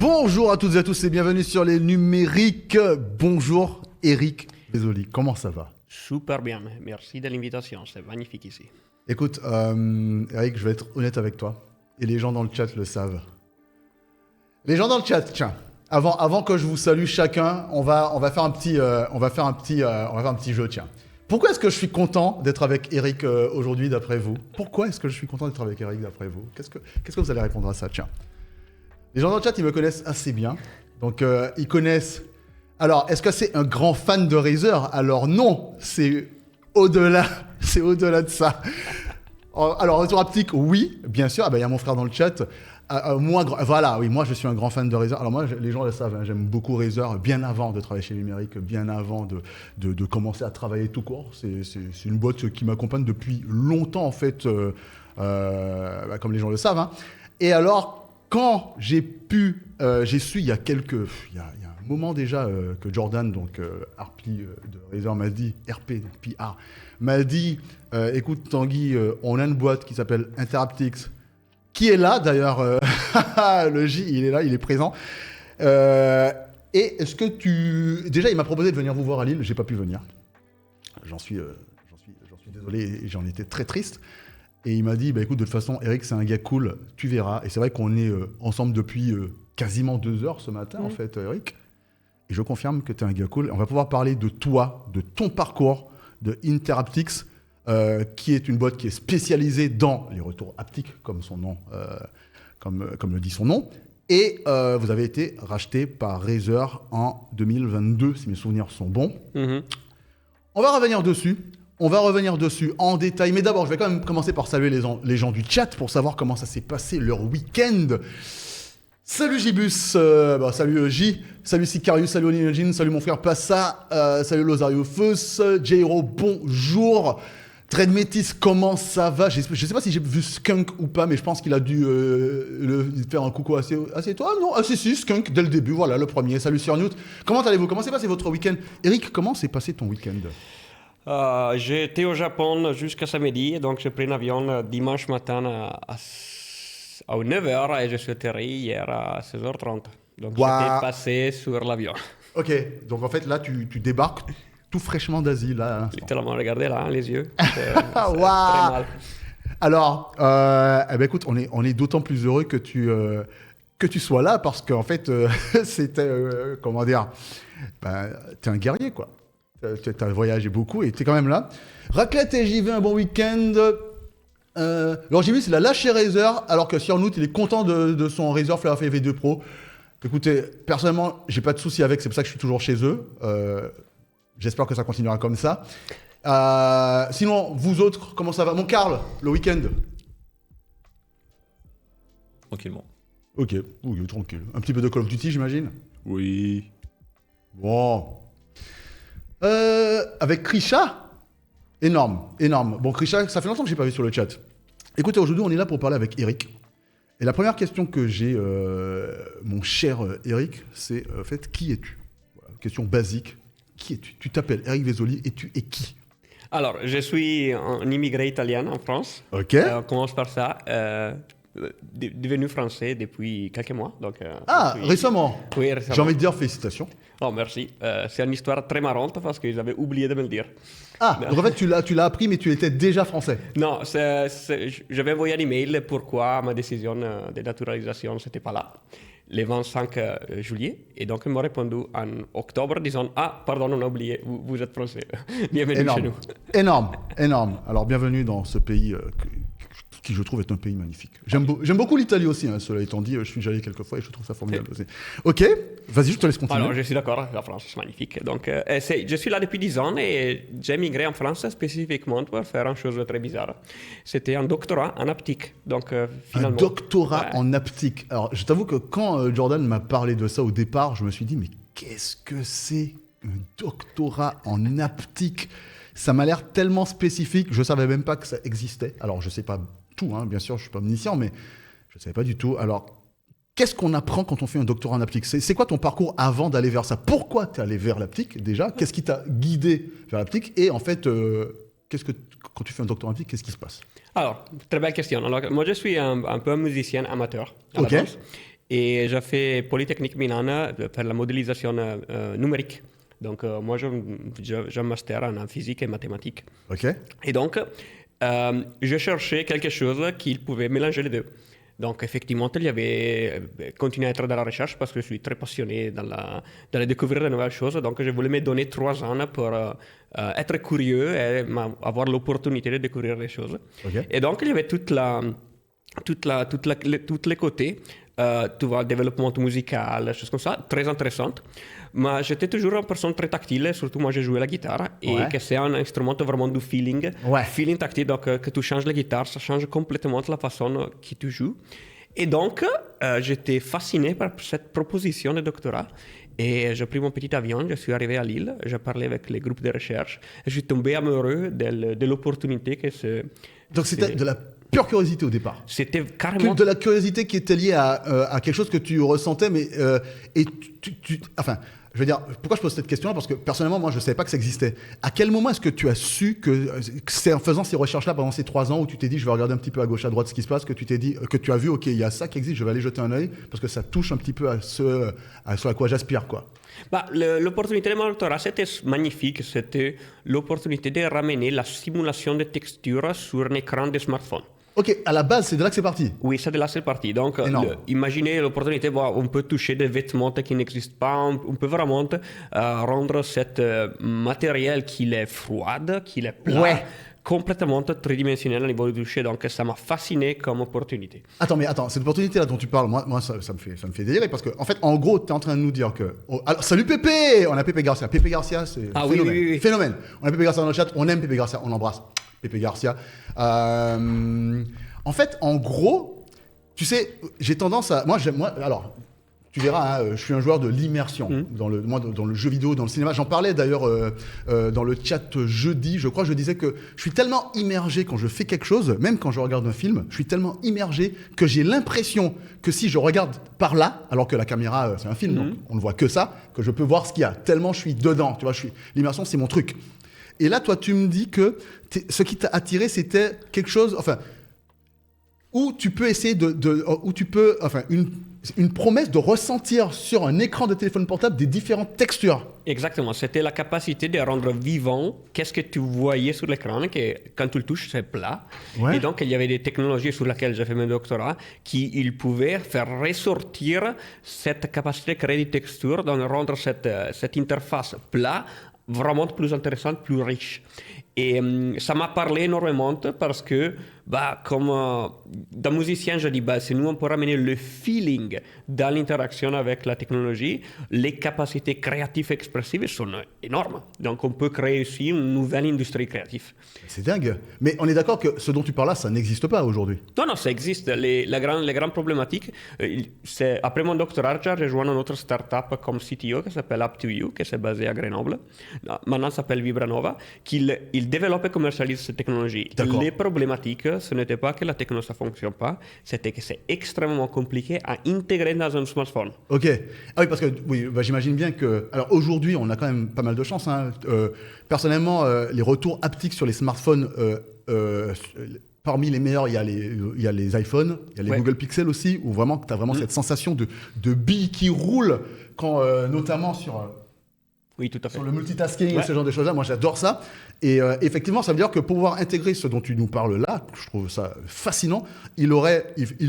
Bonjour à toutes et à tous et bienvenue sur les numériques. Bonjour Eric Vézoli, comment ça va? Super bien, merci de l'invitation, c'est magnifique ici. Écoute, Eric, je vais être honnête avec toi et les gens dans le chat le savent. Les gens dans le chat, tiens, avant que je vous salue chacun, on va faire un petit jeu, tiens. Pourquoi est-ce que je suis content d'être avec Eric aujourd'hui d'après vous? Pourquoi est-ce que je suis content d'être avec Eric d'après vous? Qu'est-ce que vous allez répondre à ça, tiens? Les gens dans le chat, ils me connaissent assez bien. Donc, ils connaissent... Alors, est-ce que c'est un grand fan de Razer? Alors non, c'est au-delà. C'est au-delà de ça. Alors, retour haptique, oui, bien sûr. Ah ben, y a mon frère dans le chat. Voilà, oui, moi, je suis un grand fan de Razer. Alors moi, les gens le savent, hein, j'aime beaucoup Razer bien avant de travailler chez Numérique, bien avant de commencer à travailler tout court. C'est une boîte qui m'accompagne depuis longtemps, en fait, comme les gens le savent. Hein. Et alors... Quand j'ai su il y a un moment déjà que Jordan, donc RP de Razer m'a dit, RP, donc PR, m'a dit, écoute Tanguy, on a une boîte qui s'appelle Interaptix, qui est là d'ailleurs, le J, il est là, il est présent. Et est-ce que déjà il m'a proposé de venir vous voir à Lille, j'ai pas pu venir. J'en suis désolé et j'en étais très triste. Et il m'a dit, bah, écoute, de toute façon, Eric, c'est un gars cool, tu verras. Et c'est vrai qu'on est ensemble depuis quasiment 2 heures ce matin, en fait, Eric. Et je confirme que tu es un gars cool. On va pouvoir parler de toi, de ton parcours, de Interaptix, qui est une boîte qui est spécialisée dans les retours haptiques, comme son nom, comme le dit son nom. Et vous avez été racheté par Razer en 2022, si mes souvenirs sont bons. Mm-hmm. On va revenir dessus. On va revenir dessus en détail, mais d'abord, je vais quand même commencer par saluer les gens du chat pour savoir comment ça s'est passé leur week-end. Salut Gibus, salut J, salut Sicarius, salut Olinogine, salut mon frère Passa, salut Losario Fus, Jairo, bonjour. Trade Métis, comment ça va? Je sais pas si j'ai vu Skunk ou pas, mais je pense qu'il a dû faire un coucou assez toi. Non, si, Skunk, dès le début, voilà, le premier. Salut Sir Newt. Comment allez-vous? Comment s'est passé votre week-end? Eric, comment s'est passé ton week-end? J'étais au Japon jusqu'à samedi, donc j'ai pris un avion dimanche matin à 9h et je suis atterri hier à 16h30. Donc j'étais passé sur l'avion. Ok, donc en fait là tu débarques tout fraîchement d'Asie là à l'instant. Littéralement, regardez là, les yeux. C'est très mal. Alors, écoute, on est d'autant plus heureux que tu sois là parce qu'en fait, c'était, comment dire, t'es un guerrier quoi. T'as voyagé beaucoup et t'es quand même là. Raclette et JV, un bon week-end. Alors JV, il a lâché Razer, alors que Sir Newt, il est content de son Razer Firefly V2 Pro. Écoutez, personnellement, j'ai pas de souci avec, c'est pour ça que je suis toujours chez eux. J'espère que ça continuera comme ça. Sinon, vous autres, comment ça va? Mon Karl, le week-end? Tranquillement. Ok, tranquille. Un petit peu de Call of Duty, j'imagine? Oui. Bon. Avec Krisha, énorme. Bon, Krisha, ça fait longtemps que je n'ai pas vu sur le chat. Écoutez, aujourd'hui, on est là pour parler avec Eric. Et la première question que j'ai, mon cher Eric, c'est en fait, qui es-tu? Voilà, question basique. Qui es-tu? Tu t'appelles Eric Vézoli et tu es qui? Alors, je suis un immigré italien en France. Ok. On commence par ça. Devenu français depuis quelques mois. Donc, récemment? Oui, récemment. J'ai envie de dire félicitations. Oh, merci. C'est une histoire très marrante parce qu'ils avaient oublié de me le dire. Donc en fait, tu l'as appris, mais tu étais déjà français? Non, j'avais envoyé un email pourquoi ma décision de naturalisation n'était pas là, le 25 juillet. Et donc, ils m'ont répondu en octobre disant « Ah, pardon, on a oublié, vous êtes français. Bienvenue chez nous. » Énorme. Alors, bienvenue dans ce pays qui, je trouve, est un pays magnifique. J'aime beaucoup l'Italie aussi, hein, cela étant dit. Je suis déjà allé quelques fois et je trouve ça formidable aussi. Ok, vas-y, je te laisse continuer. Alors, je suis d'accord, la France, c'est magnifique. Donc, je suis là depuis 10 ans et j'ai migré en France spécifiquement pour faire une chose très bizarre. C'était un doctorat en haptique. Donc, finalement... Un doctorat en haptique. Alors, je t'avoue que quand Jordan m'a parlé de ça au départ, je me suis dit, mais qu'est-ce que c'est un doctorat en haptique? Ça m'a l'air tellement spécifique, je ne savais même pas que ça existait. Alors, je ne sais pas tout, hein, bien sûr, je ne suis pas omniscient, mais je ne savais pas du tout. Alors, qu'est-ce qu'on apprend quand on fait un doctorat en haptique? C'est quoi ton parcours avant d'aller vers ça? Pourquoi tu es allé vers l'haptique déjà? Qu'est-ce qui t'a guidé vers l'haptique? Et en fait, quand tu fais un doctorat en haptique, qu'est-ce qui se passe? Alors, très belle question. Alors, moi, je suis un peu un musicien amateur à la base. Et j'ai fait Polytechnique Milan pour la modélisation numérique. Donc, moi, j'ai un master en physique et mathématiques. Ok. Et donc, je cherchais quelque chose qui pouvait mélanger les deux. Donc, effectivement, il y avait continuer à être dans la recherche parce que je suis très passionné dans découvrir de nouvelles choses. Donc, je voulais me donner 3 ans pour être curieux et avoir l'opportunité de découvrir les choses. Ok. Et donc, il y avait tous les côtés. Tu vois, développement musical, choses comme ça, très intéressantes. Mais j'étais toujours une personne très tactile, surtout moi j'ai joué la guitare, et Ouais. que c'est un instrument vraiment du feeling. Ouais. Feeling tactile, donc que tu changes la guitare, ça change complètement la façon que tu joues. Et donc, j'étais fasciné par cette proposition de doctorat. Et j'ai pris mon petit avion, je suis arrivé à Lille, j'ai parlé avec les groupes de recherche, et je suis tombé amoureux de l'opportunité que Donc c'était de la pure curiosité au départ. c'était Que carrément... de la curiosité qui était liée à quelque chose que tu ressentais, mais et enfin, je veux dire, pourquoi je pose cette question-là? Parce que personnellement, moi, je ne savais pas que ça existait. À quel moment est-ce que tu as su que c'est en faisant ces recherches-là pendant ces 3 ans où tu t'es dit, je vais regarder un petit peu à gauche, à droite ce qui se passe, que tu t'es dit, que tu as vu, ok, il y a ça qui existe, je vais aller jeter un œil parce que ça touche un petit peu à ce à quoi j'aspire, quoi. Bah, l'opportunité de mon doctorat, c'était magnifique. C'était l'opportunité de ramener la simulation de texture sur un écran de smartphone. Ok, à la base, c'est de là que c'est parti. Oui, c'est de là c'est parti. Donc, Énorme. imaginez l'opportunité, on peut toucher des vêtements qui n'existent pas, on peut vraiment rendre cet matériel qui est froid, qui est plat, Ouais. complètement tridimensionnel au niveau du toucher. Donc, ça m'a fasciné comme opportunité. Attends, cette opportunité-là dont tu parles, moi ça me fait délirer parce que, en fait, en gros, tu es en train de nous dire que. Alors, salut Pépé! On a Pépé Garcia. Pépé Garcia, c'est Ah oui, phénomène. oui. Phénomène. On a Pépé Garcia dans le chat, on aime Pépé Garcia, on l'embrasse. Pépé Garcia. En fait, en gros, tu sais, j'ai tendance à. Alors. Tu verras, hein, je suis un joueur de l'immersion dans le jeu vidéo, dans le cinéma. J'en parlais d'ailleurs dans le chat jeudi. Je crois que je disais que je suis tellement immergé quand je fais quelque chose, même quand je regarde un film, je suis tellement immergé que j'ai l'impression que si je regarde par là, alors que la caméra, c'est un film, donc on ne voit que ça, que je peux voir ce qu'il y a. Tellement je suis dedans. Tu vois, l'immersion, c'est mon truc. Et là, toi, tu me dis que ce qui t'a attiré, c'était quelque chose, enfin, où tu peux essayer où tu peux, enfin, une promesse de ressentir sur un écran de téléphone portable des différentes textures. Exactement, c'était la capacité de rendre vivant qu'est-ce que tu voyais sur l'écran, que quand tu le touches, c'est plat. Ouais. Et donc, il y avait des technologies sur lesquelles j'ai fait mon doctorat qui pouvaient faire ressortir cette capacité de créer des textures, donc rendre cette interface plat vraiment plus intéressante, plus riche. Et ça m'a parlé énormément parce que, comme d'un musicien, je dis, si nous on peut ramener le feeling dans l'interaction avec la technologie, les capacités créatives et expressives sont énormes. Donc on peut créer aussi une nouvelle industrie créative. C'est dingue. Mais on est d'accord que ce dont tu parles là, ça n'existe pas aujourd'hui. Non, ça existe. Les grandes problématiques, c'est après mon doctorat, j'ai rejoint une autre start-up comme CTO qui s'appelle Up2You, qui est basée à Grenoble. Maintenant, ça s'appelle Vibranova, qui développe et commercialise cette technologie. D'accord. Les problématiques, ce n'était pas que la technologie ne fonctionne pas, c'était que c'est extrêmement compliqué à intégrer dans un smartphone. Ok. Ah oui, parce que oui, j'imagine bien que. Alors aujourd'hui, on a quand même pas mal de chance. Hein. Personnellement, les retours haptiques sur les smartphones, parmi les meilleurs, il y a les iPhones, il y a les Google Pixel aussi, où vraiment tu as vraiment cette sensation de bille qui roule, quand, notamment sur. Oui, tout à fait. Sur le multitasking et ce genre de choses-là, moi j'adore ça. Et effectivement, ça veut dire que pour pouvoir intégrer ce dont tu nous parles là, je trouve ça fascinant, il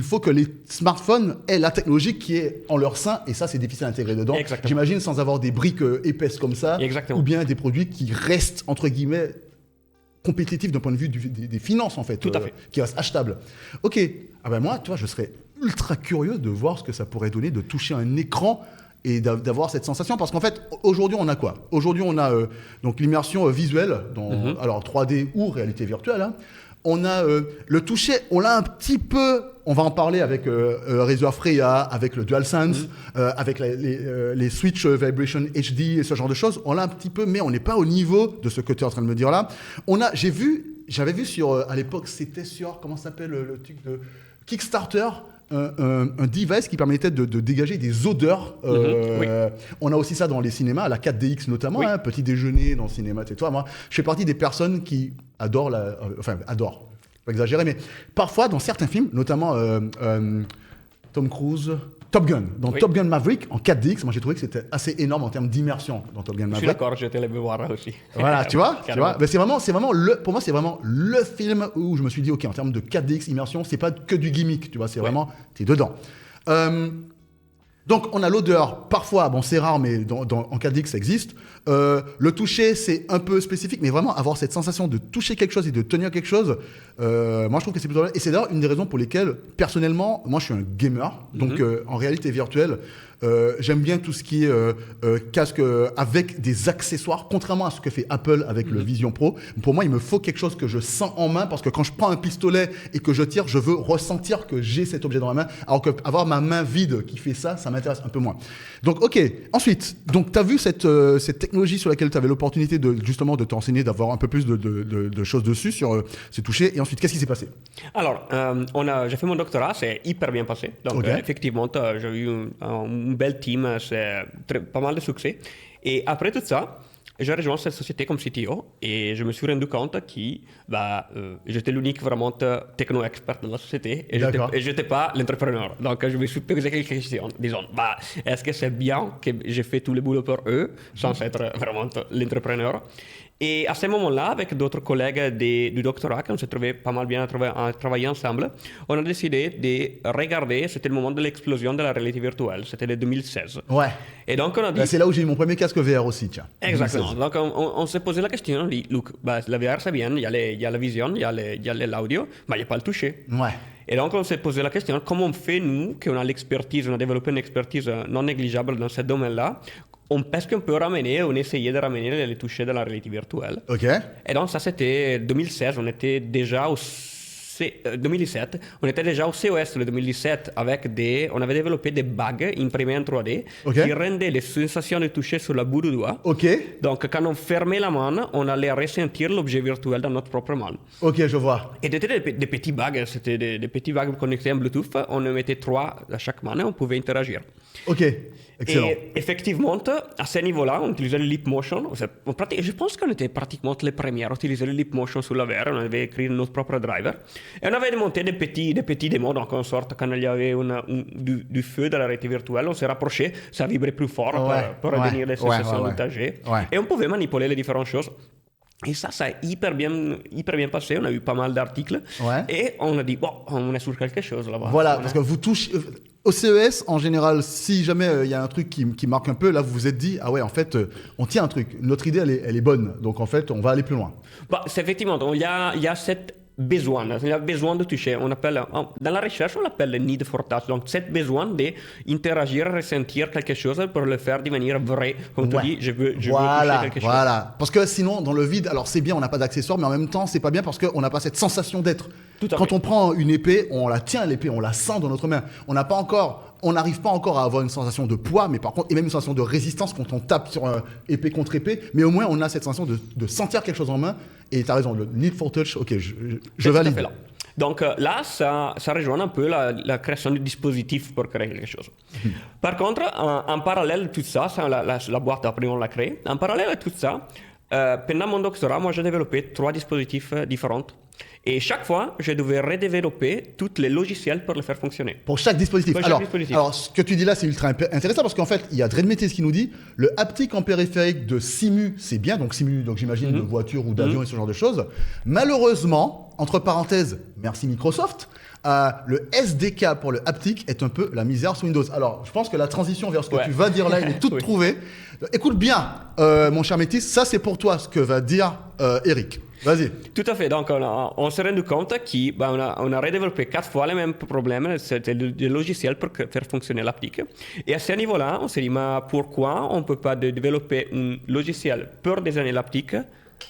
faut que les smartphones aient la technologie qui est en leur sein, et ça c'est difficile à intégrer dedans. Exactement. J'imagine sans avoir des briques épaisses comme ça, Exactement. ou bien des produits qui restent, entre guillemets, compétitifs d'un point de vue des finances en fait, Tout à fait. qui restent achetables. Ok, moi, tu vois, je serais ultra curieux de voir ce que ça pourrait donner de toucher un écran et d'avoir cette sensation, parce qu'en fait, aujourd'hui, on a quoi? Aujourd'hui, on a donc l'immersion visuelle, alors 3D ou réalité virtuelle. Hein. On a le toucher, on l'a un petit peu, on va en parler avec Razer Freya, avec le DualSense, avec les Switch Vibration HD et ce genre de choses. On l'a un petit peu, mais on n'est pas au niveau de ce que tu es en train de me dire là. J'avais vu sur, à l'époque, c'était sur, comment ça s'appelle le truc de Kickstarter, un device qui permettait de dégager des odeurs. Oui. On a aussi ça dans les cinémas, à la 4DX notamment, Oui. hein, petit déjeuner dans le cinéma, tu sais, toi, moi, je fais partie des personnes qui adorent adorent, pas exagérer, mais parfois dans certains films, notamment Tom Cruise, Top Gun. Dans Oui. Top Gun Maverick, en 4DX, moi j'ai trouvé que c'était assez énorme en termes d'immersion dans Top Gun Je suis Maverick. d'accord, j'étais allé le voir aussi. Voilà, tu vois, Carrément. Mais pour moi, c'est vraiment le film où je me suis dit, ok, en termes de 4DX immersion, c'est pas que du gimmick, tu vois, c'est vraiment, t'es dedans. Donc, on a l'odeur, parfois, bon, c'est rare, mais en 4DX, ça existe. Le toucher, c'est un peu spécifique, mais vraiment avoir cette sensation de toucher quelque chose et de tenir quelque chose, moi, je trouve que c'est plutôt bien. Et c'est d'ailleurs une des raisons pour lesquelles, personnellement, moi, je suis un gamer. Donc, en réalité virtuelle, j'aime bien tout ce qui est casque avec des accessoires, contrairement à ce que fait Apple avec le Vision Pro. Pour moi, il me faut quelque chose que je sens en main, parce que quand je prends un pistolet et que je tire, je veux ressentir que j'ai cet objet dans la main, alors qu'avoir ma main vide qui fait ça, ça m'intéresse un peu moins. Donc, ok. Ensuite, tu as vu cette technologie sur laquelle tu avais l'opportunité justement de t'enseigner, d'avoir un peu plus de choses dessus, sur ces touchés. Et ensuite, qu'est-ce qui s'est passé? Alors, j'ai fait mon doctorat, c'est hyper bien passé. Donc, Ok. effectivement, j'ai eu une belle team, c'est pas mal de succès. Et après tout ça, j'ai rejoint cette société comme CTO et je me suis rendu compte que j'étais l'unique vraiment techno-expert de la société et D'accord. je n'étais pas l'entrepreneur. Donc, je me suis posé quelques questions. Disons, est-ce que c'est bien que j'ai fait tout le boulot pour eux sans être vraiment l'entrepreneur? Et à ce moment-là, avec d'autres collègues du doctorat, qu'on s'est trouvé pas mal bien à travailler ensemble, on a décidé de regarder, c'était le moment de l'explosion de la réalité virtuelle, c'était le 2016. Ouais. Et donc on a dit... C'est là où j'ai eu mon premier casque VR aussi, tiens. Exactement. 2016. Donc on s'est posé la question, on dit, look, la VR c'est bien, il y a la vision, il y a l'audio, mais il n'y a pas le toucher. Ouais. Et donc on s'est posé la question, comment on fait nous, qu'on a l'expertise, on a développé une expertise non négligeable dans ce domaine-là, est-ce qu'on peut ramener, on essayait de ramener les touchés de la réalité virtuelle. Ok. Et donc ça c'était 2016, on était déjà au 2017, on était déjà au CES le 2017 avec on avait développé des bagues imprimées en 3D Ok. qui rendaient les sensations de toucher sur la bout du doigt. Ok. Donc quand on fermait la main, on allait ressentir l'objet virtuel dans notre propre main. Ok, je vois. Et c'était des petits bagues, c'était des petits bagues connectés en Bluetooth, on en mettait 3 à chaque main et on pouvait interagir. Ok. Excellent. Et effectivement, à ce niveau-là, on utilisait le Leap Motion. Je pense qu'on était pratiquement les premiers à utiliser le Leap Motion sur la VR. On avait écrit notre propre driver. Et on avait monté des petits démos, donc en sorte, quand il y avait du feu dans la réalité virtuelle, on s'est rapproché, ça vibrait plus fort pour devenir les sensations partagées. Ouais. Et on pouvait manipuler les différentes choses. Et ça a hyper bien passé. On a eu pas mal d'articles. Ouais. Et on a dit, bon, on est sur quelque chose là-bas. Voilà, parce que vous touchez... Au CES, en général, si jamais il y a un truc qui marque un peu, là, vous vous êtes dit, ah ouais, en fait, on tient un truc. Notre idée, elle est bonne. Donc, en fait, on va aller plus loin. C'est effectivement, il y a cette besoin, il y a besoin de toucher. Dans la recherche, on l'appelle le need for touch. Donc, cette besoin d'interagir, ressentir quelque chose pour le faire devenir vrai. Comme tu dis, je veux toucher quelque chose. Voilà. Parce que sinon, dans le vide, alors c'est bien, on n'a pas d'accessoires, mais en même temps, c'est pas bien parce qu'on n'a pas cette sensation d'être. Quand on prend une épée, on la tient, l'épée, on la sent dans notre main. On n'arrive pas encore à avoir une sensation de poids, mais par contre, et même une sensation de résistance quand on tape sur épée contre épée. Mais au moins, on a cette sensation de sentir quelque chose en main. Et tu as raison, le need for touch, ok, je valide. Tout à fait là. Donc là, ça rejoint un peu la création du dispositif pour créer quelque chose. Par contre, en parallèle de tout ça, la boîte après on l'a créée, en parallèle de tout ça, pendant mon doctorat, moi j'ai développé 3 dispositifs différents. Et chaque fois, je devais redévelopper tous les logiciels pour les faire fonctionner. Pour chaque dispositif. Pour chaque dispositif. Alors, ce que tu dis là, c'est ultra intéressant parce qu'en fait, il y a Dread Métis qui nous dit le haptique en périphérique de Simu, c'est bien. Donc, Simu, donc j'imagine de voiture ou d'avion et ce genre de choses. Malheureusement, entre parenthèses, merci Microsoft, le SDK pour le haptique est un peu la misère sous Windows. Alors, je pense que la transition vers ce que tu vas dire là, elle est toute trouvée. Écoute bien, mon cher Métis, ça c'est pour toi ce que va dire Eric. Vas-y. Tout à fait. Donc, on s'est rendu compte qu'on a redéveloppé 4 fois les mêmes problèmes. C'était le logiciel pour faire fonctionner l'applique. Et à ce niveau-là, on s'est dit, mais pourquoi on ne peut pas développer un logiciel pour designer l'applique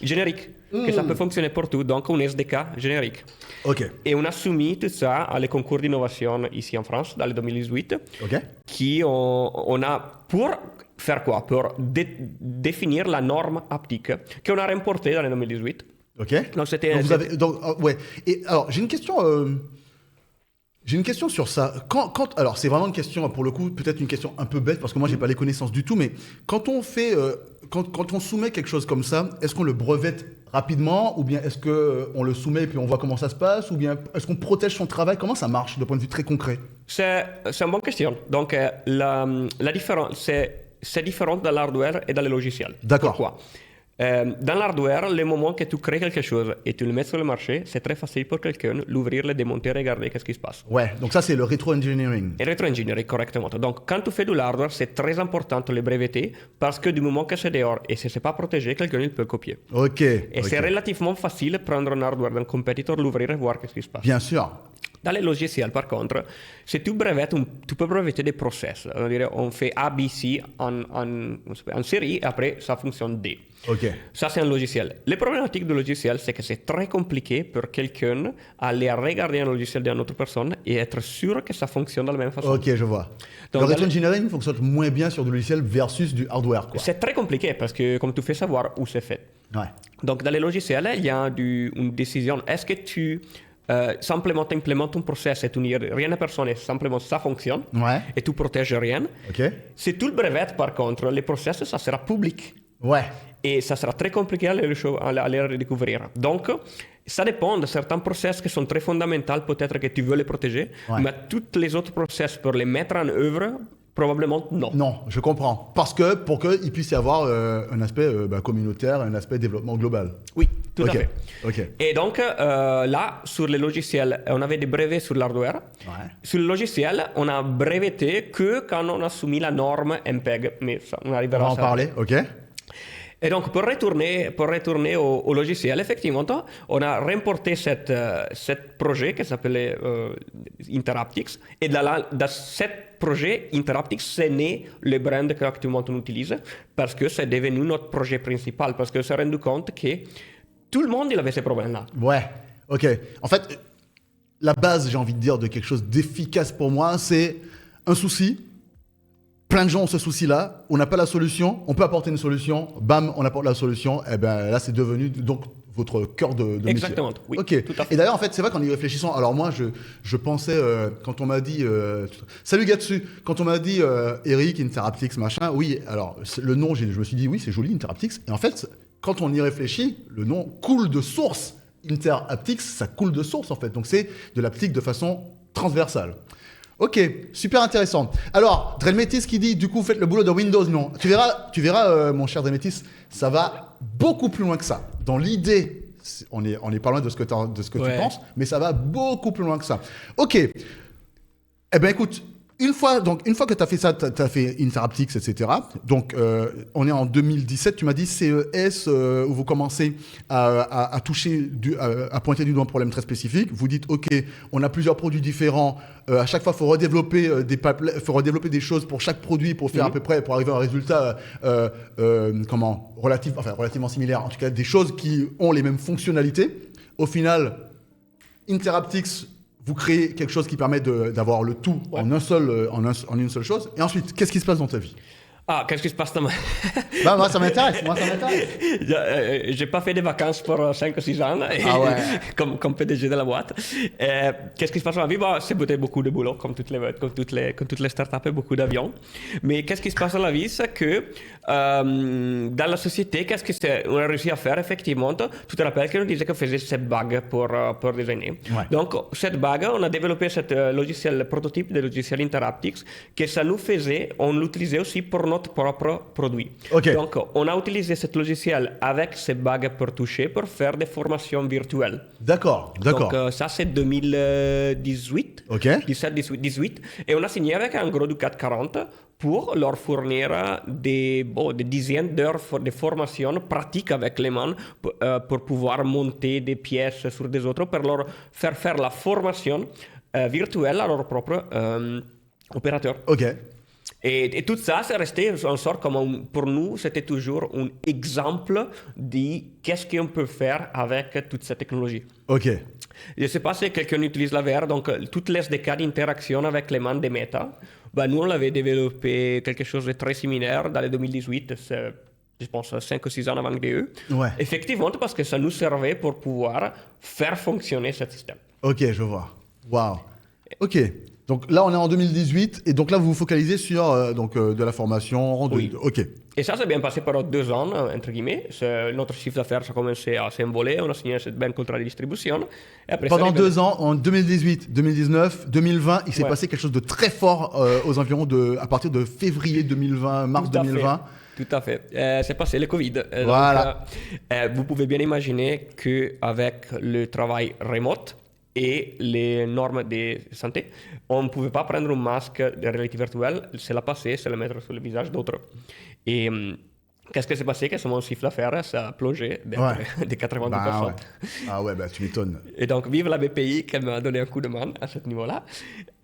générique, que ça peut fonctionner pour tout, donc un SDK générique. Ok. Et on a soumis tout ça à les concours d'innovation ici en France, dans le 2018, Ok. qui on a pour faire quoi? Pour définir la norme haptique qu'on a remportée dans le 2018. Ok. Donc, c'était... ouais. Et alors, j'ai une question sur ça. Alors, c'est vraiment une question, pour le coup, peut-être une question un peu bête, parce que moi, j'ai pas les connaissances du tout, mais quand on fait, quand on soumet quelque chose comme ça, est-ce qu'on le brevette rapidement, ou bien est-ce qu'on le soumet et puis on voit comment ça se passe, ou bien est-ce qu'on protège son travail? Comment ça marche d'un point de vue très concret? C'est une bonne question. Donc, la différence, c'est différent dans l'hardware et dans le logiciel. D'accord. Pourquoi? Dans l'hardware, le moment que tu crées quelque chose et tu le mets sur le marché, c'est très facile pour quelqu'un l'ouvrir, le démonter, regarder qu'est-ce qui se passe. Ouais, donc ça c'est le rétro-engineering. Et rétro-engineering, correctement. Donc, quand tu fais de l'hardware, c'est très important de le breveter parce que du moment que c'est dehors et si c'est pas protégé, quelqu'un il peut copier. Ok. Et c'est relativement facile de prendre un hardware d'un compétiteur, l'ouvrir et voir qu'est-ce qui se passe. Bien sûr. Dans les logiciels, par contre, si tu brevettes, tu peux brevetter des process. On fait A, B, C en série et après ça fonctionne D. Ok. Ça, c'est un logiciel. Le problématique du logiciel, c'est que c'est très compliqué pour quelqu'un aller regarder un logiciel d'une autre personne et être sûr que ça fonctionne de la même façon. Ok, je vois. Donc, le rétro-engineering fonctionne moins bien sur du logiciel versus du hardware, quoi. C'est très compliqué parce que, comme tu fais savoir où c'est fait. Ouais. Donc, dans les logiciels, il y a une décision. Est-ce que tu simplement implémentes un process et tu n'y rien à personne et simplement ça fonctionne Ouais. et tu protèges rien. Ok. Si tu le brevettes, par contre, le process, ça sera public. Ouais. Et ça sera très compliqué à les redécouvrir. Donc, ça dépend de certains process qui sont très fondamentaux, peut-être que tu veux les protéger, Ouais. mais tous les autres process pour les mettre en œuvre, probablement non. Non, je comprends. Parce que pour qu'il puisse y avoir un aspect communautaire, un aspect développement global. Oui, tout à Ok. fait. Ok. Et donc, là, sur les logiciels, on avait des brevets sur l'hardware. Ouais. Sur le logiciel, on a breveté que quand on a soumis la norme MPEG. Mais ça, on On arrivera va à en ça. parler, ok. Et donc, pour retourner au logiciel, effectivement, on a remporté cette projet qui s'appelait Interaptix. Et dans ce projet Interaptix, c'est né le brand qu'actuellement on utilise parce que c'est devenu notre projet principal. Parce qu'on s'est rendu compte que tout le monde il avait ces problèmes-là. Ouais. Ok. En fait, la base, j'ai envie de dire, de quelque chose d'efficace pour moi, c'est un souci. Plein de gens ont ce souci-là, on n'a pas la solution, on peut apporter une solution, bam, on apporte la solution, et ben là c'est devenu donc votre cœur de métier. Exactement, oui, Ok. tout à fait. Et d'ailleurs en fait c'est vrai qu'en y réfléchissant, alors moi je pensais quand on m'a dit salut Gatsu, quand on m'a dit Eric Interaptix machin, oui alors le nom je me suis dit oui c'est joli Interaptix et en fait quand on y réfléchit le nom coule de source. Interaptix ça coule de source en fait donc c'est de l'aptique de façon transversale. Ok, super intéressant. Alors, Drelmetis qui dit, du coup, faites le boulot de Windows, non. Tu verras, mon cher Drelmetis, ça va beaucoup plus loin que ça. Dans l'idée, on est pas loin de ce que, tu penses, mais ça va beaucoup plus loin que ça. Ok. Eh ben, écoute, une fois que tu as fait ça, tu as fait Interaptix, etc. Donc, on est en 2017, tu m'as dit CES, où vous commencez à toucher, à pointer du doigt un problème très spécifique. Vous dites, OK, on a plusieurs produits différents. À chaque fois, il faut redévelopper des choses pour chaque produit pour faire à peu près, pour arriver à un résultat relativement similaire. En tout cas, des choses qui ont les mêmes fonctionnalités. Au final, Interaptix, vous créez quelque chose qui permet d'avoir le tout en une seule chose. Et ensuite, qu'est-ce qui se passe dans ta vie? Ah, qu'est-ce qui se passe dans ma... Bah, moi, ça m'intéresse. J'ai pas fait de vacances pour 5 ou 6 ans, Ah ouais. comme PDG de la boîte. Qu'est-ce qui se passe dans la vie? Bah, c'est peut-être beaucoup de boulot, comme toutes les startups, beaucoup d'avions. Mais qu'est-ce qui se passe dans la vie? C'est que dans la société, on a réussi à faire effectivement? Tu te rappelles qu'on disait qu'on faisait cette bague pour designer. Ouais. Donc, cette bague, on a développé ce logiciel, le prototype de logiciel Interaptix, que ça nous faisait, on l'utilisait aussi pour notre propre produit. Ok. Donc, on a utilisé ce logiciel avec ces bagues pour toucher, pour faire des formations virtuelles. D'accord. Donc, ça, c'est 2018. Ok. 18. Et on a signé avec un gros du 440 pour leur fournir des dizaines d'heures de formation pratique avec les mains pour pouvoir monter des pièces sur des autres, pour leur faire la formation virtuelle à leur propre opérateur. Ok. Et tout ça, c'est resté en sorte comme pour nous, c'était toujours un exemple de qu'est-ce qu'on peut faire avec toute cette technologie. Ok. Je ne sais pas si quelqu'un utilise la VR, donc toutes les SDK d'interaction avec les mains de Meta, nous on avait développé quelque chose de très similaire dans le 2018, je pense 5 ou 6 ans avant eux. Ouais. Effectivement, parce que ça nous servait pour pouvoir faire fonctionner ce système. Ok, je vois. Waouh. Ok. Donc là, on est en 2018, et donc là, vous vous focalisez sur de la formation. Oui. Ok. Et ça s'est bien passé pendant 2 ans, entre guillemets. Notre chiffre d'affaires a commencé à s'envoler, on a signé cette belle contrat de distribution. Et après, Pendant ça 2 ans, en 2018, 2019, 2020, il s'est Ouais. passé quelque chose de très fort aux environs à partir de février 2020, mars Tout à 2020. Tout à fait. C'est passé le Covid. Voilà. Donc, vous pouvez bien imaginer qu'avec le travail remote et les normes de santé, on ne pouvait pas prendre un masque de réalité virtuelle, se la passer, se le mettre sur le visage d'autres. Et qu'est-ce qui s'est passé? Que mon chiffre d'affaires ça a plongé de 90%. Bah, ouais. Ah ouais, bah tu m'étonnes. Et donc, vive la BPI qui m'a donné un coup de main à ce niveau-là.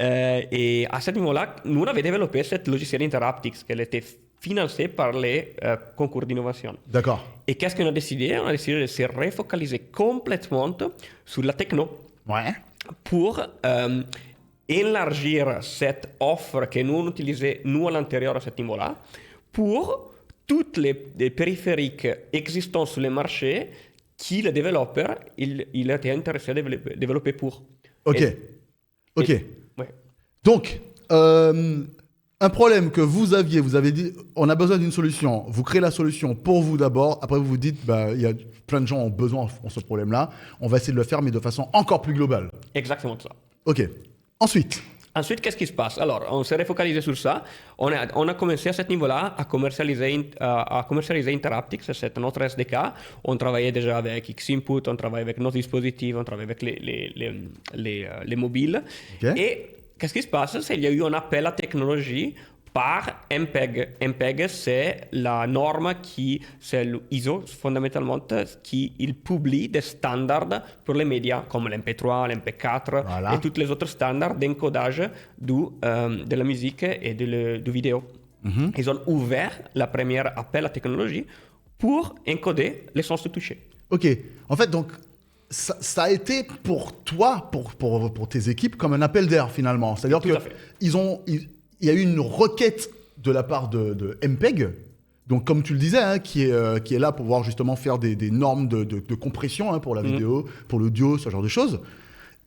Et à ce niveau-là, nous, on avait développé cette logiciel Interaptics qui était financé par les concours d'innovation. D'accord. Et qu'est-ce qu'on a décidé? On a décidé de se refocaliser complètement sur la techno Ouais. pour élargir cette offre que nous on utilisait, nous, à l'intérieur de ce niveau-là, pour toutes les périphériques existants sur le marché qui le développeur il était intéressé à développer pour. Ok. Ok. Ouais. Donc, un problème que vous avez dit, on a besoin d'une solution. Vous créez la solution pour vous d'abord. Après, vous vous dites, bah, il y a plein de gens ont besoin de ce problème-là. On va essayer de le faire, mais de façon encore plus globale. Exactement ça. Ok. Ensuite. Ensuite, qu'est-ce qui se passe? Alors, on s'est refocalisé sur ça. On a commencé à ce niveau-là à commercialiser Interaptics, c'est notre SDK. On travaillait déjà avec Xinput, on travaillait avec nos dispositifs, on travaillait avec les mobiles. Ok. Et qu'est-ce qui se passe? C'est qu'il y a eu un appel à technologie par MPEG. MPEG, c'est la norme c'est l'ISO fondamentalement, qui il publie des standards pour les médias comme l'MP3, l'MP4 Voilà. et tous les autres standards d'encodage de la musique et du vidéo. Ils ont ouvert la première appel à technologie pour encoder les sons touchés. Ok. En fait, donc, ça a été pour toi, pour tes équipes, comme un appel d'air finalement. C'est-à-dire Tout à fait. il y a eu une requête de la part de MPEG, donc comme tu le disais, hein, qui est là pour pouvoir justement faire des normes de compression, hein, pour la vidéo, pour l'audio, ce genre de choses.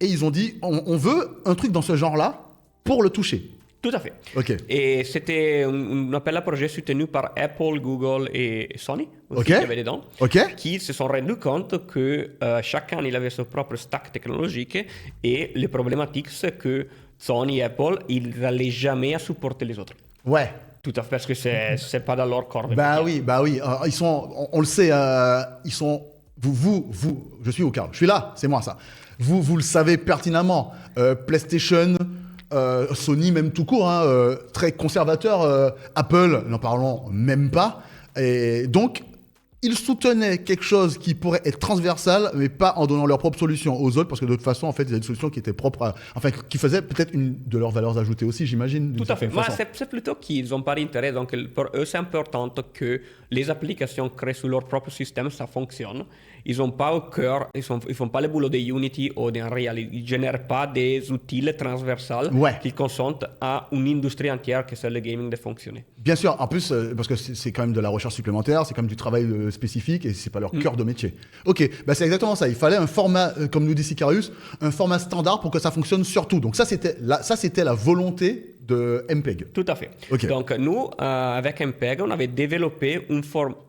Et ils ont dit, on veut un truc dans ce genre-là pour le toucher. Tout à fait. Ok. Et c'était un appel à projet soutenu par Apple, Google et Sony, aussi, Ok. qui avait dedans, Ok. qui se sont rendus compte que chacun il avait son propre stack technologique et les problématiques, c'est que Sony et Apple, ils n'allaient jamais à supporter les autres. Ouais. Tout à fait, parce que c'est pas dans leur corps de Bah métier. oui, bah oui. Ils sont, on le sait, ils sont. Vous, je suis au cas. Je suis là, c'est moi ça. Vous le savez pertinemment. PlayStation, Sony, même tout court, hein, très conservateur. Apple, n'en parlons même pas. Et donc, ils soutenaient quelque chose qui pourrait être transversal, mais pas en donnant leur propre solution aux autres, parce que de toute façon, en fait, ils avaient une solution qui était propre, enfin, qui faisait peut-être une de leurs valeurs ajoutées aussi, j'imagine. d'une Tout à fait. certaine Mais façon. c'est plutôt qu'ils n'ont pas d'intérêt. Donc, pour eux, c'est important que les applications créées sur leur propre système, ça fonctionne. Ils n'ont pas au cœur, ils font pas le boulot de Unity ou d'Unreal. Ils ne génèrent pas des outils transversaux Ouais. qui consentent à une industrie entière que c'est le gaming de fonctionner. Bien sûr, en plus, parce que c'est quand même de la recherche supplémentaire, c'est quand même du travail spécifique et c'est pas leur cœur de métier. Ok, bah c'est exactement ça. Il fallait un format, comme nous dit Sicarius, un format standard pour que ça fonctionne sur tout. Donc ça, c'était la volonté de MPEG. Tout à fait. Ok. Donc, nous, avec MPEG, on avait développé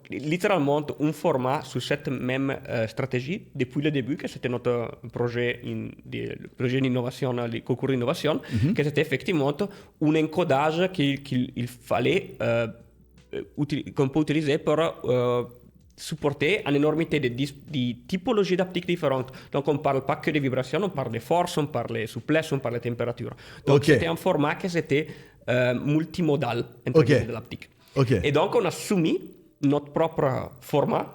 littéralement un format sur cette même stratégie depuis le début, que c'était notre projet d'innovation, le concours d'innovation, que c'était effectivement un encodage qu'il fallait, qu'on peut utiliser pour supporter une énormité de typologies d'aptiques différentes. Donc, on ne parle pas que de vibrations, on parle de force, on parle de souplesse, on parle de température. Donc, Ok. c'était un format qui était multimodal entre Ok. guillemets de l'aptique. Ok. Et donc, on a soumis notre propre format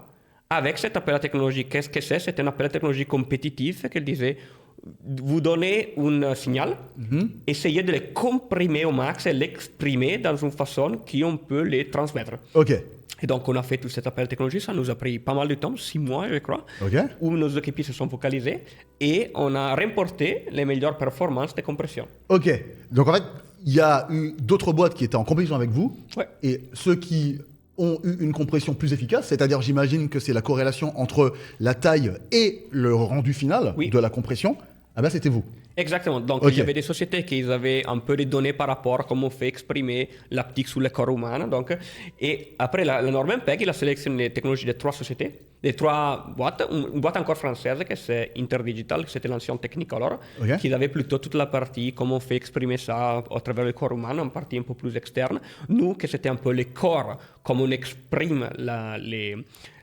avec cet appel à technologie. Qu'est-ce que c'est? C'est un appel à technologie compétitif qui disait vous donnez un signal, essayez de le comprimer au max et l'exprimer dans une façon qu'on peut le transmettre. Ok. Et donc, on a fait tout cet appel à technologie. Ça nous a pris pas mal de temps, 6 mois, je crois, Ok. où nos équipes se sont focalisées et on a remporté les meilleures performances de compression. Ok. Donc en fait, il y a eu d'autres boîtes qui étaient en compétition avec vous. Ouais. Et ceux qui ont eu une compression plus efficace, c'est-à-dire, j'imagine que c'est la corrélation entre la taille et le rendu final Oui. de la compression, ah ben c'était vous. Exactement. Donc, Ok. il y avait des sociétés qui avaient un peu de données par rapport à comment on fait exprimer l'aptique sur le corps humain. Donc, et après, la norme MPEG, il a sélectionné les technologies de 3 sociétés, des 3 boîtes. Une boîte encore française, que c'est Interdigital, c'était l'ancien Technicolor, Ok. qui avait plutôt toute la partie, comment on fait exprimer ça à travers le corps humain, une partie un peu plus externe. Nous, que c'était un peu le corps, comment on exprime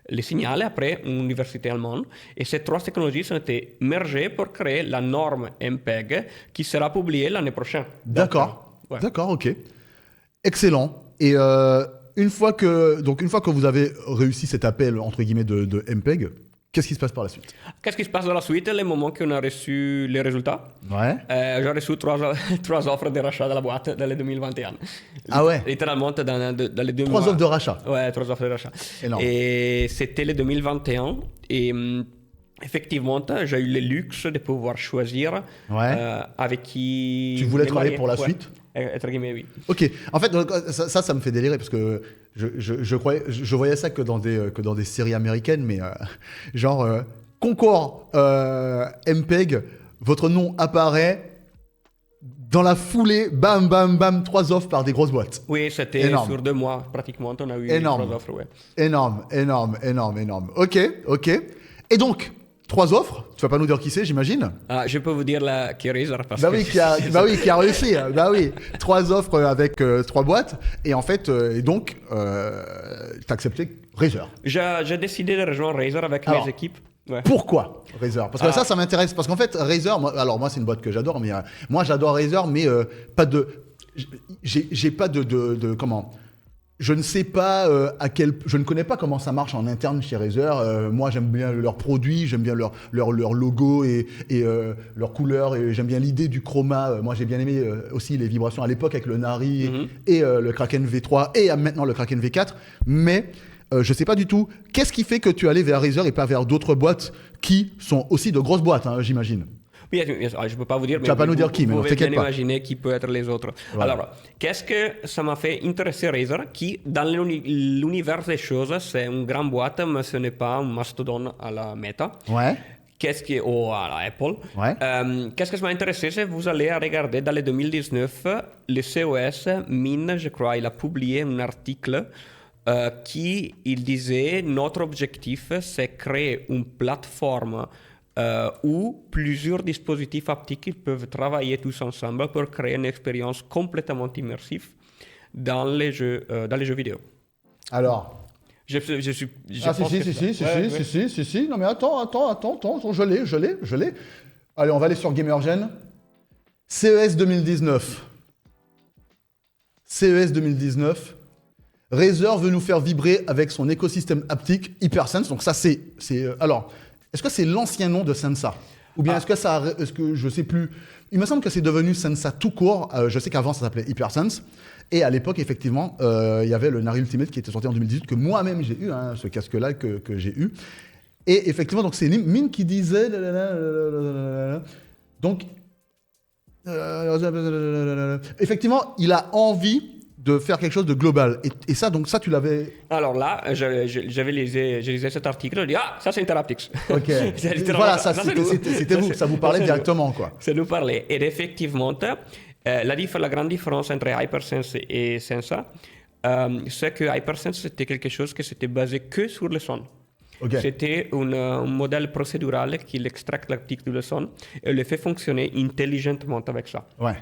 les signaux après une université allemande. Et ces 3 technologies ont été mergées pour créer la norme MPEG qui sera publiée l'année prochaine. D'accord. Donc, ouais. D'accord, ok. Excellent. Et une fois que vous avez réussi cet appel, entre guillemets, de MPEG, qu'est-ce qui se passe par la suite? Qu'est-ce qui se passe dans la suite? Le moment qu'on a reçu les résultats, Ouais. j'ai reçu 3 offres de rachat de la boîte dans le 2021. Ah ouais. Littéralement dans les 2 3 mois. offres de rachat. Ouais, 3 offres de rachat. Énorme. Et c'était le 2021. Et effectivement, j'ai eu le luxe de pouvoir choisir Ouais. avec qui... Tu voulais les travailler marier. pour la Ouais. suite? Entre guillemets, oui. Ok. En fait, donc, ça me fait délirer parce que je voyais ça que dans des séries américaines, mais genre Concours MPEG, votre nom apparaît dans la foulée, bam, bam, bam, 3 offres par des grosses boîtes. Oui, c'était Énorme. sur 2 mois, pratiquement, on a eu Énorme. 3 offres, ouais. Énorme, énorme, énorme, énorme. Ok, ok. Et donc, 3 offres. Tu vas pas nous dire qui c'est, j'imagine. Ah, je peux vous dire qui est Razer parce Bah que oui, qui a réussi. Bah oui, 3 offres avec 3 boîtes. Et en fait, donc, t'as accepté Razer. j'ai décidé de rejoindre Razer avec Alors, mes équipes. Ouais. Pourquoi Razer? Parce que ça m'intéresse. Parce qu'en fait, Razer, moi, c'est une boîte que j'adore, mais moi, j'adore Razer, mais pas de. J'ai pas de comment. Je ne sais pas je ne connais pas comment ça marche en interne chez Razer. Moi, j'aime bien leurs produits, j'aime bien leur logo et leur couleur, et j'aime bien l'idée du chroma. Moi, j'ai bien aimé aussi les vibrations à l'époque avec le Nari et le Kraken V3 et maintenant le Kraken V4. Mais je sais pas du tout. Qu'est-ce qui fait que tu es allé vers Razer et pas vers d'autres boîtes qui sont aussi de grosses boîtes, hein, j'imagine? Oui, je ne peux pas vous dire, Tu vas pas nous dire qui, mais vous non, pouvez bien t'inquiète pas. imaginer qui peut être les autres. Voilà. Alors, qu'est-ce que ça m'a fait intéresser Razer, qui, dans l'univers des choses, c'est une grande boîte, mais ce n'est pas un mastodonte à la Meta. Ouais. Ou à la Apple. Ouais. Qu'est-ce que ça m'a intéressé, c'est vous allez regarder dans le 2019, le CES, Min, je crois, il a publié un article qui il disait notre objectif, c'est créer une plateforme où plusieurs dispositifs haptiques peuvent travailler tous ensemble pour créer une expérience complètement immersive dans les jeux vidéo. Alors. Je Ah pense que si. Non mais attends, je l'ai. Allez, on va aller sur Gamergen. CES 2019. CES 2019. Razer veut nous faire vibrer avec son écosystème haptique HyperSense. Donc ça, alors, est-ce que c'est l'ancien nom de Sensa? Ou bien est-ce que je sais plus. Il me semble que c'est devenu Sensa tout court. Je sais qu'avant, ça s'appelait HyperSense. Et à l'époque, effectivement, il y avait le Nari Ultimate qui était sorti en 2018, que moi-même j'ai eu, hein, ce casque-là que j'ai eu. Et effectivement, donc c'est Min qui disait... Donc, effectivement, il a envie de faire quelque chose de global. Et ça, donc ça, tu l'avais... Alors là, je lisais cet article, je dis ah, ça c'est Interaptics. Ok. C'est littéralement Voilà, ça. c'était vous, ça vous parlait directement, quoi. Ça nous parlait. Et effectivement, la grande différence entre Hypersense et Sensa, c'est que Hypersense c'était quelque chose qui s'était basé que sur le son. Okay. C'était un modèle procédural qui extracte l'aptique du son et le fait fonctionner intelligemment avec ça. Ouais.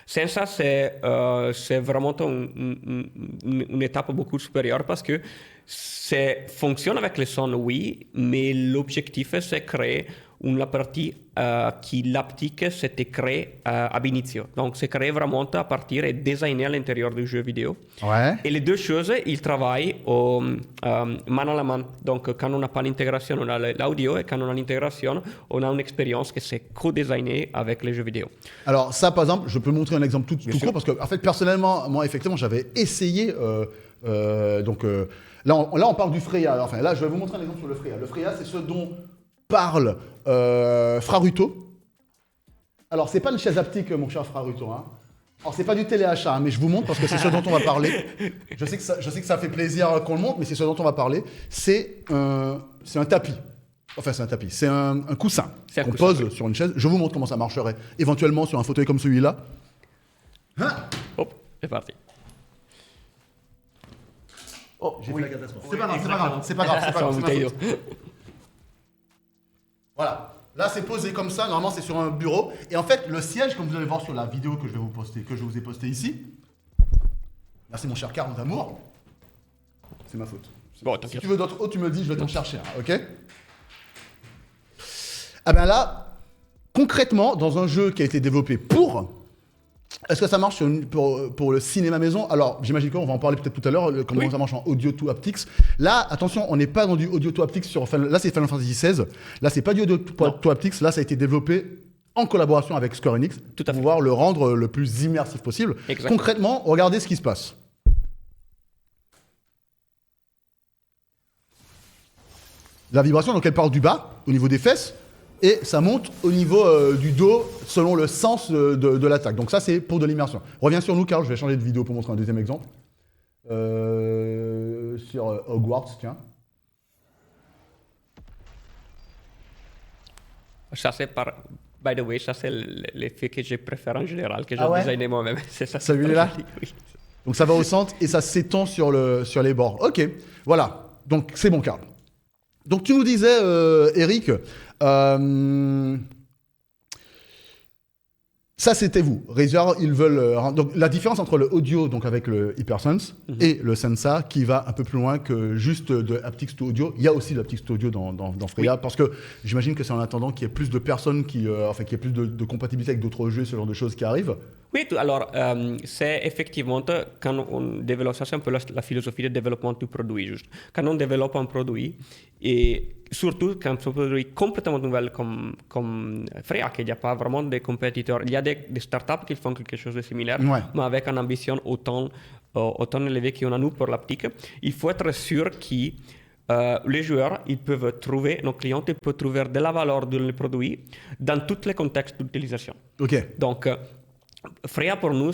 Sensa, c'est vraiment une étape beaucoup supérieure parce que ça fonctionne avec le son, oui, mais l'objectif, c'est créer une partie qui l'aptique s'était créée ab initio. Donc, c'est créé vraiment à partir et designé à l'intérieur du jeu vidéo. Ouais. Et les deux choses, ils travaillent main à la main. Donc, quand on n'a pas l'intégration, on a l'audio, et quand on a l'intégration, on a une expérience qui s'est co-designée avec les jeux vidéo. Alors ça, par exemple, je peux montrer un exemple tout court, parce que, en fait, personnellement, moi, effectivement, j'avais essayé... Là, on parle du Freya. Enfin, là, je vais vous montrer un exemple sur le Freya. Le Freya, c'est ce dont parle Fraruto. Alors, c'est pas une chaise haptique, mon cher Fraruto. Hein. Alors, c'est pas du téléachat, hein, mais je vous montre parce que c'est ce dont on va parler. Je sais que ça fait plaisir qu'on le montre, mais c'est ce dont on va parler. C'est un tapis. Enfin, c'est un tapis. C'est un coussin C'est un qu'on coussin, pose sur une chaise. Je vous montre comment ça marcherait éventuellement sur un fauteuil comme celui-là. Hein Hop, c'est parti. Oh, j'ai fait la catastrophe. C'est Oui, pas grave, exactement. c'est pas grave. C'est c'est une ma bouteille faute. d'eau. Voilà. Là, c'est posé comme ça. Normalement, c'est sur un bureau. Et en fait, le siège, comme vous allez voir sur la vidéo que je vais vous poster, que je vous ai postée ici. Merci mon cher Carl d'amour. C'est ma faute. Bon, Si t'inquiète. tu veux d'autres eau, tu me dis, je vais t'en chercher un, ok? Ah ben là, concrètement, dans un jeu qui a été développé pour... Est-ce que ça marche pour le cinéma maison? Alors, j'imagine qu'on va en parler peut-être tout à l'heure, comment Oui. ça marche en audio to haptics. Là, attention, on n'est pas dans du audio to haptics sur... Là, c'est Final Fantasy XVI. Là, c'est pas du audio to haptics. Là, ça a été développé en collaboration avec Square Enix Tout à pour fait. pouvoir le rendre le plus immersif possible. Exactement. Concrètement, regardez ce qui se passe. La vibration, donc elle part du bas, au niveau des fesses, et ça monte au niveau du dos, selon le sens de l'attaque. Donc ça, c'est pour de l'immersion. Reviens sur nous, Carl, je vais changer de vidéo pour montrer un deuxième exemple. Sur Hogwarts, tiens. Ça, c'est par... By the way, ça, c'est l'effet que je préfère en général, que j'ai Ah ouais designé moi-même. C'est ça. Celui-là Oui. Donc ça va au centre et ça s'étend sur les bords. Ok, voilà. Donc c'est bon, Carl. Donc tu nous disais, Eric, ça c'était vous. Razer, ils veulent... donc la différence entre le audio, donc avec le Hypersense, et le Sensa, qui va un peu plus loin que juste de haptics to audio. Il y a aussi de haptics to audio dans Freya, parce que j'imagine que c'est en attendant qu'il y ait plus de personnes, qu'il y ait plus de compatibilité avec d'autres jeux, ce genre de choses qui arrivent. Oui, alors c'est effectivement quand on développe, ça c'est un peu la philosophie de développement du produit juste. Quand on développe un produit, et surtout quand c'est un produit complètement nouvel comme Freya, qu'il n'y a pas vraiment de compétiteurs, il y a des startups qui font quelque chose de similaire, Ouais. mais avec une ambition autant élevée qu'on a nous pour l'aptique, il faut être sûr que les joueurs, ils peuvent trouver, nos clients, ils peuvent trouver de la valeur dans le produit dans tous les contextes d'utilisation. Ok. Donc, Freya pour nous,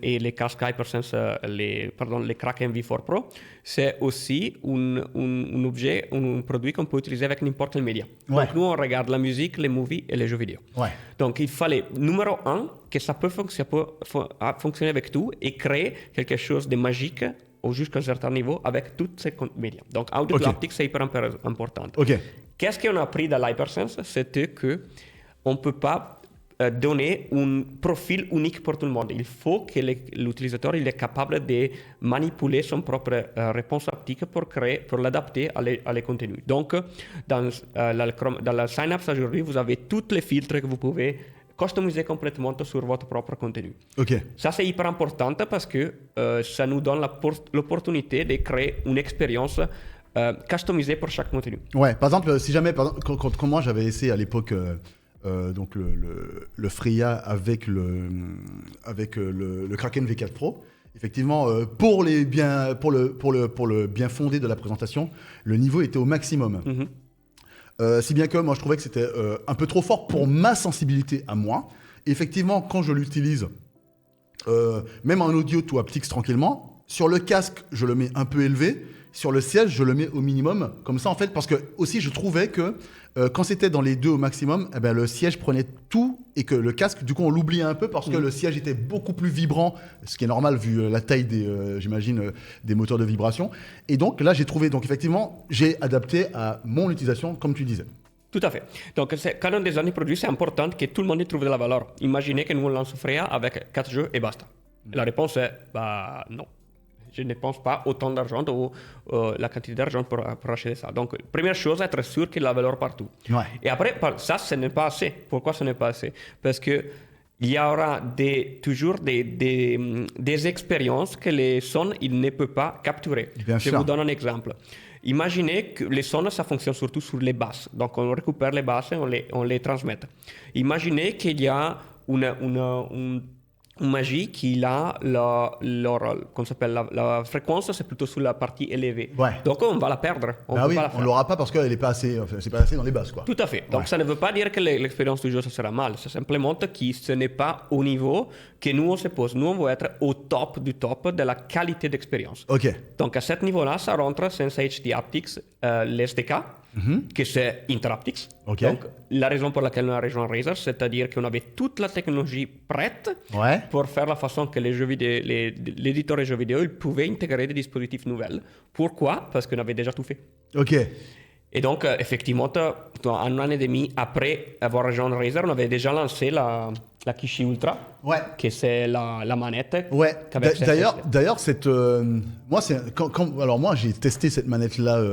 et les casques Hypersense, les Kraken V4 Pro, c'est aussi un objet, un produit qu'on peut utiliser avec n'importe quel média. Ouais. Donc nous, on regarde la musique, les movies et les jeux vidéo. Ouais. Donc il fallait, numéro un, que ça peut fonctionner avec tout et créer quelque chose de magique ou jusqu'à un certain niveau avec tous ces médias. Donc audio Ok. to haptics, c'est hyper important. Ok. Qu'est-ce qu'on a appris de l'Hypersense? C'était qu'on ne peut pas donner un profil unique pour tout le monde. Il faut que l'utilisateur il est capable de manipuler son propre réponse haptique pour l'adapter à les contenus. Donc, dans la Synapse aujourd'hui, vous avez tous les filtres que vous pouvez customiser complètement sur votre propre contenu. Ok. Ça, c'est hyper important parce que ça nous donne l'opportunité de créer une expérience customisée pour chaque contenu. Ouais, par exemple, si jamais, quand moi j'avais essayé à l'époque donc le Freya avec le Kraken V4 Pro, effectivement, pour le bien fondé de la présentation, le niveau était au maximum. Si bien que moi je trouvais que c'était un peu trop fort pour ma sensibilité à moi. Et effectivement, quand je l'utilise, même en audio to haptics tranquillement, sur le casque, je le mets un peu élevé. Sur le siège, je le mets au minimum, comme ça en fait, parce que aussi je trouvais que quand c'était dans les deux au maximum, eh ben, le siège prenait tout et que le casque, du coup, on l'oubliait un peu parce que le siège était beaucoup plus vibrant, ce qui est normal vu la taille j'imagine, des moteurs de vibration. Et donc là, j'ai trouvé, donc effectivement, j'ai adapté à mon utilisation, comme tu disais. Tout à fait. Donc, quand on design des produits, c'est important que tout le monde y trouve de la valeur. Imaginez que nous, on lance Freya avec 4 jeux et basta. La réponse est, non. Je ne pense pas autant d'argent ou la quantité d'argent pour acheter ça. Donc, première chose, être sûr qu'il y a la valeur partout. Ouais. Et après, ça, ce n'est pas assez. Pourquoi ce n'est pas assez? Parce que il y aura toujours des expériences que les sons, ils ne peuvent pas capturer. Bien Je sûr. vous donne un exemple. Imaginez que les sons, ça fonctionne surtout sur les basses. Donc, on récupère les basses et on les transmet. Imaginez qu'il y a une magie qui a qu'on s'appelle la fréquence, c'est plutôt sur la partie élevée. Ouais. Donc, on va la perdre. Bah oui, on l'aura pas parce qu'elle n'est pas assez, c'est pas assez dans les basses, quoi. Tout à fait. Donc, Ouais. ça ne veut pas dire que l'expérience du jeu, ça sera mal. C'est simplement que ce n'est pas au niveau que nous, on se pose. Nous, on veut être au top du top de la qualité d'expérience. Ok. Donc, à ce niveau-là, ça rentre Sensa HD Haptics, les SDK, que c'est Interaptix. Ok. Donc, la raison pour laquelle on a rejoint Razer, c'est-à-dire qu'on avait toute la technologie prête Ouais. pour faire la façon que les jeux vidéo, l'éditeur de jeux vidéo, il pouvait intégrer des dispositifs nouveaux. Pourquoi? Parce qu'on avait déjà tout fait. Ok. Et donc, effectivement, un an et demi après avoir rejoint Razer, on avait déjà lancé la Kishi Ultra, Ouais. qui c'est la manette. Ouais. qu'avec cette- D'ailleurs, cette, moi, alors moi, j'ai testé cette manette-là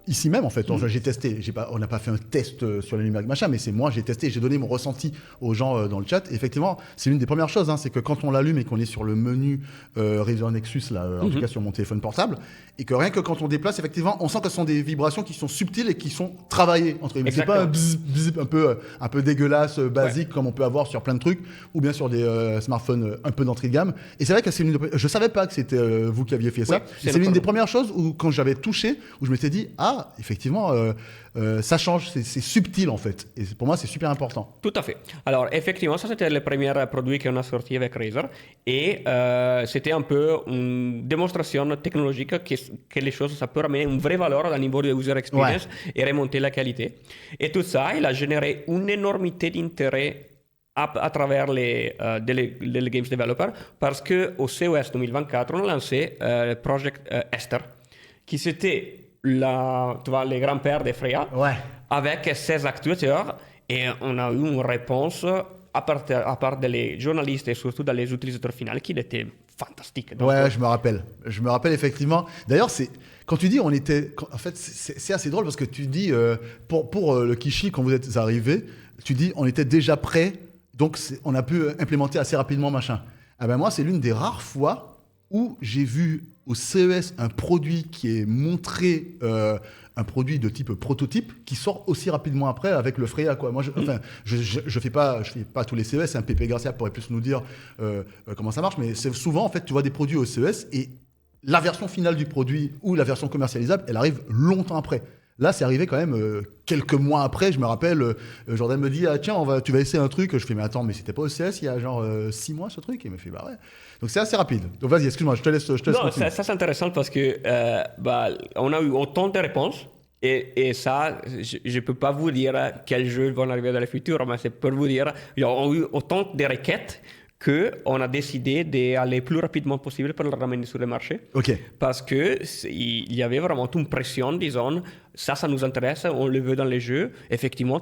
ici même en fait. Enfin, j'ai testé. On n'a pas fait un test sur les numériques machin, mais c'est moi, j'ai testé. J'ai donné mon ressenti aux gens dans le chat. Et effectivement, c'est l'une des premières choses, hein, c'est que quand on l'allume et qu'on est sur le menu Razer Nexus là, en tout cas sur mon téléphone portable, et que rien que quand on déplace, effectivement, on sent que ce sont des vibrations qui sont subtiles et qui sont travaillées entre guillemets. C'est pas un bzz, bzz, un peu dégueulasse, basique comme on peut avoir sur plein de trucs, ou bien sur des smartphones un peu d'entrée de gamme. Et c'est vrai que je savais pas que c'était vous qui aviez fait ça. Oui, Et c'est l'une des premières choses où quand j'avais touché, où je m'étais dit ah effectivement ça change, c'est subtil en fait. Et pour moi c'est super important. Tout à fait. Alors, effectivement, ça, c'était le premier produit qu'on a sorti avec Razer. Et c'était un peu une démonstration technologique que les choses, ça peut ramener une vraie valeur au niveau de user experience et remonter la qualité. Et tout ça, il a généré une énormité d'intérêt à travers les games developers parce qu'au CES 2024, on a lancé Project Esther, qui c'était les grands-pères de Freya, Ouais. avec 16 actuateurs, et on a eu une réponse à part des journalistes et surtout des utilisateurs finaux qui était fantastique. Donc, Ouais, je me rappelle. Je me rappelle effectivement. D'ailleurs, quand tu dis en fait, c'est assez drôle parce que tu dis pour le Kishi quand vous êtes arrivé, tu dis on était déjà prêt, donc on a pu implémenter assez rapidement machin. Ah ben moi, c'est l'une des rares fois où j'ai vu au CES un produit qui est montré, un produit de type prototype qui sort aussi rapidement après avec le Freya quoi. Moi, je fais pas tous les CES. Un Pépé Garcia pourrait plus nous dire comment ça marche, mais c'est souvent en fait tu vois des produits au CES et la version finale du produit ou la version commercialisable, elle arrive longtemps après. Là, c'est arrivé quand même quelques mois après. Je me rappelle, Jordan me dit ah tiens, tu vas essayer un truc. Je fais mais attends, mais c'était pas au CS il y a genre 6 mois ce truc. Et il me fait bah ouais. Donc c'est assez rapide. Donc vas-y, excuse-moi, je te laisse. non, continuer. ça c'est intéressant parce que on a eu autant de réponses. Et ça, je ne peux pas vous dire quels jeux vont arriver dans le futur, mais c'est pour vous dire, il y a eu autant de requêtes qu'on a décidé d'aller plus rapidement possible pour le ramener sur le marché. Ok. Parce qu'il y avait vraiment une pression, disons, ça nous intéresse, on le veut dans les jeux. Effectivement,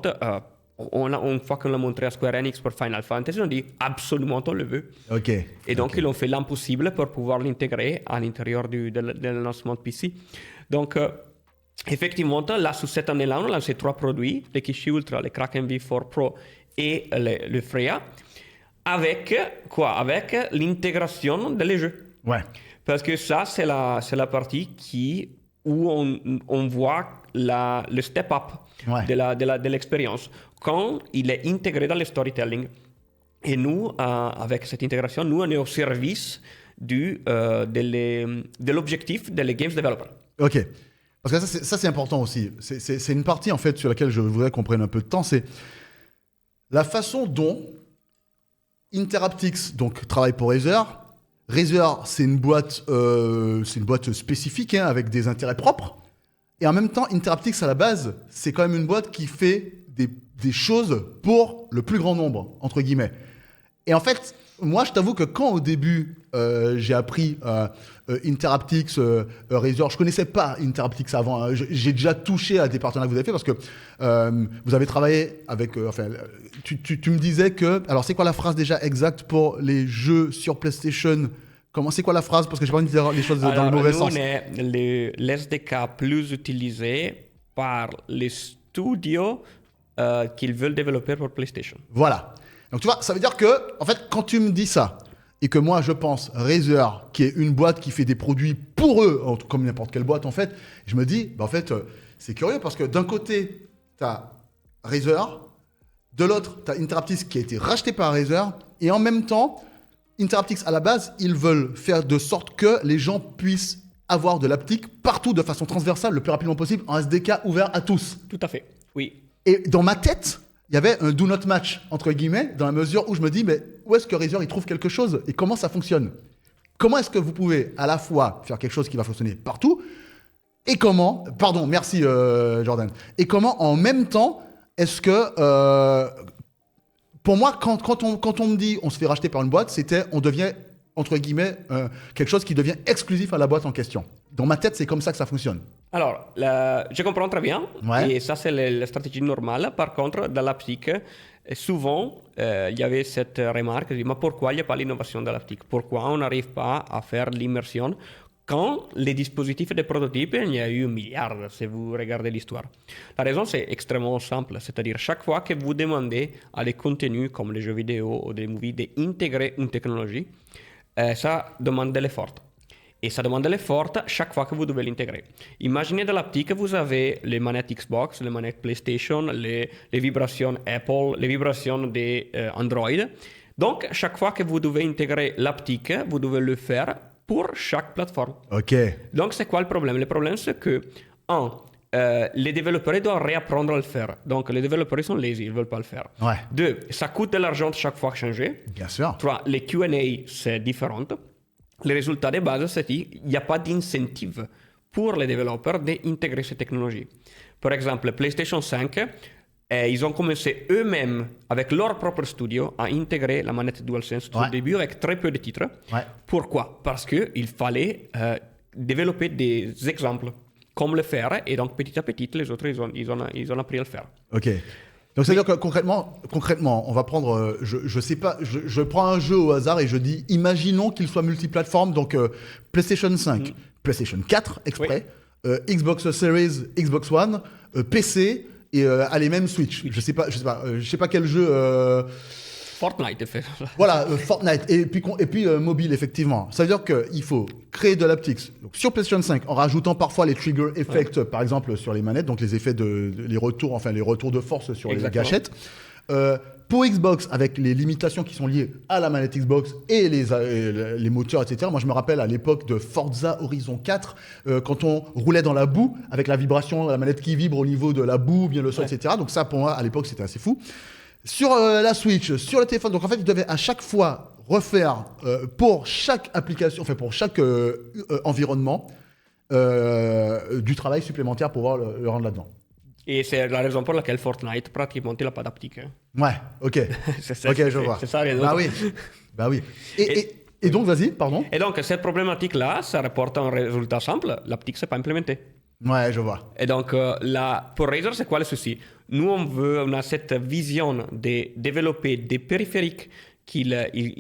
une fois qu'on l'a montré à Square Enix pour Final Fantasy, on dit absolument on le veut. Ok. Et donc, ils ont fait l'impossible pour pouvoir l'intégrer à l'intérieur du lancement de PC. Donc, effectivement, là, sous cette année-là, on a lancé 3 produits, le Kishi Ultra, le Kraken V4 Pro et le Freya. Avec quoi? Avec l'intégration des jeux. Ouais. Parce que ça, c'est la partie où on voit le step-up de l'expérience quand il est intégré dans le storytelling. Et nous, avec cette intégration, nous, on est au service de l'objectif des games developers. Ok. Parce que ça, c'est important aussi. C'est une partie, en fait, sur laquelle je voudrais qu'on prenne un peu de temps. C'est la façon dont Interaptix donc, travaille pour Razer. Razer, c'est une boîte spécifique, hein, avec des intérêts propres. Et en même temps, Interaptix, à la base, c'est quand même une boîte qui fait des choses pour le plus grand nombre, entre guillemets. Et en fait, moi, je t'avoue que quand au début, j'ai appris Interaptix, Razer, je connaissais pas Interaptix avant. Hein. J'ai déjà touché à des partenariats que vous avez fait parce que vous avez travaillé avec... tu me disais que... Alors, c'est quoi la phrase déjà exacte pour les jeux sur PlayStation? C'est quoi la phrase? Parce que j'ai pas envie de dire les choses dans le mauvais sens. On est l'SDK plus utilisé par les studios qu'ils veulent développer pour PlayStation. Voilà. Donc, tu vois, ça veut dire que, en fait, quand tu me dis ça, et que moi, je pense Razer, qui est une boîte qui fait des produits pour eux, comme n'importe quelle boîte, en fait, je me dis, en fait, c'est curieux parce que d'un côté, tu as Razer, de l'autre, tu as Interaptix qui a été racheté par Razer, et en même temps, Interaptix, à la base, ils veulent faire de sorte que les gens puissent avoir de l'aptique partout de façon transversale le plus rapidement possible en SDK ouvert à tous. Tout à fait, oui. Et dans ma tête, il y avait un do not match, entre guillemets, dans la mesure où je me dis, mais où est-ce que Razer il trouve quelque chose et comment ça fonctionne? Comment est-ce que vous pouvez à la fois faire quelque chose qui va fonctionner partout Et comment, pardon, merci Jordan, et comment en même temps est-ce que, pour moi, quand on me dit on se fait racheter par une boîte, on devient, entre guillemets, quelque chose qui devient exclusif à la boîte en question. Dans ma tête, c'est comme ça que ça fonctionne. Alors, je comprends très bien, Ouais. et ça c'est la stratégie normale. Par contre, dans l'optique, souvent, il y avait cette remarque, mais pourquoi il n'y a pas l'innovation dans l'optique? Pourquoi on n'arrive pas à faire l'immersion quand les dispositifs de prototypes, il y a eu un milliard, si vous regardez l'histoire. La raison, c'est extrêmement simple, c'est-à-dire chaque fois que vous demandez à des contenus comme les jeux vidéo ou des movies d'intégrer une technologie, ça demande de l'effort. Et ça demande de l'effort chaque fois que vous devez l'intégrer. Imaginez dans l'optique, vous avez les manettes Xbox, les manettes PlayStation, les vibrations Apple, les vibrations d'Android. Donc, chaque fois que vous devez intégrer l'optique, vous devez le faire pour chaque plateforme. Ok. Donc, c'est quoi le problème? Le problème, c'est que, les développeurs doivent réapprendre à le faire. Donc, les développeurs sont lazy, ils ne veulent pas le faire. Ouais. 2, ça coûte de l'argent chaque fois changer. Bien sûr. 3, les Q&A, c'est différent. Le résultat de base, c'est qu'il n'y a pas d'incentive pour les développeurs d'intégrer ces technologies. Par exemple, PlayStation 5, ils ont commencé eux-mêmes, avec leur propre studio, à intégrer la manette DualSense au début avec très peu de titres. Ouais. Pourquoi? Parce qu'il fallait développer des exemples, comme le faire, et donc petit à petit, les autres, ils ont appris à le faire. Ok. Donc, c'est-à-dire que concrètement, on va prendre, je sais pas, je prends un jeu au hasard et je dis, imaginons qu'il soit multiplateforme, donc PlayStation 5, PlayStation 4 exprès, Xbox Series, Xbox One, PC et allez, même Switch. Je sais pas quel jeu. Fortnite, fait. Voilà, Fortnite et puis mobile, effectivement. Ça veut dire qu'il faut créer de l'haptics sur PlayStation 5 en rajoutant parfois les trigger effects, par exemple, sur les manettes, donc les effets les retours de force sur les gâchettes. Pour Xbox, avec les limitations qui sont liées à la manette Xbox et les moteurs, etc. Moi, je me rappelle à l'époque de Forza Horizon 4, quand on roulait dans la boue, avec la vibration, la manette qui vibre au niveau de la boue, bien le sol, etc. Donc ça, pour moi, à l'époque, c'était assez fou. Sur la Switch, sur le téléphone, donc en fait, ils devaient à chaque fois refaire pour chaque application, enfin pour chaque environnement, du travail supplémentaire pour pouvoir le rendre là-dedans. Et c'est la raison pour laquelle Fortnite, pratiquement, il n'a pas d'optique. Ouais, ok. Ok, je vois. C'est ça, Bah oui. Bah oui. Et donc, vas-y, pardon. Et donc, cette problématique-là, ça rapporte un résultat simple. L'optique, c'est pas implémenté. Ouais, je vois. Et donc, pour Razer, c'est quoi le souci? Nous, on a cette vision de développer des périphériques qui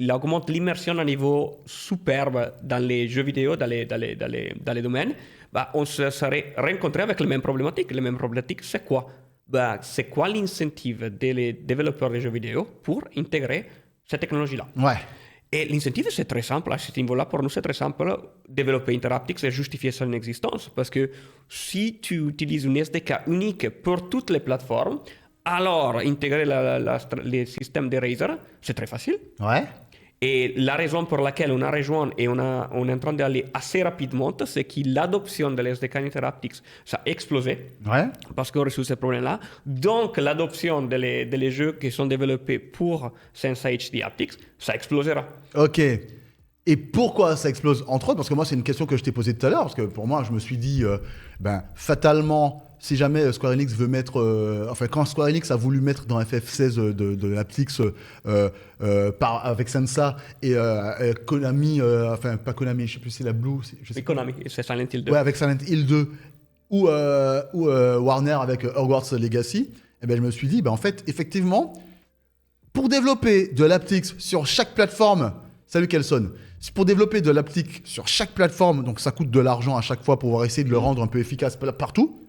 augmentent l'immersion à un niveau superbe dans les jeux vidéo, dans les domaines. Bah, on se serait rencontré avec les mêmes problématiques. Les mêmes problématiques, c'est quoi? Bah, c'est quoi l'incentive des développeurs de jeux vidéo pour intégrer cette technologie-là? Ouais. Et l'incentive, c'est très simple. À ce niveau-là, pour nous, c'est très simple. Développer Interaptics et justifier son existence. Parce que si tu utilises une SDK unique pour toutes les plateformes, alors intégrer les systèmes de Razer, c'est très facile. Ouais. Et la raison pour laquelle on a rejoint et on est en train d'aller assez rapidement, c'est que l'adoption de l'SDK Interaptics, ça a explosé. Ouais. Parce qu'on a reçu ce problème-là. Donc, l'adoption des jeux qui sont développés pour Sensa HD Haptics, ça explosera. Ok. Et pourquoi ça explose? Entre autres, parce que moi, c'est une question que je t'ai posée tout à l'heure, parce que pour moi, je me suis dit, fatalement, si jamais Square Enix veut mettre... quand Square Enix a voulu mettre dans FF16 de l'Haptics avec Sensa et Konami, pas Konami, je sais plus si c'est la Blue... C'est Konami, c'est Silent Hill 2. Ouais, avec Silent Hill 2 ou Warner avec Hogwarts Legacy, je me suis dit, en fait, effectivement, pour développer de l'Haptics sur chaque plateforme... Salut Kelson. Pour développer de l'haptique sur chaque plateforme, donc ça coûte de l'argent à chaque fois pour pouvoir essayer de le rendre un peu efficace partout.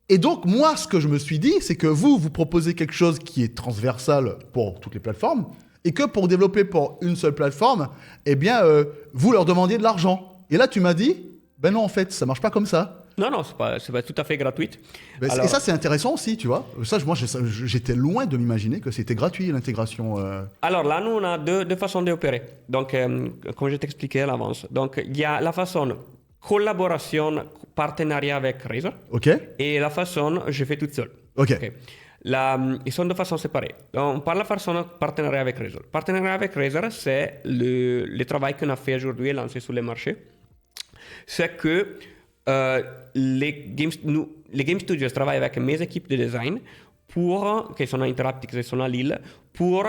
Et donc, moi, ce que je me suis dit, c'est que vous proposez quelque chose qui est transversal pour toutes les plateformes et que pour développer pour une seule plateforme, vous leur demandiez de l'argent. Et là, tu m'as dit, non, en fait, ça marche pas comme ça. Non, c'est pas tout à fait gratuit. Et ça, c'est intéressant aussi, tu vois. Ça, moi, j'étais loin de m'imaginer que c'était gratuit, l'intégration. Alors là, nous, on a deux façons d'opérer. Donc, comme je t'expliquais à l'avance. Donc, il y a la façon collaboration, partenariat avec Razer. OK. Et la façon je fais toute seule. OK. Ils sont de façon séparée. On parle de la façon partenariat avec Razer. Partenariat avec Razer, c'est le travail qu'on a fait aujourd'hui et lancé sur le marché. C'est que Les game studios travaillent avec mes équipes de design qui sont à Interaptics et sont à Lille, pour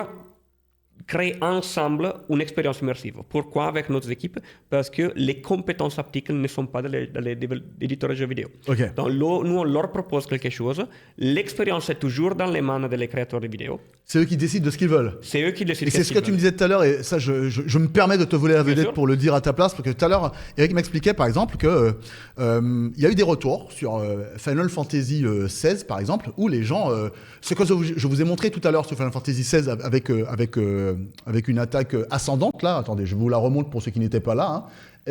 créer ensemble une expérience immersive. Pourquoi avec notre équipe? Parce que les compétences haptiques ne sont pas dans les éditeurs de jeux vidéo. Okay. Donc, nous, on leur propose quelque chose. L'expérience est toujours dans les mains des créateurs de vidéos. C'est eux qui décident de ce qu'ils veulent. C'est eux qui décident. Et c'est ce que tu me disais tout à l'heure, et ça, je me permets de te voler la vedette pour le dire à ta place, parce que tout à l'heure, Eric m'expliquait par exemple que il y a eu des retours sur Final Fantasy XVI, par exemple, où les gens, ce que je vous ai montré tout à l'heure sur Final Fantasy XVI avec une attaque ascendante, là, attendez, je vous la remonte pour ceux qui n'étaient pas là, hein.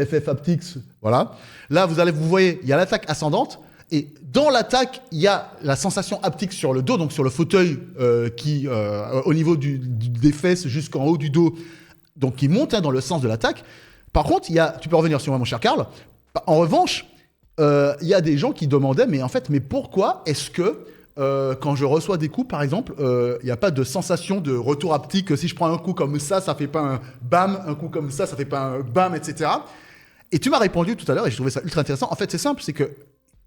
FF Haptics, voilà. Là, vous voyez, il y a l'attaque ascendante. Et dans l'attaque, il y a la sensation haptique sur le dos, donc sur le fauteuil qui, au niveau des fesses jusqu'en haut du dos, donc qui monte dans le sens de l'attaque. Par contre, tu peux revenir sur moi, mon cher Karl. En revanche, il y a des gens qui demandaient, mais pourquoi est-ce que quand je reçois des coups, par exemple, il n'y a pas de sensation de retour haptique? Si je prends un coup comme ça fait pas un bam, un coup comme ça fait pas un bam, etc. Et tu m'as répondu tout à l'heure, et j'ai trouvé ça ultra intéressant. En fait, c'est simple, c'est que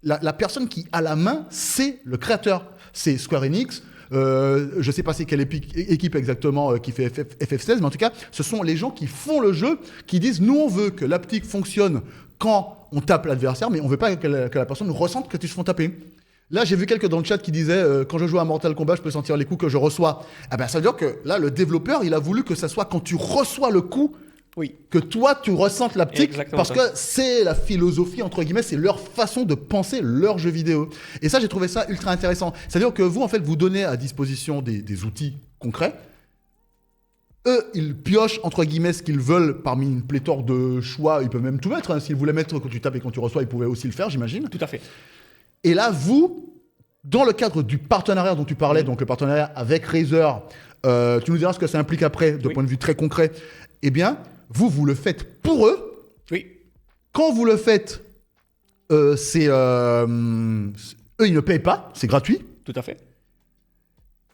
la personne qui a la main, c'est le créateur. C'est Square Enix. Je ne sais pas c'est quelle équipe exactement qui fait FF16, mais en tout cas, ce sont les gens qui font le jeu, qui disent, nous, on veut que l'haptique fonctionne quand on tape l'adversaire, mais on ne veut pas que la personne ressente que tu te fais taper. Là, j'ai vu quelqu'un dans le chat qui disait quand je joue à Mortal Kombat, je peux sentir les coups que je reçois. Ah ben, ça veut dire que là, le développeur, il a voulu que ça soit quand tu reçois le coup, oui, que toi, tu ressentes l'haptique, parce que ça. c'est la philosophie, entre guillemets, c'est leur façon de penser leur jeu vidéo. Et ça, j'ai trouvé ça ultra intéressant. C'est-à-dire que vous, en fait, vous donnez à disposition des outils concrets. Eux, ils piochent, entre guillemets, ce qu'ils veulent parmi une pléthore de choix. Ils peuvent même tout mettre. Hein. S'ils voulaient mettre quand tu tapes et quand tu reçois, ils pouvaient aussi le faire, j'imagine. Tout à fait. Et là, vous, dans le cadre du partenariat dont tu parlais, donc le partenariat avec Razer, tu nous diras ce que ça implique après, de point de vue très concret, eh bien, vous le faites pour eux. Oui. Quand vous le faites, eux, ils ne payent pas, c'est gratuit. Tout à fait.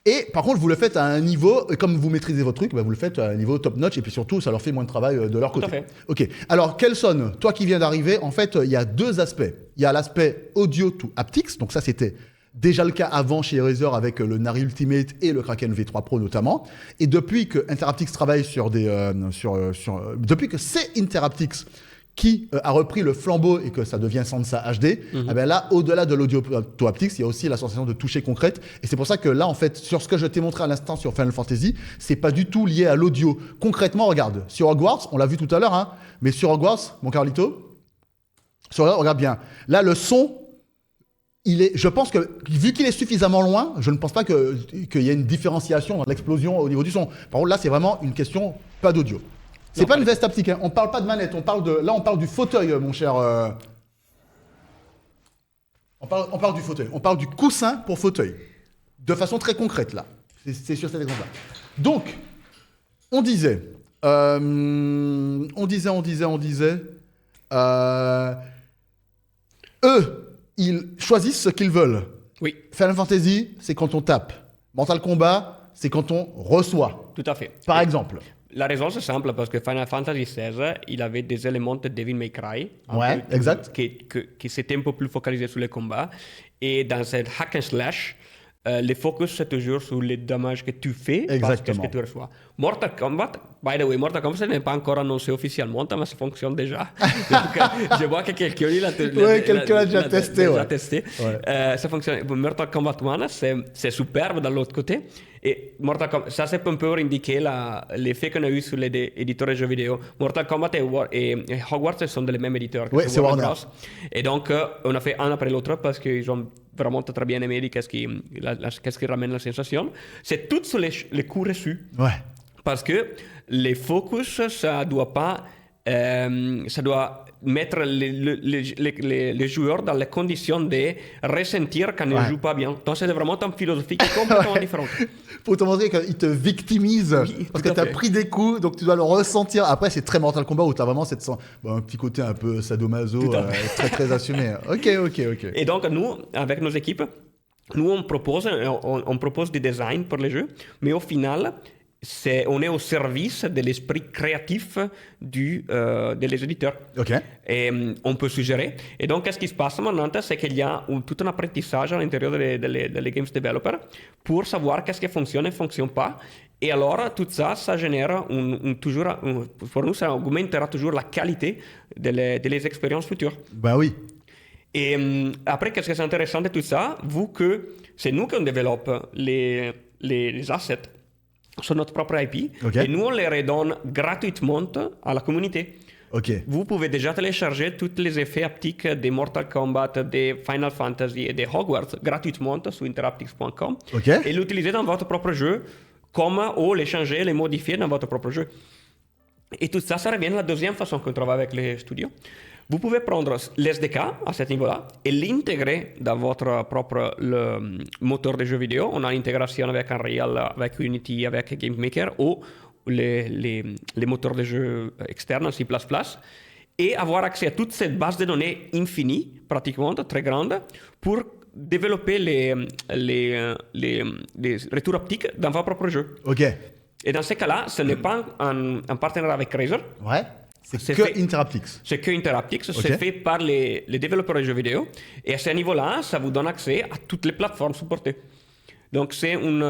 Et par contre, vous le faites à un niveau, et comme vous maîtrisez votre truc, vous le faites à un niveau top notch, et puis surtout, ça leur fait moins de travail de leur côté. Tout à fait. Ok. Alors, Kelson, toi qui viens d'arriver, en fait, il y a deux aspects. Il y a l'aspect audio to haptics, donc ça, c'était déjà le cas avant chez Razer avec le Nari Ultimate et le Kraken V3 Pro notamment. Et depuis que Interaptics travaille sur depuis que c'est Interaptics qui a repris le flambeau et que ça devient Sansa HD, eh ben là, au-delà de l'audio to haptics, il y a aussi la sensation de toucher concrète. Et c'est pour ça que là, en fait, sur ce que je t'ai montré à l'instant sur Final Fantasy, c'est pas du tout lié à l'audio. Concrètement, regarde, sur Hogwarts, on l'a vu tout à l'heure, hein, mais sur Hogwarts, mon Carlito, regarde bien. Là, le son, je pense que, vu qu'il est suffisamment loin, je ne pense pas qu'il y ait une différenciation dans l'explosion au niveau du son. Par contre, là, c'est vraiment une question, pas d'audio. C'est pas une veste haptique, hein. On parle pas de manette, on parle du fauteuil, mon cher. On parle du fauteuil, on parle du coussin pour fauteuil. De façon très concrète, là. C'est sur cet exemple-là. Donc, on disait, eux, ils choisissent ce qu'ils veulent. Oui. Final Fantasy, c'est quand on tape. Mortal Kombat, c'est quand on reçoit. Tout à fait. Par exemple. La raison, c'est simple, parce que Final Fantasy XVI, il avait des éléments de Devil May Cry. Ouais, exact. Qui s'étaient un peu plus focalisés sur les combats. Et dans cette hack and slash, le focus, c'est toujours sur les dommages que tu fais, parce que ce que tu reçois. Mortal Kombat, by the way, Mortal Kombat, ce n'est pas encore annoncé officiellement, mais ça fonctionne déjà. Donc, je vois que quelqu'un l'a déjà testé. Ouais. Ça fonctionne. Mortal Kombat 1, c'est superbe de l'autre côté. Et Mortal Kombat, ça, c'est un peu indiquer l'effet qu'on a eu sur les éditeurs de jeux vidéo. Mortal Kombat et Hogwarts sont les mêmes éditeurs. Oui, c'est Warner Bros. Et donc, on a fait un après l'autre parce qu'ils ont vraiment très bien aimé qu'est-ce qui ramène la sensation. C'est tout sur les coups reçus. Ouais. Parce que les focus, ça doit pas... ça doit mettre les joueurs dans les conditions de ressentir quand ils ne jouent pas bien. Donc, c'est vraiment une philosophie qui est complètement différente. Pour te montrer qu'ils te victimisent, oui, parce que tu as pris des coups, donc tu dois le ressentir. Après, c'est très Mortal Kombat où tu as vraiment un petit côté un peu sadomaso, très, très assumé. Ok. Et donc, nous, avec nos équipes, on propose des designs pour les jeux, mais au final, on est au service de l'esprit créatif des éditeurs. Ok. Et on peut suggérer. Et donc, qu'est-ce qui se passe maintenant? C'est qu'il y a tout un apprentissage à l'intérieur des games developers pour savoir qu'est-ce qui fonctionne et ne fonctionne pas. Et alors, tout ça, ça génère pour nous, ça augmentera toujours la qualité des expériences futures. Bah oui. Et après, qu'est-ce que c'est intéressant de tout ça? Vu que c'est nous qui développe les assets sur notre propre IP, Okay. et nous, on les redonne gratuitement à la communauté. Ok. Vous pouvez déjà télécharger tous les effets haptiques des Mortal Kombat, des Final Fantasy et des Hogwarts gratuitement sur interaptics.com Ok. et l'utiliser dans votre propre jeu ou les changer, les modifier dans votre propre jeu. Et tout ça, ça revient à la deuxième façon qu'on travaille avec les studios. Vous pouvez prendre l'SDK à ce niveau-là et l'intégrer dans votre propre moteur de jeux vidéo. On a l'intégration avec Unreal, avec Unity, avec GameMaker ou les moteurs de jeux externes en C++ et avoir accès à toute cette base de données infinie, pratiquement très grande, pour développer les retours haptiques dans votre propre jeu. Ok. Et dans ce cas-là, ce n'est pas un partenariat avec Razer. Ouais. C'est C'est que fait- Interaptix. C'est que Interaptix, Ok. c'est fait par les développeurs de jeux vidéo. Et à ce niveau-là, ça vous donne accès à toutes les plateformes supportées. Donc,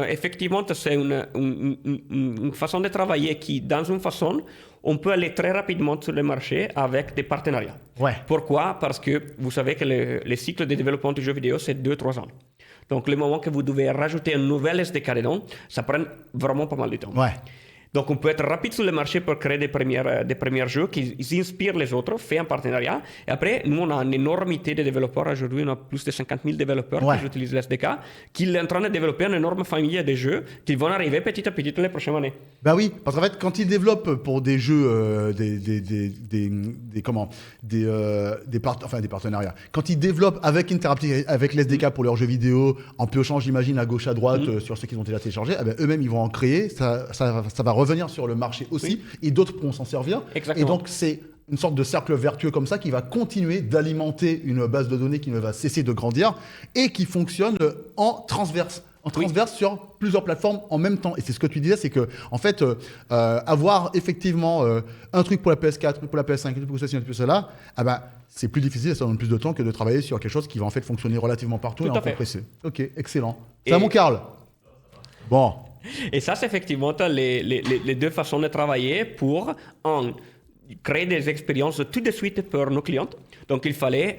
effectivement, c'est une façon de travailler qui, dans une façon, on peut aller très rapidement sur le marché avec des partenariats. Ouais. Pourquoi? Parce que vous savez que le cycle de développement du jeu vidéo, c'est 2-3 ans. Donc, le moment que vous devez rajouter un nouvel SDK dedans, ça prend vraiment pas mal de temps. Ouais. Donc, on peut être rapide sur le marché pour créer des premiers jeux qui inspirent les autres, fait un partenariat. Et après, nous, on a une énormité de développeurs. Aujourd'hui, on a plus de 50 000 développeurs Ouais. qui utilisent l'SDK, qui sont en train de développer une énorme famille de jeux qui vont arriver petit à petit les prochaines années. Bah oui, parce qu'en fait, quand ils développent pour des jeux, des partenariats, quand ils développent avec Interactive, avec l'SDK pour leurs jeux vidéo, en piochant, j'imagine, à gauche, à droite, sur ceux qu'ils ont déjà téléchargés, eh ben, eux-mêmes, ils vont en créer, ça va revenir sur le marché aussi, et d'autres pourront s'en servir. Exactement. Et donc, c'est une sorte de cercle vertueux comme ça qui va continuer d'alimenter une base de données qui ne va cesser de grandir et qui fonctionne en transverse. Sur plusieurs plateformes en même temps. Et c'est ce que tu disais, c'est que, en fait, avoir effectivement un truc pour la PS4, un truc pour la PS5, un truc pour ceci, un truc pour cela, ah ben, c'est plus difficile, ça demande plus de temps que de travailler sur quelque chose qui va en fait fonctionner relativement partout Tout et à en fait. compressé. Ok, excellent. Et- Ça, mon Karl. Bon. Et ça, c'est effectivement les deux façons de travailler pour créer des expériences tout de suite pour nos clients. Donc, il fallait,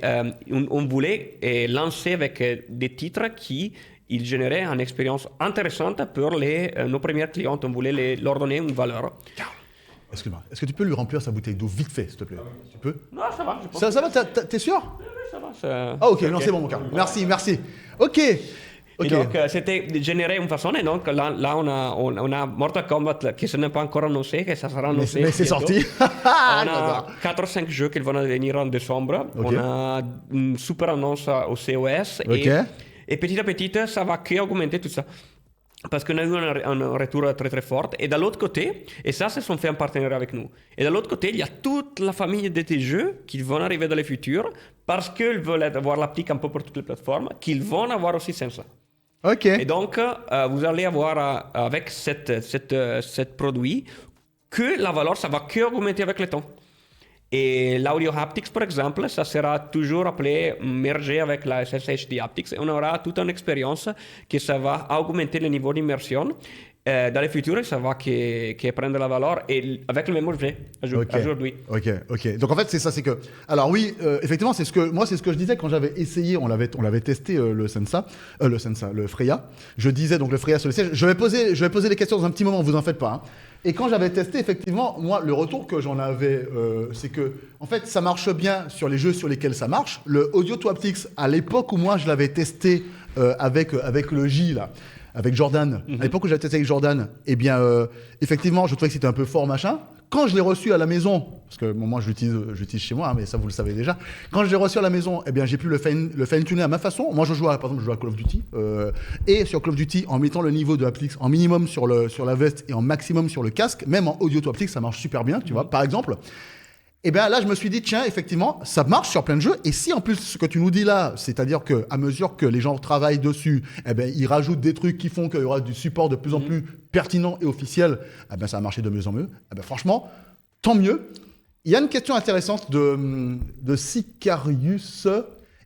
on voulait lancer avec des titres qui généraient une expérience intéressante pour nos premiers clients. On voulait leur donner une valeur. Excuse-moi. Est-ce que tu peux lui remplir sa bouteille d'eau vite fait, s'il te plaît? Tu peux? Non, ça va, je pense. Ça va, t'es sûr? Ça va. Ah, ok, non, c'est bon, mon Karl. Merci. Ok. Et donc, c'était généré une façon. Et donc, là on a Mortal Kombat qui ne n'est pas encore annoncé, que ça sera annoncé. Mais c'est bientôt. sorti. On a J'adore. 4 ou 5 jeux qui vont venir en décembre. Ok. On a une super annonce au COS. Ok. Et petit à petit, ça va qu'augmenter tout ça. Parce qu'on a eu un retour très très fort. Et de l'autre côté, et ça, c'est son fait en partenariat avec nous. Et de l'autre côté, il y a toute la famille de tes jeux qui vont arriver dans le futur parce qu'ils veulent avoir l'applique un peu pour toutes les plateformes, qu'ils vont avoir aussi sans ça. Ok. Et donc, vous allez avoir avec cette produit que la valeur, ça va qu'augmenter avec le temps. Et l'audio haptics, par exemple, ça sera toujours appelé merger avec la SSHD haptics. Et on aura toute une expérience que ça va augmenter le niveau d'immersion. Dans le futur, ça va que prendre la valeur et avec le même objet aujourd'hui. Ok. Donc en fait, c'est ça, c'est que. Alors oui, effectivement, c'est ce que je disais quand j'avais essayé, on l'avait testé le Freya. Je disais donc le Freya sur le siège. Je vais poser les questions dans un petit moment, vous en faites pas. Hein. Et quand j'avais testé, effectivement, moi, le retour que j'en avais, c'est que, en fait, ça marche bien sur les jeux sur lesquels ça marche. Le Audio to Haptics, à l'époque où moi je l'avais testé avec le J là. Avec Jordan. À l'époque où j'avais testé avec Jordan, eh bien, effectivement, je trouvais que c'était un peu fort, machin. Quand je l'ai reçu à la maison, parce que moi, je l'utilise chez moi, hein, mais ça, vous le savez déjà. Quand je l'ai reçu à la maison, eh bien, j'ai pu le fine-tuner à ma façon. Moi, par exemple, je joue à Call of Duty. Et sur Call of Duty, en mettant le niveau de Haptics en minimum sur la veste et en maximum sur le casque, même en audio to haptics, ça marche super bien, tu vois, par exemple. Et bien là, je me suis dit, tiens, effectivement, ça marche sur plein de jeux. Et si en plus, ce que tu nous dis là, c'est-à-dire qu'à mesure que les gens travaillent dessus, eh ben, ils rajoutent des trucs qui font qu'il y aura du support de plus en plus pertinent et officiel, eh ben, ça va marcher de mieux en mieux. Eh ben, franchement, tant mieux. Il y a une question intéressante de Sicarius.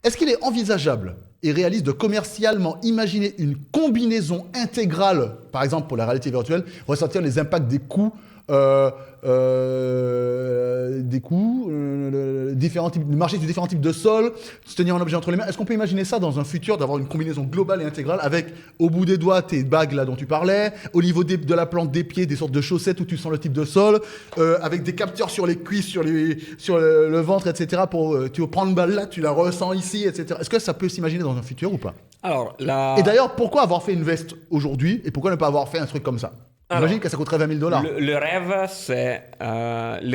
Est-ce qu'il est envisageable et réaliste de commercialement imaginer une combinaison intégrale, par exemple pour la réalité virtuelle, ressentir les impacts des coûts, différents types, le marché sur différents types de sols, se tenir un objet entre les mains. Est-ce qu'on peut imaginer ça dans un futur, d'avoir une combinaison globale et intégrale avec, au bout des doigts, tes bagues là dont tu parlais, au niveau de la plante des pieds, des sortes de chaussettes où tu sens le type de sol, avec des capteurs sur les cuisses, sur le ventre, etc. Pour tu prends une balle là, tu la ressens ici, etc. Est-ce que ça peut s'imaginer dans un futur ou pas? Alors, Et d'ailleurs, pourquoi avoir fait une veste aujourd'hui et pourquoi ne pas avoir fait un truc comme ça? J'imagine que ça coûterait 20 000 $. Le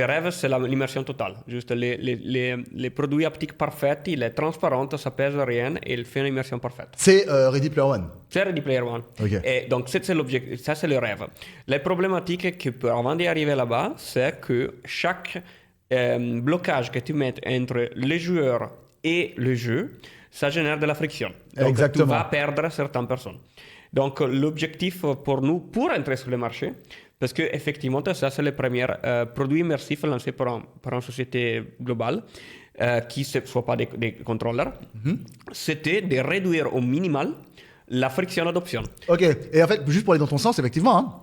rêve, c'est l'immersion totale. Juste les produits haptiques parfaits, il est transparent, ça pèse rien et il fait une immersion parfaite. C'est Ready Player One. C'est Ready Player One. Okay. Et donc, c'est l'objectif, ça c'est le rêve. Les problématiques avant d'y arriver là-bas, c'est que chaque blocage que tu mets entre les joueurs et le jeu, ça génère de la friction. Donc, exactement. tu vas perdre certaines personnes. Donc, l'objectif pour nous, pour entrer sur le marché, parce qu'effectivement, ça, c'est le premier produit immersif lancé par une société globale qui ne soit pas des contrôleurs, c'était de réduire au minimal la friction d'adoption. Ok, et en fait, juste pour aller dans ton sens, effectivement, hein,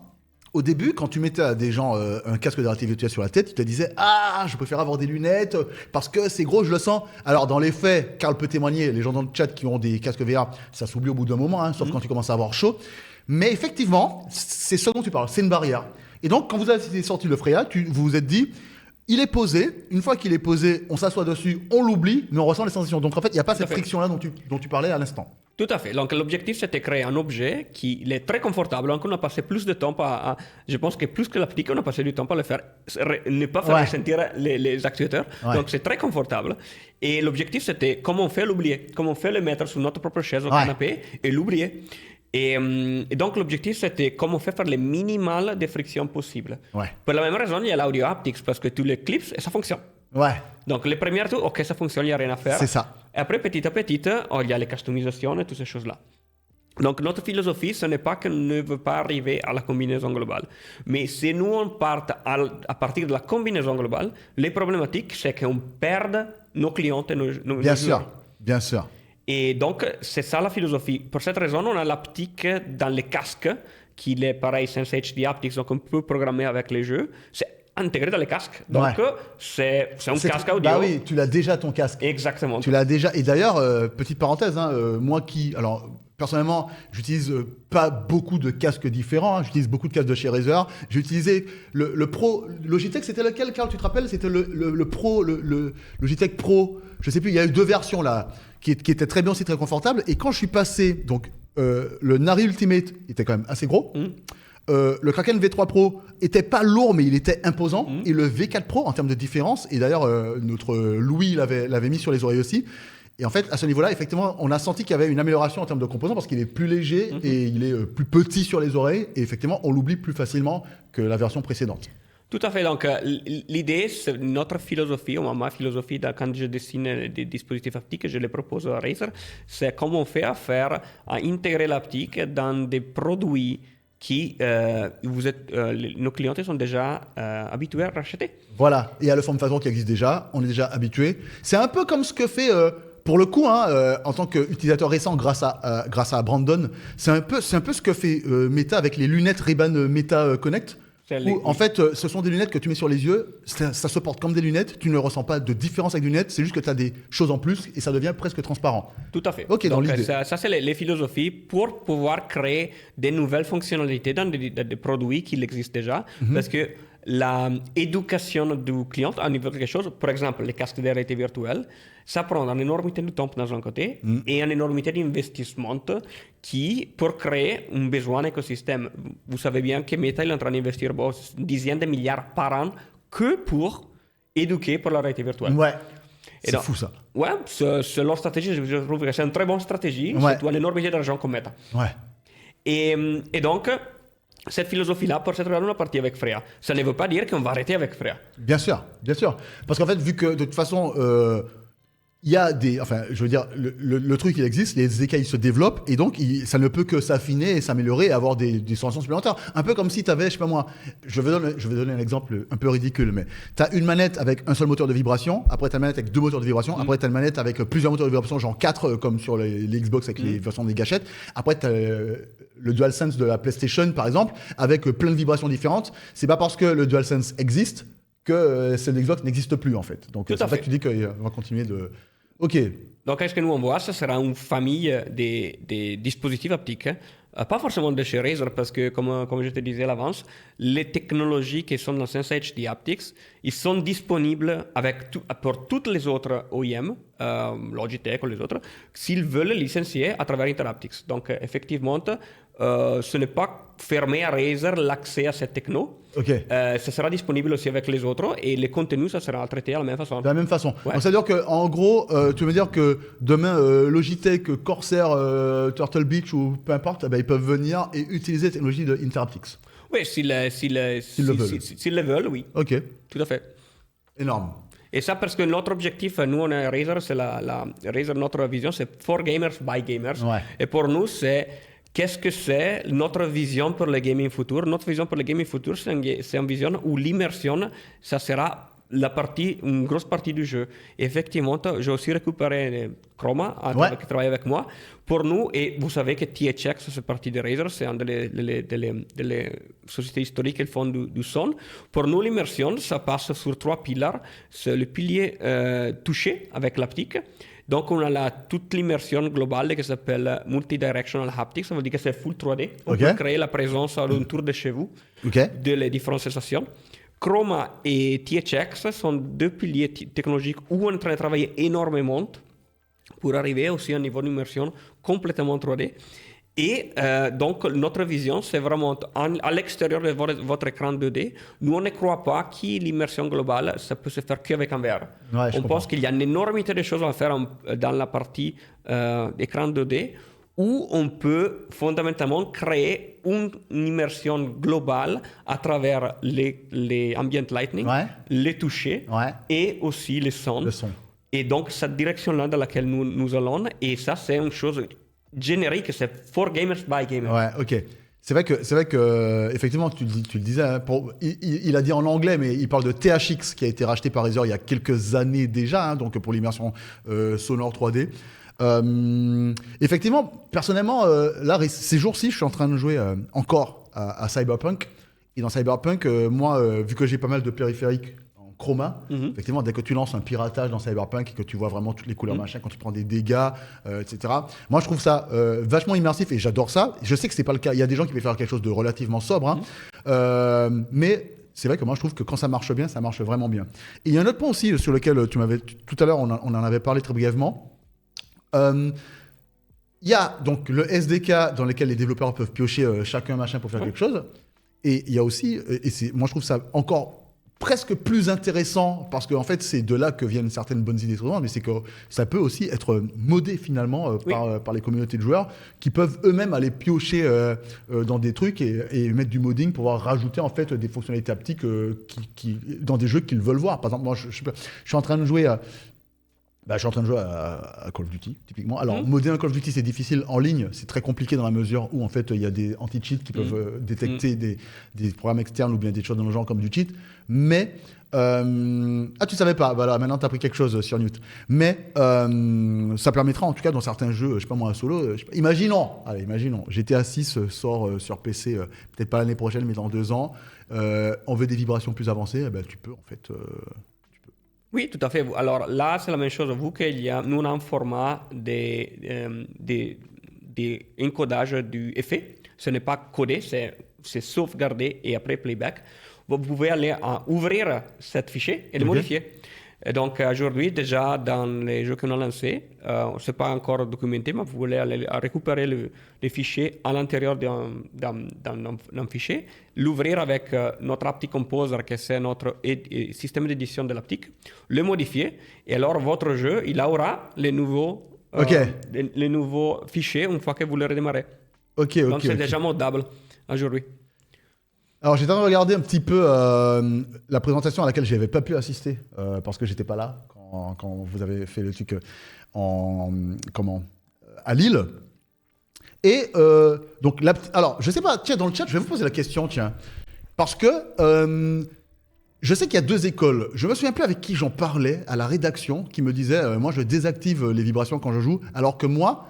au début, quand tu mettais à des gens un casque de réalité virtuelle sur la tête, ils te disaient « Ah, je préfère avoir des lunettes parce que c'est gros, je le sens. » Alors, dans les faits, Karl peut témoigner, les gens dans le chat qui ont des casques VR, ça s'oublie au bout d'un moment, hein, sauf quand tu commences à avoir chaud. Mais effectivement, c'est ce dont tu parles, c'est une barrière. Et donc, quand vous avez sorti le Freya, vous vous êtes dit « Il est posé. Une fois qu'il est posé, on s'assoit dessus, on l'oublie, mais on ressent les sensations. » Donc, en fait, il n'y a pas cette friction-là dont tu parlais à l'instant. Tout à fait. Donc, l'objectif, c'était de créer un objet qui est très confortable. Donc, on a passé plus de temps je pense que plus que l'applique, on a passé du temps à le faire, ne pas faire ressentir les actuateurs. Ouais. Donc, c'est très confortable. Et l'objectif, c'était comment on fait l'oublier, comment on fait le mettre sur notre propre chaise au canapé et l'oublier. Et donc, l'objectif, c'était comment faire le minimal de friction possible. Ouais. Pour la même raison, il y a l'audio haptics, parce que tu les clips et ça fonctionne. Ouais. Donc, les premiers tours, ok, ça fonctionne, il n'y a rien à faire. C'est ça. Et après, petit à petit, il y a les customisations et toutes ces choses-là. Donc, notre philosophie, ce n'est pas qu'on ne veut pas arriver à la combinaison globale. Mais si nous, on part à partir de la combinaison globale, les problématiques, c'est qu'on perd nos clients et nos Bien joueurs. sûr, bien sûr. Et donc, c'est ça la philosophie. Pour cette raison, on a l'aptique dans les casques, qui est pareil, Sense HD Haptics, donc on peut programmer avec les jeux. C'est intégré dans les casques. Donc, c'est un casque audio. Bah oui, tu l'as déjà ton casque. Exactement. Tu l'as déjà. Et d'ailleurs, petite parenthèse, hein, moi qui... Alors, personnellement, j'utilise pas beaucoup de casques différents. Hein. J'utilise beaucoup de casques de chez Razer. J'ai utilisé le Pro... Logitech, c'était lequel, Karl, tu te rappelles? C'était le Pro, le Logitech Pro. Je sais plus, il y a eu 2 versions là, qui étaient très bien aussi, très confortables. Et quand je suis passé... Donc, le Nari Ultimate était quand même assez gros. Le Kraken V3 Pro était pas lourd, mais il était imposant. Et le V4 Pro, en termes de différence, et d'ailleurs, notre Louis l'avait mis sur les oreilles aussi. Et en fait, à ce niveau-là, effectivement, on a senti qu'il y avait une amélioration en termes de composants parce qu'il est plus léger et il est plus petit sur les oreilles. Et effectivement, on l'oublie plus facilement que la version précédente. Tout à fait. Donc, l'idée, c'est notre philosophie, ou ma philosophie, quand je dessine des dispositifs haptiques, je les propose à Razer, c'est comment on fait à intégrer l'haptique dans des produits qui nos clients sont déjà habitués à racheter. Voilà, il y a le form factor qui existe déjà, on est déjà habitué. C'est un peu comme ce que fait, pour le coup, en tant qu'utilisateur récent grâce à Brandon, c'est un peu ce que fait Meta avec les lunettes Ray-Ban Meta Connect. Où, en fait, ce sont des lunettes que tu mets sur les yeux, ça se porte comme des lunettes, tu ne ressens pas de différence avec des lunettes, c'est juste que tu as des choses en plus et ça devient presque transparent. Tout à fait. Ok, donc, dans l'idée. Ça c'est les philosophies pour pouvoir créer des nouvelles fonctionnalités dans des produits qui existent déjà, parce que l'éducation du client à niveau de quelque chose, par exemple, les casques de réalité virtuelle, ça prend une énormité de temps dans un côté et une énormité d'investissement pour créer un besoin d'écosystème. Vous savez bien que Meta est en train d'investir dizaines de milliards par an que pour éduquer pour la réalité virtuelle. Ouais. C'est fou ça. Ouais, c'est leur stratégie. Je trouve que c'est une très bonne stratégie. Ouais. C'est une énormité d'argent qu'on met. Ouais. Et donc, cette philosophie-là pour se trouver une partie avec Freya. Ça ne veut pas dire qu'on va arrêter avec Freya. Bien sûr, bien sûr. Parce qu'en fait, vu que de toute façon, il y a des... Enfin, je veux dire, le truc, il existe, les SDK, ils se développent, et donc, ça ne peut que s'affiner et s'améliorer et avoir des solutions supplémentaires. Un peu comme si tu avais, je sais pas moi, je vais donner un exemple un peu ridicule, mais tu as une manette avec un seul moteur de vibration, après tu as une manette avec 2 moteurs de vibration, après tu as une manette avec plusieurs moteurs de vibration, genre 4, comme sur les Xbox avec les versions des gâchettes. Après, tu as le DualSense de la PlayStation, par exemple, avec plein de vibrations différentes. C'est pas parce que le DualSense existe que ce Xbox n'existe plus, en fait. Donc, c'est pour ça que tu dis qu'on va continuer de... Ok. Donc, qu'est-ce que nous on voit? Ce sera une famille de dispositifs haptiques. Pas forcément de chez Razer, parce que, comme je te disais à l'avance, les technologies qui sont dans Sense HD Haptics, ils sont disponibles pour toutes les autres OEM, Logitech ou les autres, s'ils veulent licencier à travers Interaptics. Donc, effectivement, ce n'est pas fermé à Razer l'accès à cette techno. Ok. Ça sera disponible aussi avec les autres et les contenus, ça sera traité de la même façon. De la même façon. Ouais. Donc, c'est-à-dire qu'en gros, tu veux dire que demain, Logitech, Corsair, Turtle Beach ou peu importe, ils peuvent venir et utiliser la technologie de Interaptics. Oui, s'ils le veulent, oui. Ok. Tout à fait. Énorme. Et ça parce que notre objectif, nous on est Razer, c'est Razer, notre vision, c'est for gamers, by gamers. Ouais. Et pour nous, c'est qu'est-ce que c'est notre vision pour le gaming futur? Notre vision pour le gaming futur, c'est une vision où l'immersion, ça sera une grosse partie du jeu. Et effectivement, j'ai aussi récupéré Chroma qui travaille avec moi. Pour nous, et vous savez que THX, c'est partie de Razer, c'est une des sociétés historiques qui font du son. Pour nous, l'immersion, ça passe sur 3 piliers. C'est le pilier touché avec l'haptique. Donc, on a toute l'immersion globale qui s'appelle Multidirectional Haptics. Ça veut dire que c'est full 3D. On peut créer la présence autour de chez vous de les différentes sensations. Chroma et THX sont 2 piliers technologiques où on est en train de travailler énormément pour arriver aussi à un niveau d'immersion complètement 3D. Et donc, notre vision, c'est vraiment à l'extérieur de votre écran 2D. Nous, on ne croit pas que l'immersion globale, ça peut se faire qu'avec un VR. Ouais, on pense qu'il y a une énormité de choses à faire dans la partie écran 2D où on peut fondamentalement créer une immersion globale à travers les ambient lighting, les touchés et aussi les sons. Le son. Et donc, cette direction-là dans laquelle nous allons, et ça, c'est une chose générique, c'est for gamers by gamers. Ouais, ok. C'est vrai que effectivement, tu le disais, hein, il a dit en anglais, mais il parle de THX qui a été racheté par Razer il y a quelques années déjà, hein, donc pour l'immersion sonore 3D. Effectivement, personnellement, là, ces jours-ci, je suis en train de jouer encore à Cyberpunk. Et dans Cyberpunk, moi, vu que j'ai pas mal de périphériques en chroma, effectivement, dès que tu lances un piratage dans Cyberpunk et que tu vois vraiment toutes les couleurs, machin, quand tu prends des dégâts, etc. Moi, je trouve ça vachement immersif et j'adore ça. Je sais que c'est pas le cas. Il y a des gens qui veulent faire quelque chose de relativement sobre, hein. Mais c'est vrai que moi, je trouve que quand ça marche bien, ça marche vraiment bien. Et il y a un autre point aussi sur lequel tout à l'heure, on en avait parlé très brièvement. Il y a donc le SDK dans lequel les développeurs peuvent piocher chacun machin pour faire quelque chose. Et il y a aussi, moi je trouve ça encore presque plus intéressant parce qu'en fait c'est de là que viennent certaines bonnes idées souvent, mais c'est que ça peut aussi être modé finalement par les communautés de joueurs qui peuvent eux-mêmes aller piocher dans des trucs et mettre du modding pour pouvoir rajouter en fait des fonctionnalités haptiques dans des jeux qu'ils veulent voir. Par exemple, moi je suis en train de jouer je suis en train de jouer à Call of Duty, typiquement. Alors, modder un Call of Duty, c'est difficile en ligne. C'est très compliqué dans la mesure où, en fait, il y a des anti-cheats qui peuvent détecter des programmes externes ou bien des choses dans le genre comme du cheat. Mais... tu savais pas. Voilà, maintenant, tu as appris quelque chose sur Newt. Mais ça permettra, en tout cas, dans certains jeux, je sais pas moi, un solo... Imaginons, GTA 6 sort sur PC, peut-être pas l'année prochaine, mais dans 2 ans. On veut des vibrations plus avancées, tu peux, en fait... Oui, tout à fait. Alors là, c'est la même chose. Vu qu'il y a nous un format d'encodage du effet, ce n'est pas codé, c'est sauvegardé et après playback. Vous pouvez aller ouvrir cet fichier et le modifier. Et donc aujourd'hui, déjà dans les jeux qu'on a lancés, ce n'est pas encore documenté, mais vous voulez aller récupérer les fichiers à l'intérieur d'un fichier, l'ouvrir avec notre Haptic Composer, qui c'est notre système d'édition de l'haptique, le modifier, et alors votre jeu, il aura les nouveaux fichiers une fois que vous le redémarrez. Donc c'est déjà modable aujourd'hui. Alors, j'étais en train de regarder un petit peu la présentation à laquelle je n'avais pas pu assister parce que j'étais pas là quand vous avez fait le truc à Lille. Et donc, alors, je sais pas, tiens, dans le chat, je vais vous poser la question, tiens. Parce que je sais qu'il y a deux écoles. Je me souviens plus avec qui j'en parlais à la rédaction qui me disait moi, je désactive les vibrations quand je joue, alors que moi,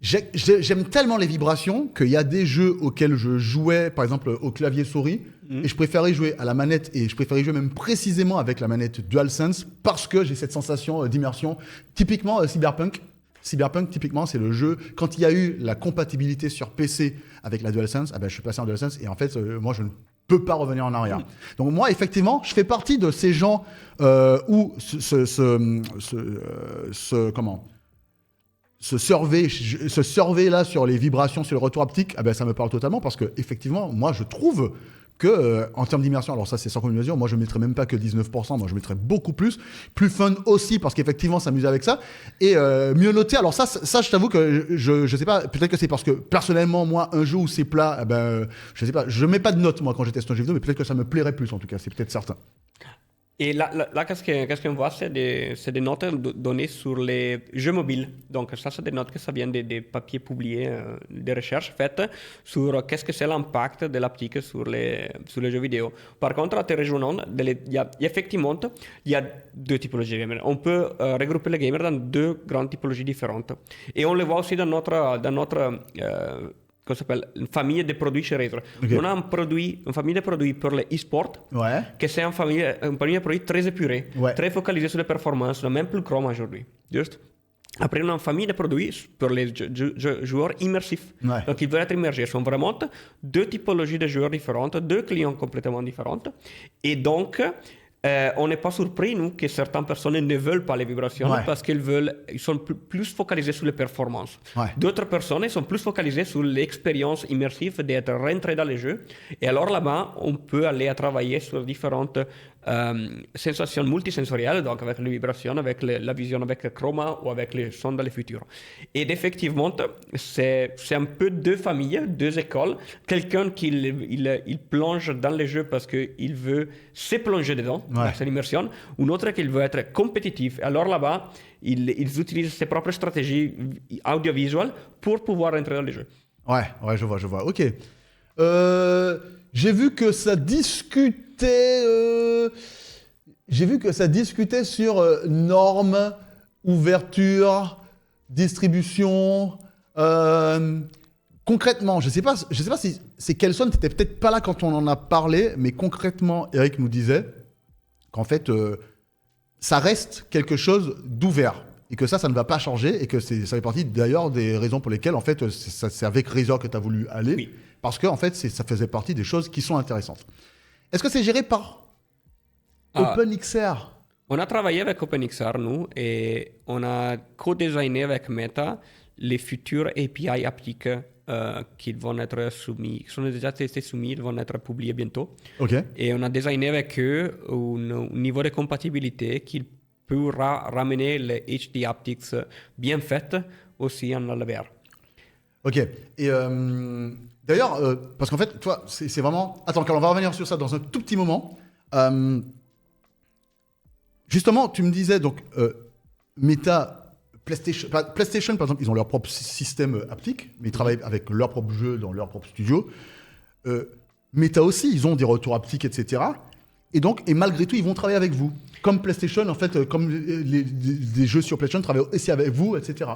j'aime tellement les vibrations qu'il y a des jeux auxquels je jouais, par exemple, au clavier souris, et je préférais jouer à la manette, et je préférais jouer même précisément avec la manette DualSense parce que j'ai cette sensation d'immersion. Typiquement, Cyberpunk. Cyberpunk, typiquement, c'est le jeu. Quand il y a eu la compatibilité sur PC avec la DualSense, je suis passé en DualSense et en fait, moi, je ne peux pas revenir en arrière. Donc, moi, effectivement, je fais partie de ces gens où ce survey là sur les vibrations, sur le retour haptique, ça me parle totalement parce que, effectivement, moi, je trouve que en termes d'immersion, alors ça c'est sans commune mesure, moi je ne mettrais même pas que 19%, moi je mettrais beaucoup plus fun aussi parce qu'effectivement s'amuser avec ça et mieux noter. Alors ça je t'avoue que je sais pas, peut-être que c'est parce que personnellement moi un jeu où c'est plat, je sais pas, je mets pas de notes moi quand je teste un jeu vidéo, mais peut-être que ça me plairait plus en tout cas, c'est peut-être certain. Et là qu'est-ce qu'on voit, c'est des notes données sur les jeux mobiles. Donc, ça, c'est des notes que ça vient des papiers publiés, des recherches faites sur qu'est-ce que c'est l'impact de l'haptique sur les jeux vidéo. Par contre, à tes rejoignant, effectivement, il y a deux typologies de gamers. On peut regrouper les gamers dans deux grandes typologies différentes. Et on le voit aussi dans notre qu'on s'appelle une famille de produits chez Razer. Okay. On a une famille de produits pour les e-sport, qui c'est une famille de produits très épurée, très focalisée sur les performances, même plus Chrome aujourd'hui. Juste. Après, on a une famille de produits pour les joueurs immersifs. Donc, ils veulent être immergés. Ce sont vraiment deux typologies de joueurs différentes, deux clients complètement différents. Et donc, on n'est pas surpris, nous, que certaines personnes ne veulent pas les vibrations parce qu'ils sont plus focalisés sur les performances. D'autres personnes sont plus focalisées sur l'expérience immersive d'être rentré dans les jeux. Et alors là-bas, on peut aller travailler sur différentes sensations multisensorielles, donc avec les vibrations, avec la vision avec Chroma ou avec les sons dans le futur. Et effectivement, c'est un peu deux familles, deux écoles. Quelqu'un qui il plonge dans les jeux parce qu'il veut se plonger dedans, c'est l'immersion. Un autre qui veut être compétitif. Alors là-bas, ils utilisent ses propres stratégies audiovisuelles pour pouvoir entrer dans les jeux. Ouais, je vois. Ok. J'ai vu que ça discutait. Sur normes, ouverture, distribution. Concrètement, je sais pas si c'est Kelson, t'étais peut-être pas là quand on en a parlé, mais concrètement, Eric nous disait qu'en fait, ça reste quelque chose d'ouvert et que ça ne va pas changer et que ça fait partie d'ailleurs des raisons pour lesquelles en fait c'est avec Razer que tu as voulu aller parce que en fait ça faisait partie des choses qui sont intéressantes. Est-ce que c'est géré par OpenXR? On a travaillé avec OpenXR nous et on a co-designé avec Meta les futurs API haptiques qui vont être soumis, qui sont déjà testés soumis, ils vont être publiés bientôt. Et on a designé avec eux un niveau de compatibilité qui pourra ramener les HD haptics bien faites aussi en VR. Ok. Et d'ailleurs, parce qu'en fait, toi, c'est vraiment... Attends, on va revenir sur ça dans un tout petit moment. Justement, tu me disais, donc, Meta... PlayStation, par exemple, ils ont leur propre système haptique, mais ils travaillent avec leur propre jeu dans leur propre studio. Meta aussi, ils ont des retours haptiques, etc. Et malgré tout, ils vont travailler avec vous. Comme PlayStation, en fait, comme les jeux sur PlayStation travaillent aussi avec vous, etc.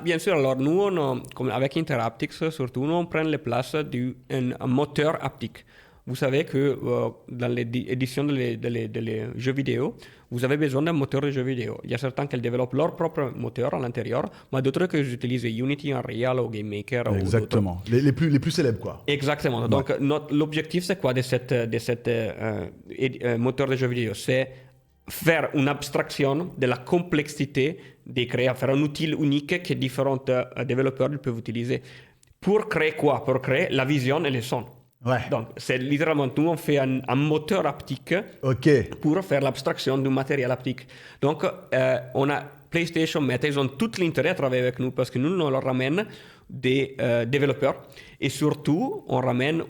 Bien sûr, alors nous, comme avec Interaptics, surtout, nous, on prend les places d'un moteur haptique. Vous savez que dans l'édition des jeux vidéo, vous avez besoin d'un moteur de jeux vidéo. Il y a certains qui développent leur propre moteur à l'intérieur, mais d'autres qui utilisent Unity, Unreal ou GameMaker. Exactement. Les plus célèbres, quoi. Exactement. Donc, l'objectif, c'est quoi de cette moteur de jeux vidéo? C'est faire une abstraction de la complexité de créer, faire un outil unique que différents développeurs peuvent utiliser. Pour créer quoi? Pour créer la vision et le son. Donc, c'est littéralement, nous, on fait un moteur haptique pour faire l'abstraction du matériel haptique. Donc, on a PlayStation, Meta, ils ont tout l'intérêt à travailler avec nous parce que nous, on leur ramène des développeurs et surtout, on ramène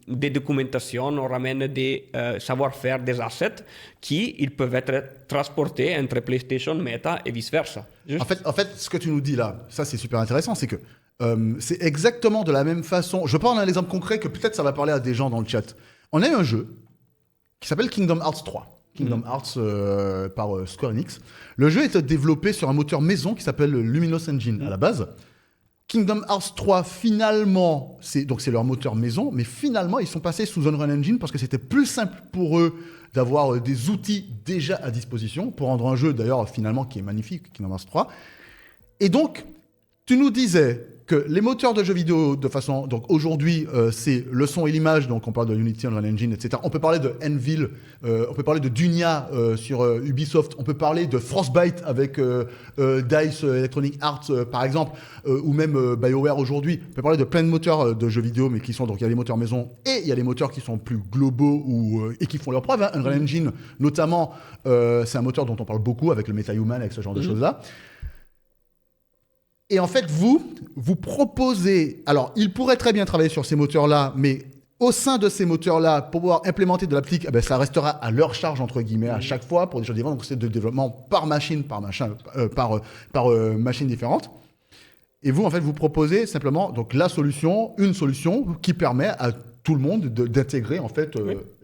des documentations, on ramène des savoir-faire, des assets qui ils peuvent être transportés entre PlayStation, Meta et vice-versa. En fait, ce que tu nous dis là, ça c'est super intéressant, c'est que c'est exactement de la même façon. Je prends un exemple concret que peut-être ça va parler à des gens dans le chat. On a eu un jeu qui s'appelle Kingdom Hearts 3. Kingdom Hearts par Square Enix. Le jeu est développé sur un moteur maison qui s'appelle Luminous Engine à la base. Kingdom Hearts 3, finalement, c'est leur moteur maison, mais finalement, ils sont passés sous Unreal Engine parce que c'était plus simple pour eux d'avoir des outils déjà à disposition pour rendre un jeu, d'ailleurs, finalement, qui est magnifique, Kingdom Hearts 3. Et donc, tu nous disais que les moteurs de jeux vidéo, de façon... Donc aujourd'hui, c'est le son et l'image, donc on parle de Unity, Unreal Engine, etc. On peut parler de Anvil, on peut parler de Dunia sur Ubisoft, on peut parler de Frostbite avec DICE Electronic Arts, par exemple, ou même BioWare aujourd'hui. On peut parler de plein de moteurs de jeux vidéo, mais qui sont... Donc il y a les moteurs maison et il y a les moteurs qui sont plus globaux et qui font leurs preuves. Hein. Unreal Engine, notamment, c'est un moteur dont on parle beaucoup avec le MetaHuman, avec ce genre de choses-là. Et en fait, vous proposez... Alors, ils pourraient très bien travailler sur ces moteurs-là, mais au sein de ces moteurs-là, pour pouvoir implémenter de l'applique, ça restera à leur charge, entre guillemets, à chaque fois, pour des choses différentes. Donc, c'est de développement par machine, par machine différente. Et vous, en fait, vous proposez simplement donc, une solution qui permet à tout le monde d'intégrer, en fait,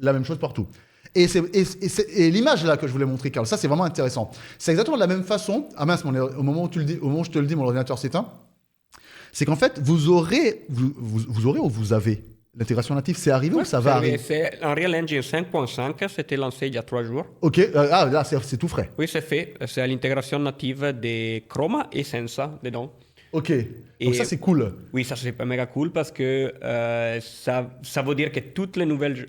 la même chose partout. Et l'image là que je voulais montrer, Carl, ça c'est vraiment intéressant. C'est exactement de la même façon. Ah mince, au moment où je te le dis, mon ordinateur s'éteint. C'est qu'en fait, vous aurez ou vous avez l'intégration native, c'est arrivé ou ça va arriver? C'est Unreal Engine 5.5, c'était lancé il y a 3 jours. Ok, là c'est tout frais. Oui, c'est fait. C'est l'intégration native de Chroma et Sensa dedans. Ok, donc ça c'est cool. Oui, ça c'est méga cool parce que ça veut dire que toutes les nouvelles...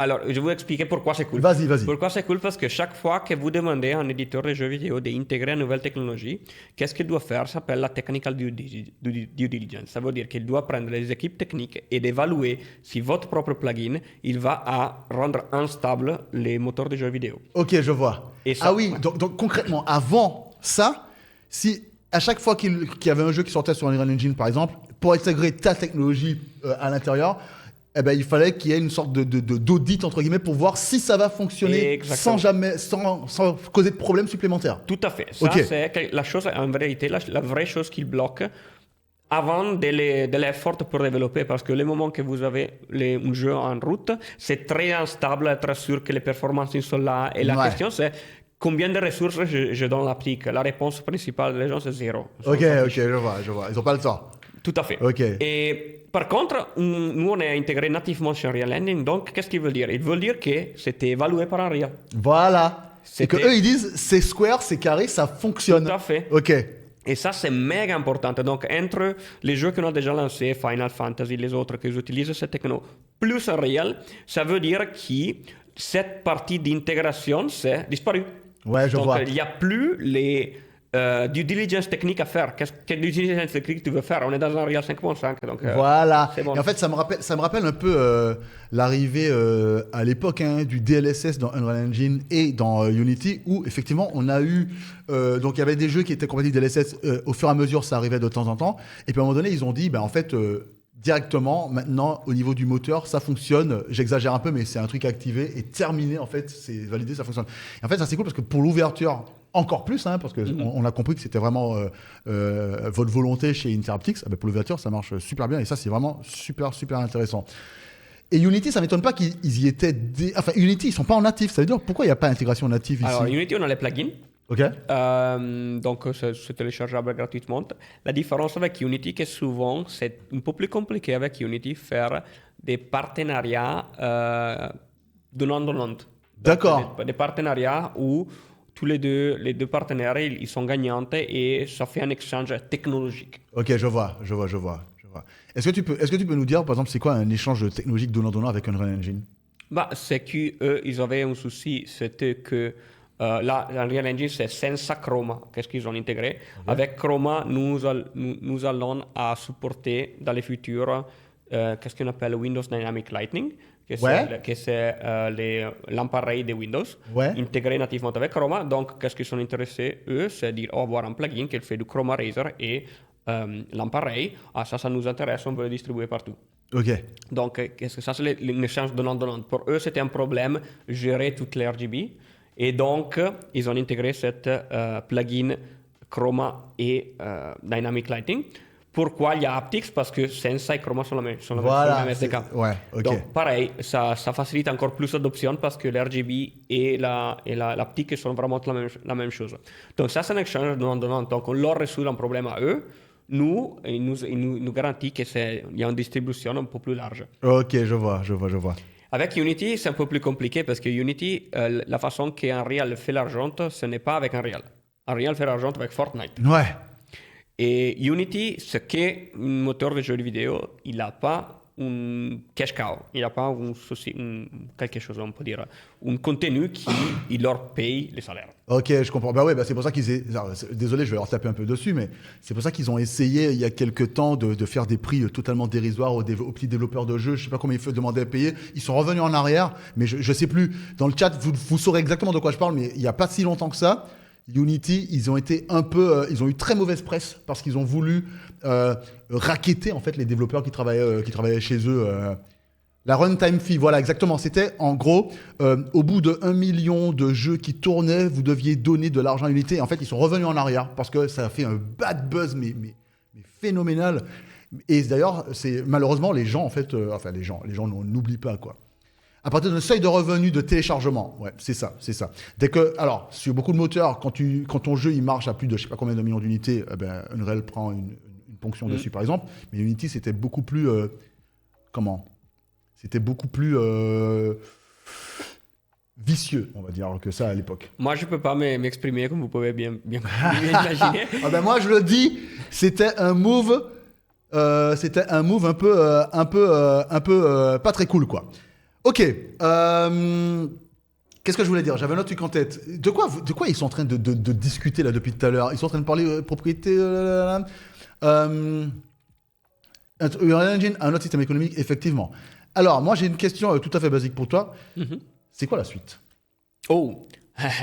Alors, je vais vous expliquer pourquoi c'est cool. Vas-y. Pourquoi c'est cool? Parce que chaque fois que vous demandez à un éditeur de jeux vidéo d'intégrer une nouvelle technologie, qu'est-ce qu'il doit faire? Ça s'appelle la technical due diligence. Ça veut dire qu'il doit prendre les équipes techniques et d'évaluer si votre propre plugin, il va à rendre instable les moteurs de jeux vidéo. Ok, je vois. Et ça, donc concrètement, avant ça, si à chaque fois qu'il y avait un jeu qui sortait sur Unreal Engine, par exemple, pour intégrer ta technologie à l'intérieur, il fallait qu'il y ait une sorte d'audit, entre guillemets, pour voir si ça va fonctionner sans causer de problèmes supplémentaires. Tout à fait. Ça, c'est la chose, en vérité, la vraie chose qui bloque avant de l'effort pour développer. Parce que le moment que vous avez un jeu en route, c'est très instable, être sûr que les performances sont là. Et la question, c'est combien de ressources je donne à l'applique? La réponse principale des gens, c'est 0. Ok, je vois. Ils n'ont pas le temps. Tout à fait. Ok. Et par contre, nous, on est intégré nativement sur Unreal Engine. Donc, qu'est-ce qu'il veut dire? Il veut dire que c'était évalué par Unreal. Voilà. Et que eux, ils disent, c'est square, c'est carré, ça fonctionne. Tout à fait. Ok. Et ça, c'est méga important. Donc, entre les jeux qu'on a déjà lancés, Final Fantasy, les autres qui utilisent cette techno, plus Unreal, ça veut dire que cette partie d'intégration, c'est disparu. Ouais, je vois. Donc, il n'y a plus les... due diligence technique à faire. Qu'est-ce que due diligence technique tu veux faire? On est dans un Unreal 5.5. Donc, voilà. C'est bon. Et en fait, ça me rappelle un peu l'arrivée à l'époque du DLSS dans Unreal Engine et dans Unity, où effectivement, on a eu... donc, il y avait des jeux qui étaient compatibles DLSS. Au fur et à mesure, ça arrivait de temps en temps. Et puis, à un moment donné, ils ont dit, en fait... directement, maintenant, au niveau du moteur, ça fonctionne. J'exagère un peu, mais c'est un truc activé et terminé, en fait, c'est validé, ça fonctionne. Et en fait, ça, c'est cool parce que pour l'ouverture, encore plus, parce qu'on a compris que c'était vraiment votre volonté chez Interaptix, pour l'ouverture, ça marche super bien et ça, c'est vraiment super, super intéressant. Et Unity, ça m'étonne pas qu'ils y étaient... Enfin, Unity, ils sont pas en natif. Ça veut dire, pourquoi il n'y a pas d'intégration native ici? Alors, Unity, on a les plugins. Ok. Donc, c'est téléchargeable gratuitement. La différence avec Unity, que souvent, c'est un peu plus compliqué avec Unity, faire des partenariats donnant-donnant. D'accord. Des partenariats où tous les deux partenaires, ils sont gagnants et ça fait un échange technologique. Ok, je vois. Est-ce que tu peux nous dire, par exemple, c'est quoi un échange technologique donnant-donnant avec Unreal Engine? C'est qu'eux, ils avaient un souci, c'était que là, Unreal Engine, c'est Sensa Chroma, qu'est-ce qu'ils ont intégré. Okay. Avec Chroma, nous allons à supporter dans le futur qu'est-ce qu'on appelle Windows Dynamic Lightning, que c'est l'appareil de Windows, Ouais. intégré nativement avec Chroma. Donc, qu'est-ce qu'ils sont intéressés, eux, c'est dire, avoir un plugin qui fait du Chroma Eraser et l'appareil. Ah, ça nous intéresse, on veut le distribuer partout. Ok. Donc, qu'est-ce que ça, c'est une échange donnant-donnant. Pour eux, c'était un problème, gérer toutes les RGB. Et donc, ils ont intégré cette plugin Chroma et Dynamic Lighting. Pourquoi il y a Aptix? Parce que Sensa et Chroma sont la même Voilà. SDK. Ouais, ok. Donc, pareil, ça facilite encore plus l'adoption parce que l'RGB et l'aptique sont vraiment la même chose. Donc, ça, c'est un échange donnant-donnant. Donc, on leur résout un problème à eux. Il nous garantit qu'il y a une distribution un peu plus large. Ok, je vois. Avec Unity, c'est un peu plus compliqué parce que Unity, la façon qu'Unreal fait l'argent, ce n'est pas avec Unreal. Unreal fait l'argent avec Fortnite. Ouais. Et Unity, ce qu'est un moteur de jeux vidéo, il n'a pas un cash cow, il n'a pas quelque chose, on peut dire, un contenu qui il leur paye les salaires. Ok, je comprends. Bah ouais, c'est pour ça désolé, je vais leur taper un peu dessus, mais c'est pour ça qu'ils ont essayé il y a quelques temps de faire des prix totalement dérisoires aux petits développeurs de jeux. Je sais pas combien ils demandaient à payer. Ils sont revenus en arrière, mais je sais plus. Dans le chat, vous saurez exactement de quoi je parle, mais il y a pas si longtemps que ça. Unity, ils ont été ils ont eu très mauvaise presse parce qu'ils ont voulu racketter en fait les développeurs qui travaillaient chez eux. La runtime fee, voilà, exactement. C'était en gros, au bout de 1 million de jeux qui tournaient, vous deviez donner de l'argent à Unity. En fait, ils sont revenus en arrière parce que ça a fait un bad buzz, mais phénoménal. Et d'ailleurs, c'est malheureusement les gens, en fait, les gens n'oublient pas, quoi. À partir d'un seuil de revenu de téléchargement, ouais, c'est ça. Dès que, alors, sur beaucoup de moteurs, quand ton jeu il marche à plus de je sais pas combien de millions d'unités, Unreal prend une ponction dessus, par exemple. Mais Unity, c'était beaucoup plus, C'était beaucoup plus vicieux, on va dire, que ça à l'époque. Moi, je peux pas m'exprimer comme vous pouvez bien imaginer. Moi, je le dis, c'était un move un peu pas très cool, quoi. Ok. Qu'est-ce que je voulais dire? J'avais un autre truc en tête. De quoi ils sont en train de discuter là depuis tout à l'heure? Ils sont en train de parler propriété. Un engine, un autre système économique, effectivement. Alors, moi, j'ai une question tout à fait basique pour toi. C'est quoi la suite? Oh.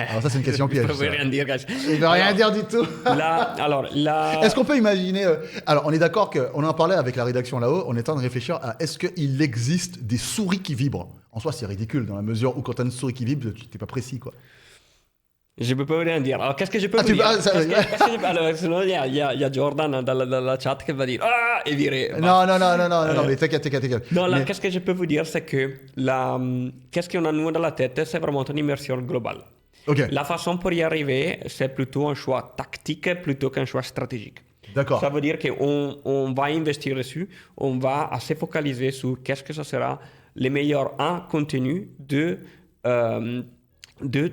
Alors ça, c'est une question piège. Je ne peux rien dire, guys. Il ne veut rien dire du tout. Est-ce qu'on peut imaginer... Alors, on est d'accord qu'on en parlait avec la rédaction là-haut, on est en train de réfléchir à est-ce qu'il existe des souris qui vibrent? En soi, c'est ridicule, dans la mesure où quand tu as une souris qui vibre, tu n'es pas précis, quoi. Je ne peux rien dire. Alors, qu'est-ce que je peux vous dire? Alors, sinon, il y a Jordan dans la chat qui va dire « Ah !» et virer. Non, mais t'inquiète. Non, là, qu'est-ce que je peux vous dire, c'est que qu'est-ce qu'on a nous dans la tête, c'est vraiment une immersion globale. Okay. La façon pour y arriver, c'est plutôt un choix tactique plutôt qu'un choix stratégique. D'accord. Ça veut dire qu'on va investir dessus, on va assez focaliser sur qu'est-ce que ça sera les meilleurs contenus de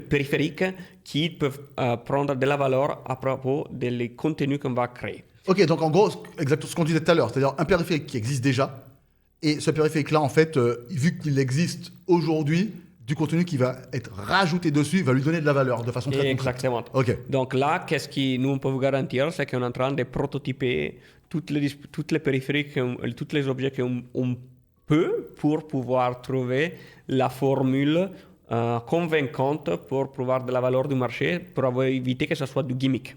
périphériques qui peuvent prendre de la valeur à propos des contenus qu'on va créer. Ok, donc en gros, exactement ce qu'on disait tout à l'heure, c'est-à-dire un périphérique qui existe déjà, et ce périphérique-là, en fait, vu qu'il existe aujourd'hui, du contenu qui va être rajouté dessus va lui donner de la valeur de façon très concrète. Exactement. Okay. Donc là, qu'est-ce que nous on peut vous garantir, c'est qu'on est en train de prototyper toutes les périphériques, tous les objets qu'on peut pour pouvoir trouver la formule convaincante pour pouvoir de la valeur du marché, pour éviter que ce soit du gimmick.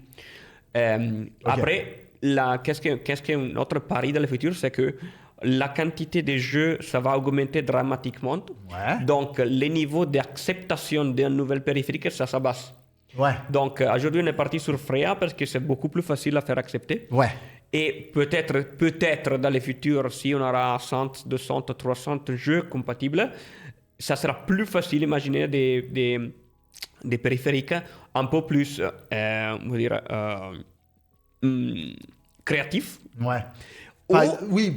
Okay. Après, qu'est-ce qu'un autre pari dans le futur, c'est que la quantité de jeux, ça va augmenter dramatiquement. Ouais. Donc, le niveau d'acceptation d'un nouvel périphérique, ça s'abaisse. Ouais. Donc, aujourd'hui, on est parti sur Freya parce que c'est beaucoup plus facile à faire accepter. Ouais. Et peut-être dans le futur, si on aura 100, 200, 300 jeux compatibles, ça sera plus facile d'imaginer des périphériques un peu plus, on va dire, créatifs. Ouais. Oui,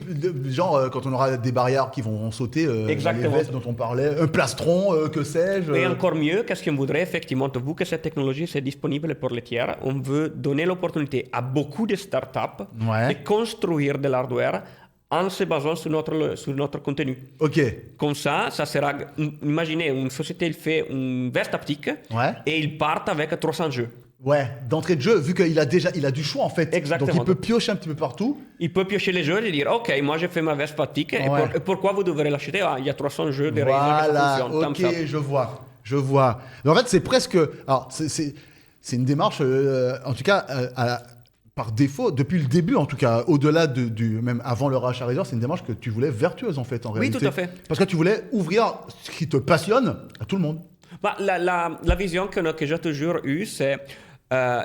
genre quand on aura des barrières qui vont sauter, les vestes dont on parlait, un plastron, que sais-je. Et encore mieux, qu'est-ce qu'on voudrait effectivement, vu que cette technologie c'est disponible pour les tiers, on veut donner l'opportunité à beaucoup de startups de construire de l'hardware en se basant sur notre contenu. Ok. Comme ça sera, imaginez, une société il fait une veste haptique et ils partent avec 300 jeux. Ouais, d'entrée de jeu, vu qu'il a du choix en fait. Exactement. Donc il peut piocher un petit peu partout. Il peut piocher les jeux et dire ok, moi j'ai fait ma veste pratique. Ouais. Et pourquoi vous devrez l'acheter? Il y a 300 jeux de Razer que ça fonctionne. Comme ça. Ok, je vois. Mais en fait, c'est presque. Alors, c'est une démarche, en tout cas, par défaut, depuis le début, en tout cas, au-delà même avant le rachat Razer, c'est une démarche que tu voulais vertueuse en fait, en réalité. Oui, tout à fait. Parce que tu voulais ouvrir ce qui te passionne à tout le monde. Bah, la vision que j'ai toujours eue, c'est,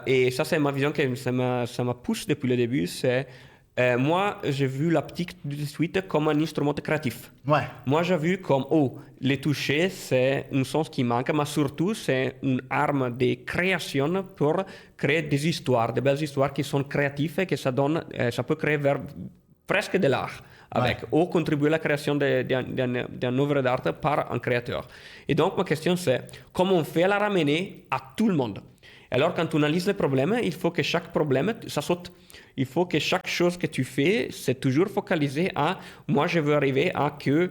et ça c'est ma vision que ça m'a poussé depuis le début, c'est moi j'ai vu l'optique tout de suite comme un instrument créatif. Ouais. Moi j'ai vu comme, les toucher c'est un sens qui manque, mais surtout c'est une arme de création pour créer des histoires, de belles histoires qui sont créatives et que ça peut créer presque de l'art. Avec, ou contribuer à la création d'une œuvre d'art par un créateur. Et donc, ma question, c'est comment on fait à la ramener à tout le monde? Alors, quand on analyse les problèmes, il faut que chaque problème, ça saute. Il faut que chaque chose que tu fais, c'est toujours focalisé à, moi, je veux arriver à que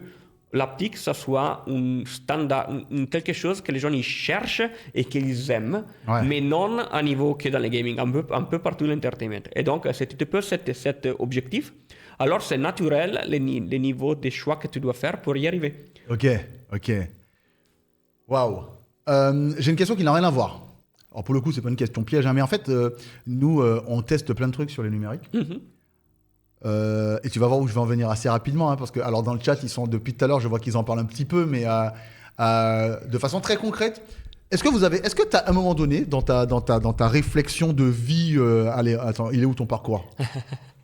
l'optique, ça soit un standard, quelque chose que les gens ils cherchent et qu'ils aiment, mais non à niveau que dans le gaming, un peu partout l'entertainment. Et donc, c'est un peu cet objectif. Alors, c'est naturel les niveaux de choix que tu dois faire pour y arriver. Ok. Waouh. J'ai une question qui n'a rien à voir. Alors, pour le coup, c'est pas une question piège, hein, mais en fait, nous, on teste plein de trucs sur les numériques. Et tu vas voir où je vais en venir assez rapidement, hein, parce que, alors, dans le chat, depuis tout à l'heure, je vois qu'ils en parlent un petit peu, mais de façon très concrète. Est-ce que tu as à un moment donné, dans ta réflexion de vie, allez, attends, il est où ton parcours?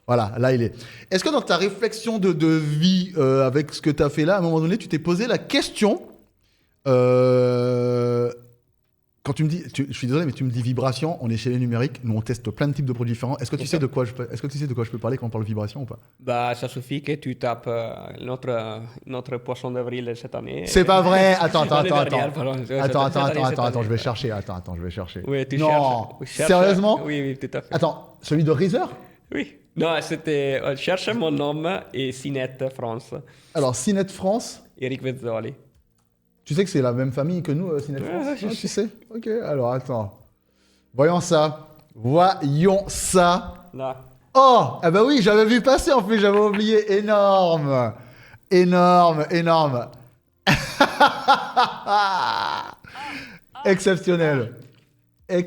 Voilà, là il est. Est-ce que dans ta réflexion de vie avec ce que tu as fait là, à un moment donné, tu t'es posé la question quand tu me dis, je suis désolé, mais tu me dis vibration, on est chez les numériques, nous on teste plein de types de produits différents. Est-ce que tu sais de quoi je peux parler quand on parle vibration ou pas? Bah, ça suffit que tu tapes notre poisson d'avril cette année. C'est pas vrai. Attends, je vais chercher. Oui, tu non, cherches. Sérieusement? Oui, tout à fait. Attends, celui de Razer? Oui. Non, c'était cherche mon nom et Cinette France. Alors, Cinette France. Eric Vezzoli. Tu sais que c'est la même famille que nous, Cinette France? Tu sais? Ok, alors attends. Voyons ça. Là. Oh, eh ben oui, j'avais vu passer en plus, j'avais oublié. Énorme. Exceptionnel. Le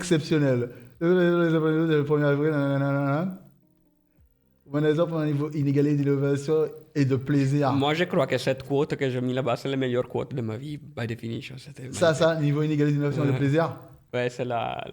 1er avril, nanana. Bon exemple, on a un niveau inégalé d'innovation et de plaisir. Moi, je crois que cette quote que j'ai mis là-bas, c'est la meilleure quote de ma vie, by definition. Ça, niveau inégalé d'innovation et de plaisir. Ouais, c'est la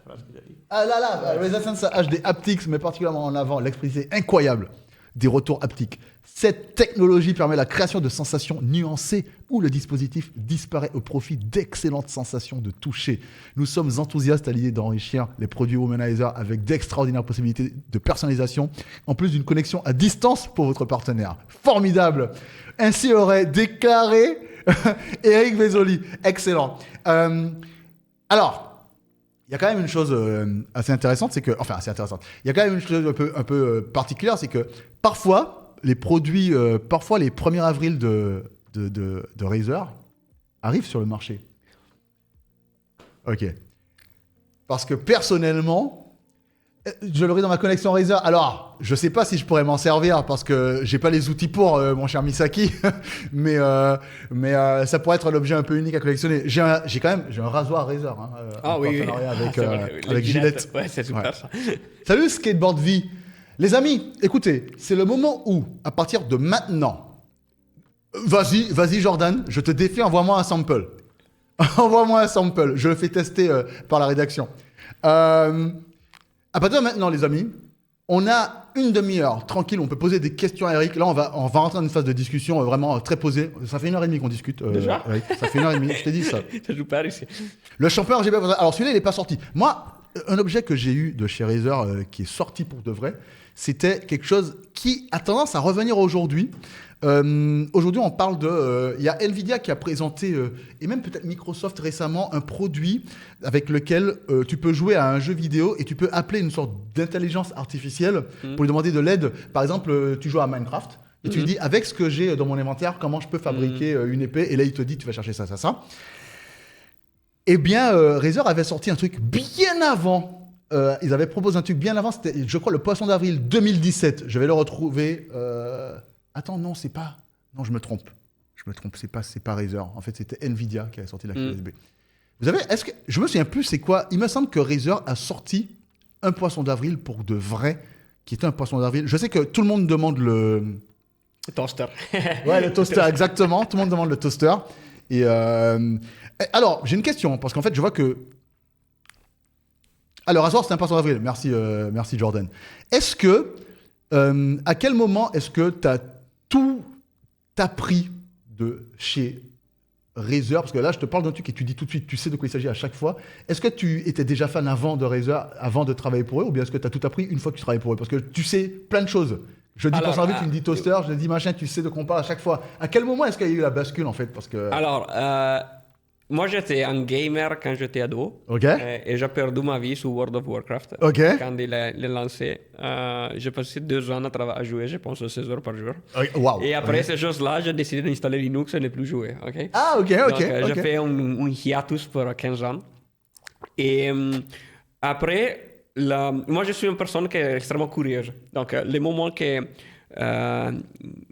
phrase que j'ai dit. Ah là, Resistance HD Haptics met particulièrement en avant l'explicité incroyable des retours haptiques. Cette technologie permet la création de sensations nuancées où le dispositif disparaît au profit d'excellentes sensations de toucher. Nous sommes enthousiastes à l'idée d'enrichir les produits Womanizer avec d'extraordinaires possibilités de personnalisation, en plus d'une connexion à distance pour votre partenaire. Formidable! Ainsi aurait déclaré Eric Vezzoli. Excellent. Alors, il y a quand même une chose assez intéressante, c'est que... Enfin, assez intéressante. Il y a quand même une chose un peu particulière, c'est que parfois, les produits, parfois les 1er avril de Razer arrivent sur le marché. Ok. Parce que personnellement, je l'aurai dans ma collection Razer. Alors, je sais pas si je pourrais m'en servir parce que j'ai pas les outils pour, mon cher Misaki. mais ça pourrait être l'objet un peu unique à collectionner. J'ai un rasoir Razer. Hein, oui. Avec Gillette. Ouais, c'est super ça. Salut Skateboard V. Les amis, écoutez, c'est le moment où, à partir de maintenant, vas-y Jordan, je te défie, envoie-moi un sample. Envoie-moi un sample, je le fais tester par la rédaction. À partir de maintenant, les amis, on a une demi-heure tranquille, on peut poser des questions à Eric. Là, on va rentrer dans une phase de discussion vraiment très posée. Ça fait 1h30 qu'on discute. Déjà Eric. Ça fait 1h30, je t'ai dit ça. Ça joue pas ici. Le champion RGB, alors celui-là, il n'est pas sorti. Moi, un objet que j'ai eu de chez Razer qui est sorti pour de vrai, c'était quelque chose qui a tendance à revenir aujourd'hui. Aujourd'hui, on parle de... Il y a Nvidia qui a présenté, et même peut-être Microsoft récemment, un produit avec lequel tu peux jouer à un jeu vidéo et tu peux appeler une sorte d'intelligence artificielle pour lui demander de l'aide. Par exemple, tu joues à Minecraft et tu lui dis, avec ce que j'ai dans mon inventaire, comment je peux fabriquer une épée. Et là, il te dit, tu vas chercher ça. Eh bien, Razer avait sorti un truc bien avant. Ils avaient proposé un truc bien avant. C'était, je crois, le poisson d'avril 2017. Je vais le retrouver. Attends, non, c'est pas. Non, je me trompe. C'est pas Razer. En fait, c'était Nvidia qui avait sorti la clé USB. Vous savez, je me souviens plus, c'est quoi? Il me semble que Razer a sorti un poisson d'avril pour de vrai, qui était un poisson d'avril. Je sais que tout le monde demande le Toaster. Ouais, le toaster, exactement. Tout le monde demande le toaster. Et alors, j'ai une question, parce qu'en fait, je vois que. Alors, à soir, c'est un poisson d'avril. Merci, merci Jordan. Est-ce que. À quel moment est-ce que tu as tout appris de chez Razer? Parce que là, je te parle d'un truc et tu dis tout de suite, tu sais de quoi il s'agit à chaque fois. Est-ce que tu étais déjà fan avant de Razer, avant de travailler pour eux, ou bien est-ce que tu as tout appris une fois que tu travailles pour eux? Parce que tu sais plein de choses. Je dis poisson d'avril, tu me dis toaster, je dis machin, tu sais de quoi on parle à chaque fois. À quel moment est-ce qu'il y a eu la bascule en fait? Parce que... Alors, moi j'étais un gamer quand j'étais ado. Ok. Et j'ai perdu ma vie sur World of Warcraft. Ok. Quand il est lancé. J'ai passé 2 ans à jouer, je pense, 16 heures par jour. Wow. Et après Ok. ces choses-là, j'ai décidé d'installer Linux et ne plus jouer. Okay? Ah, ok, ok. Donc, j'ai ok. fait un hiatus pour 15 ans. Et après, moi je suis une personne qui est extrêmement curieuse. Donc, le moment que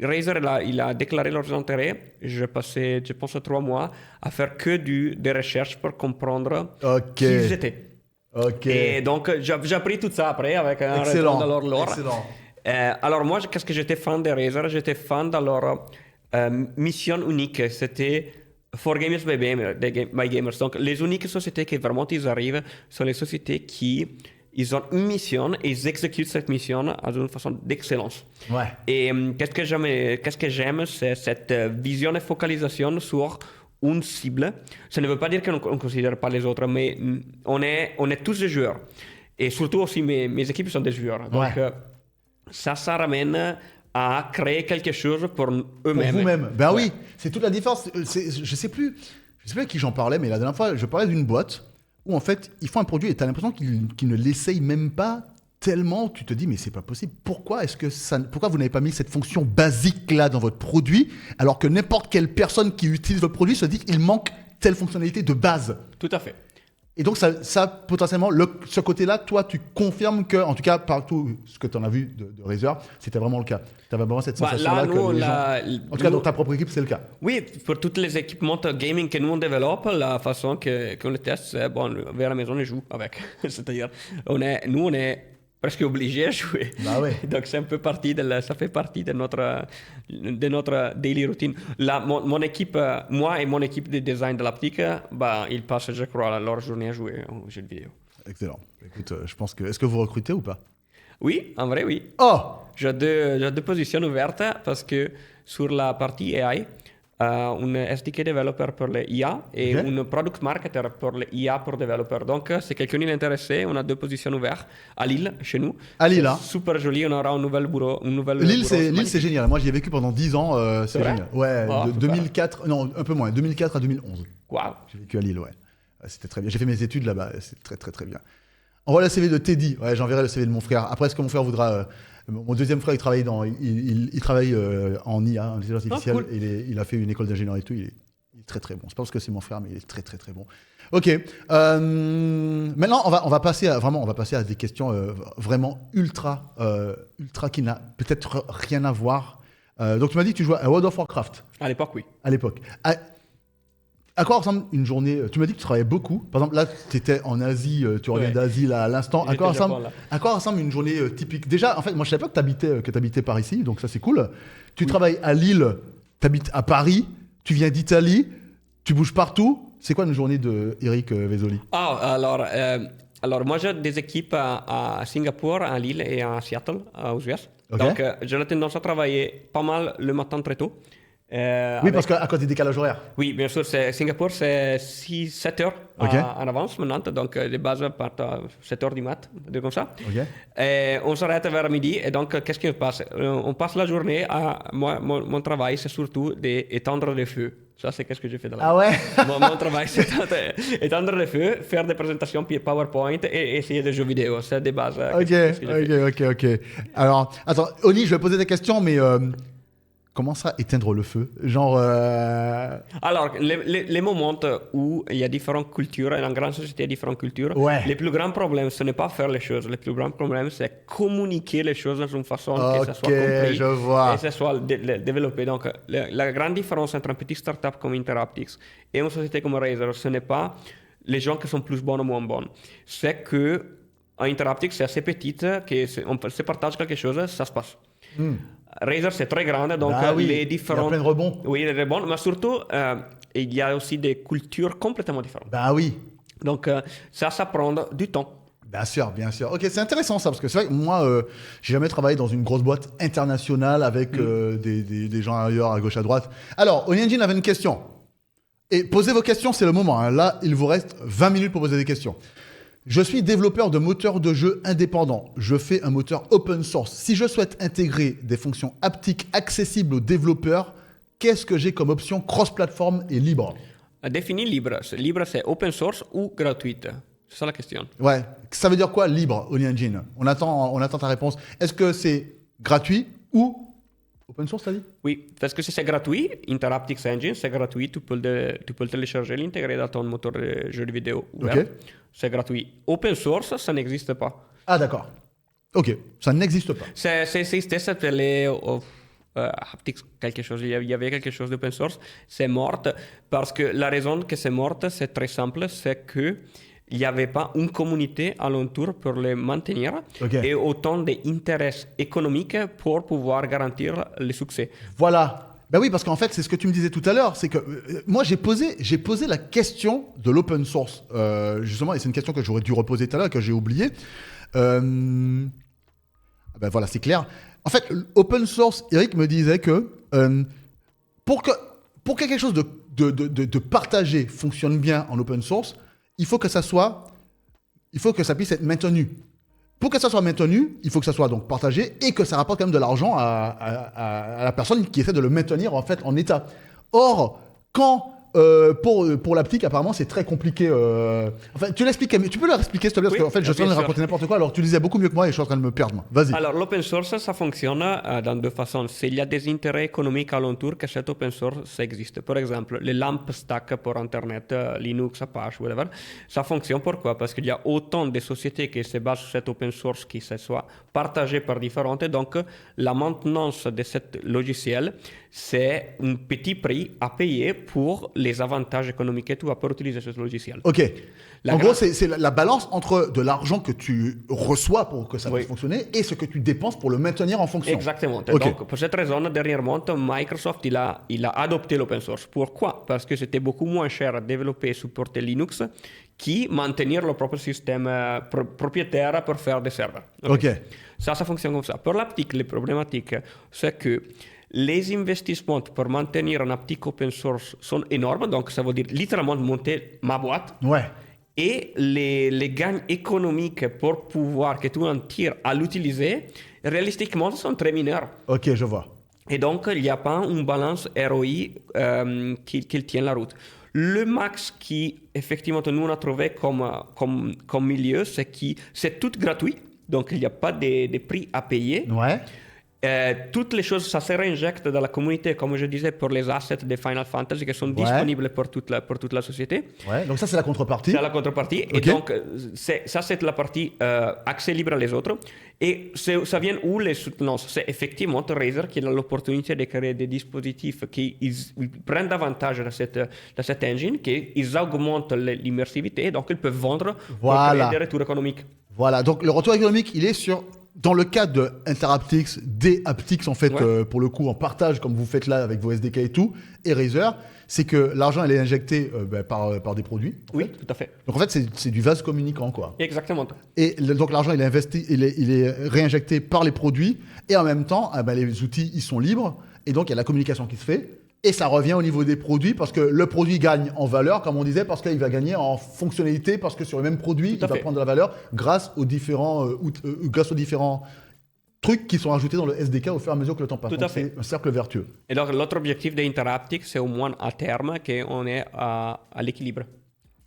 Razer il a déclaré leurs intérêts, j'ai passé, je pense, 3 mois à faire que des recherches pour comprendre Ok. qui ils étaient. Ok. Et donc, j'ai appris tout ça après avec un Excellent. retour de leur lore. Excellent. Alors moi, qu'est-ce que j'étais fan de Razer? J'étais fan de leur mission unique. C'était For Gamers by Gamers. Donc les uniques sociétés qui vraiment ils arrivent sont les sociétés qui ils ont une mission et ils exécutent cette mission d'une façon d'excellence. Ouais. Et qu'est-ce que j'aime, c'est cette vision et focalisation sur une cible. Ça ne veut pas dire qu'on ne considère pas les autres, mais on est tous des joueurs. Et surtout aussi, mes équipes sont des joueurs. Donc, Ouais. ça ramène à créer quelque chose pour eux-mêmes. Pour vous-même. Ben Ouais. oui, c'est toute la différence. Je sais plus avec qui j'en parlais, mais la dernière fois, je parlais d'une boîte où en fait, ils font un produit et tu as l'impression qu'ils ne l'essayent même pas tellement. Tu te dis, mais c'est pas possible. Pourquoi vous n'avez pas mis cette fonction basique là dans votre produit alors que n'importe quelle personne qui utilise votre produit se dit qu'il manque telle fonctionnalité de base? Tout à fait. Et donc, ça potentiellement, ce côté-là, toi, tu confirmes que, en tout cas, partout ce que tu en as vu de Razer, c'était vraiment le cas. Tu avais vraiment cette sensation-là là, que nous, les gens... En tout cas, dans ta propre équipe, c'est le cas. Oui, pour tous les équipements gaming que nous on développe, la façon qu'on les teste, c'est bon, vers la maison, on joue avec. C'est-à-dire, on est presque obligé à jouer. Bah ouais. Donc, ça fait partie de notre daily routine. Là, mon équipe, moi et mon équipe de design de l'optique, ils passent, je crois, leur journée à jouer aux jeux vidéo. Excellent. Écoute, je pense que... Est-ce que vous recrutez ou pas? Oui, en vrai, oui. Oh! J'ai deux positions ouvertes parce que sur la partie AI, un SDK développeur pour les IA et Ok. un product marketer pour les IA pour développeurs. Donc, si quelqu'un est intéressé, on a 2 positions ouvertes à Lille, chez nous. À Lille, hein. Super joli, on aura un nouvel bureau. Lille, c'est génial. Moi, j'y ai vécu pendant 10 ans. C'est vrai? génial. Ouais, Ah, de super. 2004... Non, un peu moins. 2004 à 2011. Waouh. J'ai vécu à Lille, ouais. C'était très bien. J'ai fait mes études là-bas. C'est très, très, très bien. Envoie le CV de Teddy. Ouais, j'enverrai le CV de mon frère. Après, est-ce que mon frère voudra... mon deuxième frère, il travaille il travaille en IA, en intelligence artificielle. cool. Et il a fait une école d'ingénieur et tout. Il est très, très bon. C'est pas parce que c'est mon frère, mais il est très, très, très bon. Ok. Maintenant, on va passer à des questions vraiment ultra qui n'a peut-être rien à voir. Donc, tu m'as dit que tu jouais à World of Warcraft À l'époque, oui. à l'époque. À quoi ressemble une journée? Tu m'as dit que tu travaillais beaucoup. Par exemple, là, tu étais en Asie, tu reviens Ouais. d'Asie là, à l'instant. À J'étais quoi au Japon, ressemble, là. à quoi ressemble une journée typique? Déjà, en fait, moi, je savais pas que tu habitais par ici, donc ça, c'est cool. Tu travailles à Lille, tu habites à Paris, tu viens d'Italie, tu bouges partout. C'est quoi une journée de Eric Vesoli? Alors, moi, j'ai des équipes à Singapour, à Lille et à Seattle, aux US. Ok. Donc, j'ai la tendance à travailler pas mal le matin très tôt. Oui, parce qu'à cause des décalages horaires. Oui, bien sûr, Singapour, c'est 6-7 heures Ok. en avance maintenant. Donc, les bases partent à 7 heures du mat, de comme ça. Ok. Et on s'arrête vers midi. Et donc, qu'est-ce qui se passe? On passe la journée à... Mon travail, c'est surtout d'étendre les feux. Ça, c'est qu'est-ce que je fais dans la Ah ouais? mon travail, c'est étendre les feux, faire des présentations PowerPoint et essayer des jeux vidéo. C'est des bases. Ok. Alors, attends, Oli, je vais poser des questions, mais Comment ça, éteindre le feu? Genre... Alors, les moments où il y a différentes cultures, et dans une grande société, il y a différentes cultures, Ouais. les plus grands problèmes, ce n'est pas faire les choses. Les plus grands problèmes, c'est communiquer les choses dans une façon que ça soit compris je vois. et que ça soit développé. Donc, la grande différence entre un petit startup comme Interaptix et une société comme Razer, ce n'est pas les gens qui sont plus bons ou moins bons. C'est que Interaptix, c'est assez petite, on se partage quelque chose, ça se passe. Razer, c'est très grande, donc oui, les il y a différents... plein de rebonds. Oui, les rebonds, mais surtout, il y a aussi des cultures complètement différentes. Bah oui. Donc, ça prend du temps. Bien sûr, bien sûr. Ok, c'est intéressant ça, parce que c'est vrai que moi, j'ai jamais travaillé dans une grosse boîte internationale avec des gens ailleurs, à gauche, à droite. Alors, Oniengine avait une question. Et posez vos questions, c'est le moment. Hein. Là, il vous reste 20 minutes pour poser des questions. Je suis développeur de moteurs de jeu indépendants. Je fais un moteur open source. Si je souhaite intégrer des fonctions haptiques accessibles aux développeurs, qu'est-ce que j'ai comme option cross-platform et libre? Définis libre. Libre, c'est open source ou gratuite? C'est ça la question. Ouais. Ça veut dire quoi, libre, Oniengine? On attend ta réponse. Est-ce que c'est gratuit ou open source, t'as dit? Oui, parce que si c'est gratuit, Interaptix Engine, c'est gratuit. Tu peux le télécharger, l'intégrer dans ton moteur de jeu vidéo ouvert. Ok. C'est gratuit. Open source, ça n'existe pas. Ah, d'accord. Ok, ça n'existe pas. C'est s'appelait Haptics quelque chose. Il y avait quelque chose d'open source. C'est mort parce que la raison que c'est mort, c'est très simple, c'est que il n'y avait pas une communauté alentour pour les maintenir et autant d'intérêts économiques pour pouvoir garantir le succès. Voilà. Ben oui, parce qu'en fait, c'est ce que tu me disais tout à l'heure, c'est que moi, j'ai posé la question de l'open source, justement, et c'est une question que j'aurais dû reposer tout à l'heure, que j'ai oubliée. Ben voilà, c'est clair. En fait, open source, Eric me disait que pour que quelque chose de partagé fonctionne bien en open source, il faut que ça puisse être maintenu. Pour que ça soit maintenu, il faut que ça soit donc partagé et que ça rapporte quand même de l'argent à la personne qui essaie de le maintenir en fait en état. Or, quand pour l'aptique, apparemment, c'est très compliqué. Enfin, tu l'expliques, mais tu peux leur expliquer, s'il te plaît, parce qu'en fait, je suis en train de raconter n'importe quoi. Alors, tu disais beaucoup mieux que moi et je suis en train de me perdre. Vas-y. Alors, l'open source, ça fonctionne dans deux façons. S'il y a des intérêts économiques alentour que cet open source ça existe. Par exemple, les lampes stack pour Internet, Linux, Apache, whatever, ça fonctionne. Pourquoi? Parce qu'il y a autant de sociétés qui se basent sur cet open source qui se soit partagé par différentes. Donc, la maintenance de ce logiciel, c'est un petit prix à payer pour les avantages économiques que tu as pour utiliser ce logiciel. Ok. En gros, c'est la balance entre de l'argent que tu reçois pour que ça puisse fonctionner et ce que tu dépenses pour le maintenir en fonction. Exactement. Okay. Donc, pour cette raison, dernièrement, Microsoft il a adopté l'open source. Pourquoi? Parce que c'était beaucoup moins cher à développer et supporter Linux que maintenir le propre système propriétaire pour faire des serveurs. Ok. Ça fonctionne comme ça. Pour l'aptique, les problématiques, c'est que les investissements pour maintenir un aptique open source sont énormes, donc ça veut dire littéralement monter ma boîte. Ouais. Et les gains économiques pour pouvoir que tu en tires à l'utiliser, réalistiquement, sont très mineurs. Ok, je vois. Et donc, il n'y a pas une balance ROI qui tient la route. Le max qui, effectivement, nous on a trouvé comme milieu, c'est que c'est tout gratuit, donc il n'y a pas de prix à payer. Ouais. Toutes les choses, ça se réinjecte dans la communauté, comme je disais, pour les assets de Final Fantasy qui sont disponibles pour toute la société. Ouais, donc ça, c'est la contrepartie. C'est la contrepartie. Okay. Et donc, ça, c'est la partie accès libre à les autres. Et ça vient où les soutenances? C'est effectivement Razer qui a l'opportunité de créer des dispositifs qui ils prennent davantage de cette engine, qu'ils augmentent l'immersivité, et donc ils peuvent vendre pour créer des retours économiques. Voilà, donc le retour économique, il est dans le cas de Interaptix, des Haptics en fait, pour le coup, en partage comme vous faites là avec vos SDK et tout, et Razer, c'est que l'argent elle est injecté par des produits. Oui, tout à fait. Donc en fait, c'est du vase communicant, quoi. Exactement. Et donc l'argent il est investi, il est réinjecté par les produits, et en même temps, les outils ils sont libres, et donc il y a la communication qui se fait. Et ça revient au niveau des produits parce que le produit gagne en valeur, comme on disait, parce qu'il va gagner en fonctionnalité, parce que sur le même produit, il va prendre de la valeur grâce aux différents trucs qui sont ajoutés dans le SDK au fur et à mesure que le temps passe. Tout à fait. C'est un cercle vertueux. Et donc l'autre objectif d'Interaptix, c'est au moins à terme qu'on est à l'équilibre.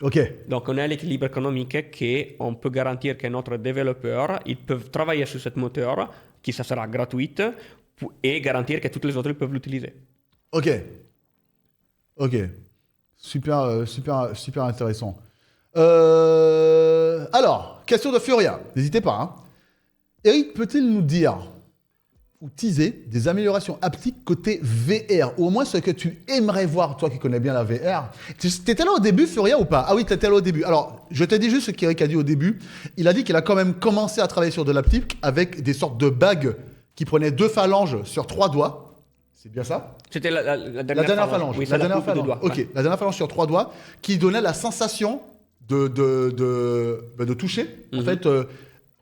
Ok. Donc on est à l'équilibre économique qu'on peut garantir que notre développeur, ils peuvent travailler sur ce moteur, qui ça sera gratuit, et garantir que toutes les autres peuvent l'utiliser. Ok. Super intéressant. Alors, question de Furia. N'hésitez pas. Hein. Eric, peut-il nous dire ou teaser des améliorations haptiques côté VR, ou au moins ce que tu aimerais voir, toi qui connais bien la VR. T'étais là au début, Furia, ou pas? Ah oui, t'étais là au début. Alors, je te dis juste ce qu'Eric a dit au début. Il a dit qu'il a quand même commencé à travailler sur de l'haptique avec des sortes de bagues qui prenaient 2 phalanges sur 3 doigts. C'est bien ça? C'était la dernière phalange. Oui, la dernière coupe de phalange. doigt. Ok, Ouais. la dernière phalange sur 3 doigts qui donnait la sensation de toucher, en fait,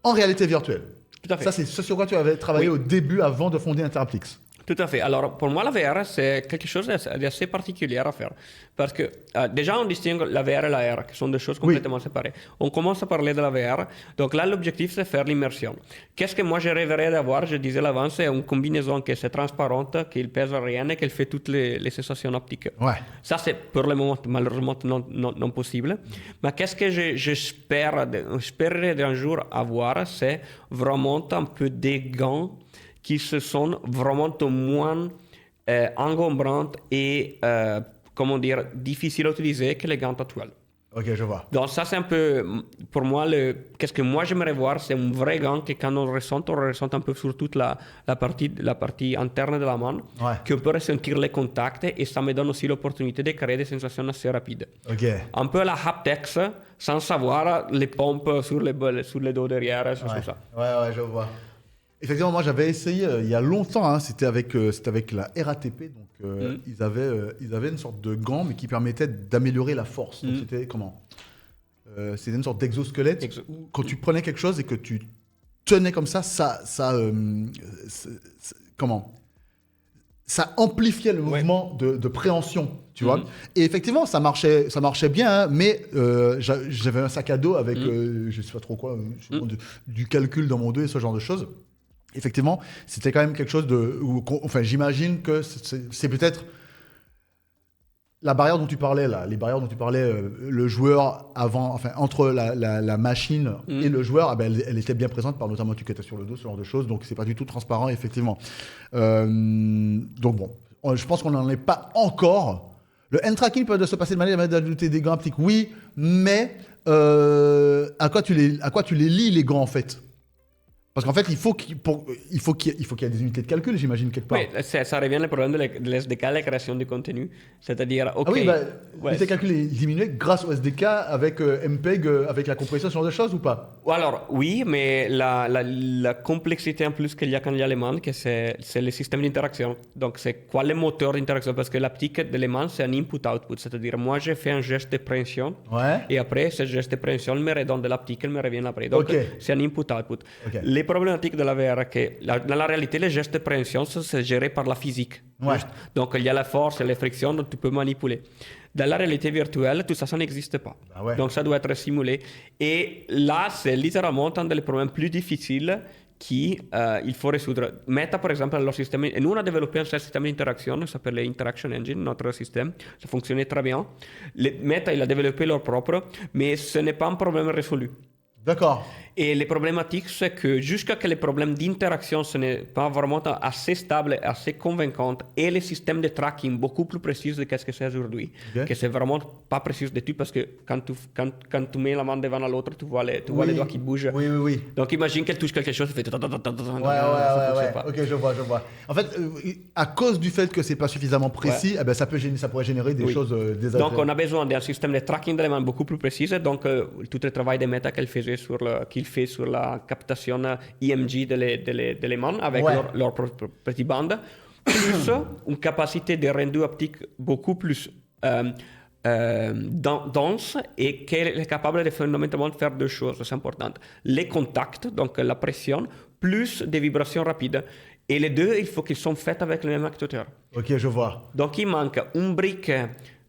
en réalité virtuelle. Tout à fait. Ça, c'est ce sur quoi tu avais travaillé au début avant de fonder Interaptix. Tout à fait. Alors, pour moi, la VR, c'est quelque chose d'assez particulier à faire. Parce que déjà, on distingue la VR et la AR, qui sont des choses complètement séparées. On commence à parler de la VR. Donc là, l'objectif, c'est faire l'immersion. Qu'est-ce que moi, je rêverais d'avoir? Je disais l'avant, c'est une combinaison qui est transparente, qui ne pèse rien et qui fait toutes les sensations optiques. Ouais. Ça, c'est pour le moment, malheureusement, non possible. Mais qu'est-ce que j'espérerais d'un jour avoir? C'est vraiment un peu des gants qui se sont vraiment moins engombrantes et, comment dire, difficiles à utiliser que les gants actuels. Ok, je vois. Donc ça, c'est un peu, pour moi, qu'est-ce que moi j'aimerais voir, c'est un vrai gant que quand on ressent un peu sur toute la partie interne de la main, qu'on peut ressentir les contacts et ça me donne aussi l'opportunité de créer des sensations assez rapides. Ok. Un peu la haptex, sans savoir les pompes sur les dos derrière, choses comme ça. Ouais, je vois. Effectivement, moi j'avais essayé il y a longtemps, hein, c'était avec la RATP, donc ils avaient une sorte de gant mais qui permettait d'améliorer la force. Donc c'était comment c'était une sorte d'exosquelette où quand tu prenais quelque chose et que tu tenais comme ça amplifiait le mouvement de préhension, tu vois. Et effectivement, ça marchait bien, hein, mais j'avais un sac à dos avec, je sais pas trop quoi, du calcul dans mon dos et ce genre de choses. Effectivement, c'était quand même quelque chose enfin, j'imagine que c'est peut-être la barrière dont tu parlais là, les barrières dont tu parlais, le joueur entre la machine et le joueur, elle était bien présente par notamment tu étais sur le dos, ce genre de choses, donc c'est pas du tout transparent effectivement. Donc bon, je pense qu'on n'en est pas encore. Le hand tracking peut se passer de manière d'ajouter des gants haptiques, oui, mais à quoi tu les lis les gants en fait? Parce qu'en fait, il faut qu'il y ait des unités de calcul, j'imagine, quelque part. Oui, ça revient au problème de l'SDK, la création de contenu. C'est-à-dire, OK... Ah oui, l'unité de calcul est diminuée grâce au SDK avec MPEG, avec la compression, ce genre de choses ou pas? Alors, oui, mais la complexité en plus qu'il y a quand il y a les mains, c'est le système d'interaction. Donc, c'est quoi le moteur d'interaction? Parce que l'aptique de les mains, c'est un input-output. C'est-à-dire, moi, j'ai fait un geste de préhension. Ouais. Et après, ce geste de préhension me redonne de l'aptique, elle me revient après. Donc, c'est un input-output. Okay. Les problématiques de la VR, c'est que dans la réalité, les gestes de préhension, c'est géré par la physique. Ouais. Donc, il y a la force et les frictions dont tu peux manipuler. Dans la réalité virtuelle, tout ça, ça n'existe pas. Ah ouais. Donc, ça doit être simulé. Et là, c'est littéralement un des problèmes plus difficiles qu'il faut résoudre. Meta, par exemple, leur système, et nous, on a développé un système d'interaction, ça s'appelle Interaction Engine, notre système. Ça fonctionnait très bien. Meta, il a développé leur propre, mais ce n'est pas un problème résolu. D'accord. Et les problématiques, c'est que jusqu'à que les problèmes d'interaction ce n'est pas vraiment assez stable, assez convaincant, et les systèmes de tracking beaucoup plus précis de ce que c'est aujourd'hui, que c'est vraiment pas précis du tout, parce que quand tu mets la main devant à l'autre, tu vois les doigts qui bougent. Oui. Donc imagine qu'elle touche quelque chose, elle fait... Ouais. Ok, je vois. En fait, à cause du fait que c'est pas suffisamment précis, ça pourrait générer des choses désagréables. Donc on a besoin d'un système de tracking d'éléments beaucoup plus précis. Donc tout le travail de Meta qu'il fait sur la captation IMG de l'élément avec leur petite bande, plus une capacité de rendu optique beaucoup plus dense et qui est capable de fondamentalement faire deux choses, c'est important. Les contacts, donc la pression, plus des vibrations rapides. Et les deux, il faut qu'ils soient faits avec le même actuateur. Ok, je vois. Donc il manque une brique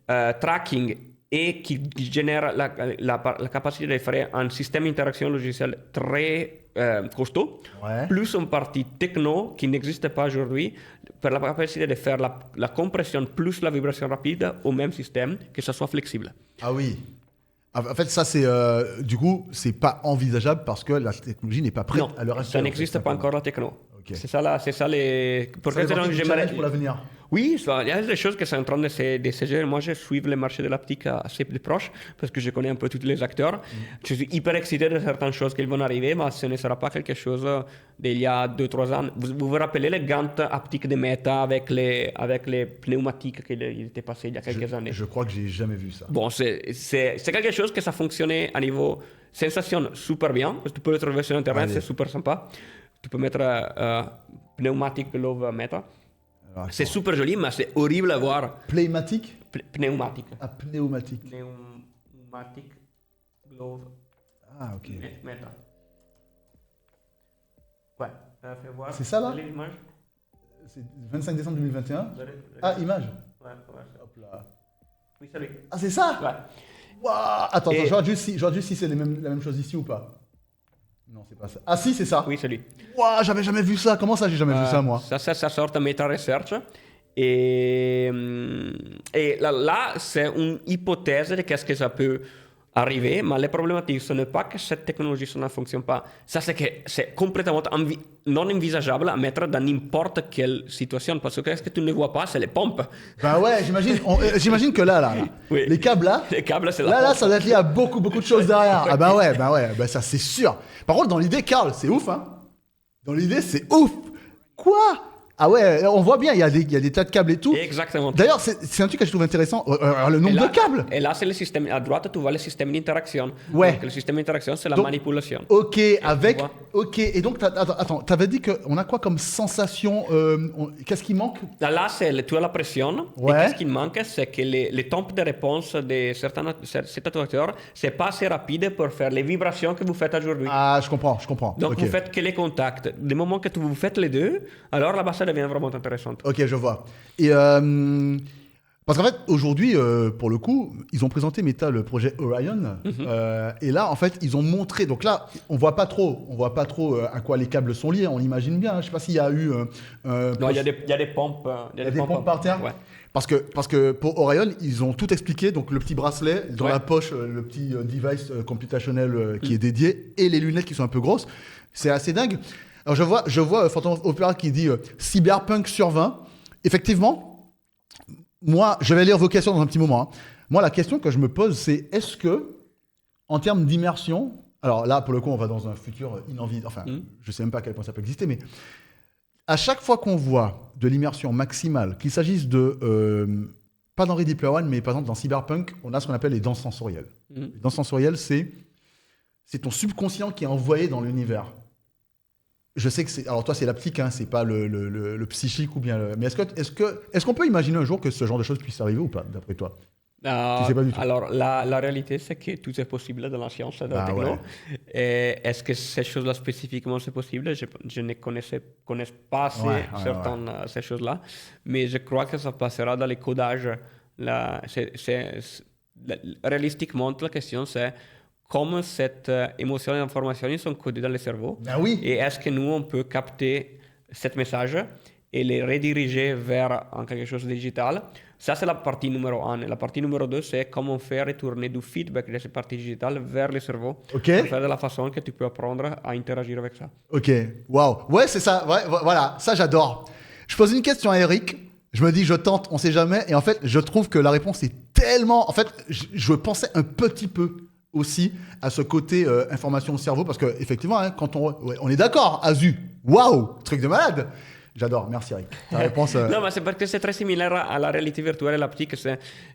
tracking et qui génère la capacité de faire un système d'interaction logicielle très costaud, plus une partie techno qui n'existe pas aujourd'hui, pour la capacité de faire la compression plus la vibration rapide au même système, que ça soit flexible. Ah oui. En fait, ça, c'est du coup, c'est pas envisageable parce que la technologie n'est pas prête à l'heure actuelle. Ça n'existe pas encore la techno. Ok. C'est ça les... Ça fait partie du challenge pour l'avenir. Oui, il y a des choses qui sont en train de se gérer. Moi, je suis le marché de l'optique assez de proche parce que je connais un peu tous les acteurs. Je suis hyper excité de certaines choses qui vont arriver, mais ce ne sera pas quelque chose d'il y a 2-3 ans. Vous rappelez les gants optiques de Meta avec les pneumatiques qui étaient passés il y a quelques années? Je crois que j'ai jamais vu ça. Bon, c'est quelque chose que ça fonctionnait à niveau sensation super bien. Tu peux le trouver sur Internet, Allez. c'est super sympa. Tu peux mettre pneumatic glove Meta. Alors, C'est attends. super joli, mais c'est horrible à voir. Playmatic? Pneumatique. Ah, pneumatique. Pneumatic glove Ah, ok. Meta. Ouais, fais voir. C'est ça, là? Vous avez l'image? C'est 25 décembre 2021. Vous avez- Ah, image. Ouais. Hop là. Oui, c'est lui. Ah, c'est ça? Ouais. Waouh! Attends, Et- je regarde juste si c'est la même chose ici ou pas. Non, c'est pas ça. Ah, si, c'est ça. Oui, c'est lui. Waouh, j'avais jamais vu ça. Comment ça, j'ai jamais vu ça, moi? Ça sort de Meta Research. Et là, c'est une hypothèse de qu'est-ce que ça peut arriver, mais les problématiques, ce n'est pas que cette technologie ça ne fonctionne pas. Ça, c'est que c'est complètement non envisageable à mettre dans n'importe quelle situation, parce que ce que tu ne vois pas, c'est les pompes. Bah ouais, j'imagine que là, Oui. les câbles là, Les câbles, c'est la là, pompe. ça doit être lié à beaucoup de choses derrière. Ah bah ouais, bah ça c'est sûr. Par contre, dans l'idée, Karl, c'est ouf, hein. Dans l'idée, c'est ouf. Quoi? Ah ouais, on voit bien, il y a des tas de câbles et tout. Exactement. D'ailleurs, c'est un truc que je trouve intéressant, le Et nombre là- de câbles. Et là, c'est le système. À droite, tu vois le système d'interaction. Ouais. Donc, le système d'interaction, c'est la Donc- manipulation. Ok, avec. vois. Ok, et donc, attends, t'avais dit qu'on a quoi comme sensation qu'est-ce qui manque? Là, tu as la pression. Ouais. Et qu'est-ce qui manque, c'est que les temps de réponse de certains actuateurs, c'est pas assez rapide pour faire les vibrations que vous faites aujourd'hui. Ah, je comprends. Donc, Ok. vous faites que les contacts. Du moment que vous faites les deux, alors là-bas, ça devient vraiment intéressant. Ok, je vois. Et parce qu'en fait, aujourd'hui, pour le coup, ils ont présenté Meta le projet Orion. Et là, en fait, ils ont montré. Donc là, on voit pas trop à quoi les câbles sont liés. On l'imagine bien. Je sais pas s'il y a eu. Non, il y a des pompes. Il y a des pompes par terre. Ouais. Parce que pour Orion, ils ont tout expliqué. Donc le petit bracelet, dans Ouais. la poche, le petit device computationnel qui est dédié, et les lunettes qui sont un peu grosses. C'est assez dingue. Alors je vois Phantom Opera qui dit Cyberpunk sur 20. Effectivement, moi, je vais lire vos questions dans un petit moment. Hein. Moi, la question que je me pose, c'est est-ce que, en termes d'immersion, alors là, pour le coup, on va dans un futur inenvisageable. Enfin, je sais même pas à quel point ça peut exister, mais à chaque fois qu'on voit de l'immersion maximale, qu'il s'agisse de, pas dans Ready Player One, mais par exemple dans Cyberpunk, on a ce qu'on appelle les danses sensorielles. Les danses sensorielles, c'est ton subconscient qui est envoyé dans l'univers. Je sais que c'est. Alors, toi, c'est l'aptique, hein, c'est pas le psychique ou bien. Mais est-ce qu'on peut imaginer un jour que ce genre de choses puisse arriver ou pas, d'après toi? Tu sais pas du tout. Alors, la réalité, c'est que tout est possible dans la science et dans la techno. ouais. Et est-ce que ces choses-là spécifiquement, c'est possible? Je ne connais pas assez certaines ces choses-là. Mais je crois que ça passera dans les codages. Réalistiquement, la question, c'est comment cette émotion et information sont codées dans le cerveau. Ah oui. Et est-ce que nous, on peut capter ce message et les rediriger vers quelque chose de digital? Ça, c'est la partie numéro 1. La partie numéro 2, c'est comment faire retourner du feedback de cette partie digitale vers le cerveau. Ok. Pour faire de la façon que tu peux apprendre à interagir avec ça. Ok, waouh. Ouais, c'est ça. Ouais, voilà, ça j'adore. Je pose une question à Eric. Je me dis, je tente, on sait jamais. Et en fait, je trouve que la réponse est tellement. En fait, je pensais un petit peu aussi à ce côté information au cerveau parce que effectivement, hein, quand on est d'accord, Azu, waouh, truc de malade. J'adore, merci Eric. Ta réponse. Non, mais c'est parce que c'est très similaire à la réalité virtuelle et l'optique.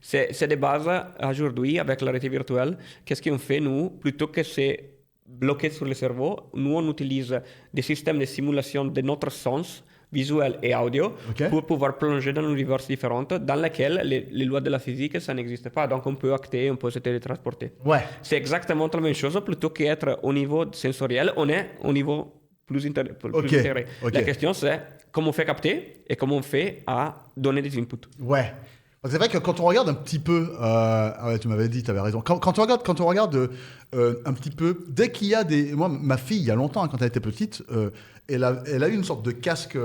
C'est de base aujourd'hui avec la réalité virtuelle. Qu'est-ce qu'on fait nous? Plutôt que c'est bloqué sur le cerveau, nous on utilise des systèmes de simulation de notre sens visuel et audio pour pouvoir plonger dans un univers différent dans lequel les lois de la physique, ça n'existe pas. Donc on peut acter, on peut se télétransporter. Ouais. C'est exactement la même chose. Plutôt qu'être au niveau sensoriel, on est au niveau plus intégré. La question c'est comment on fait capter et comment on fait à donner des inputs. Ouais. C'est vrai que quand on regarde un petit peu, ouais, tu m'avais dit, tu avais raison. Quand on regarde un petit peu, dès qu'il y a des, moi, ma fille, il y a longtemps, quand elle était petite, elle a eu une sorte de casque.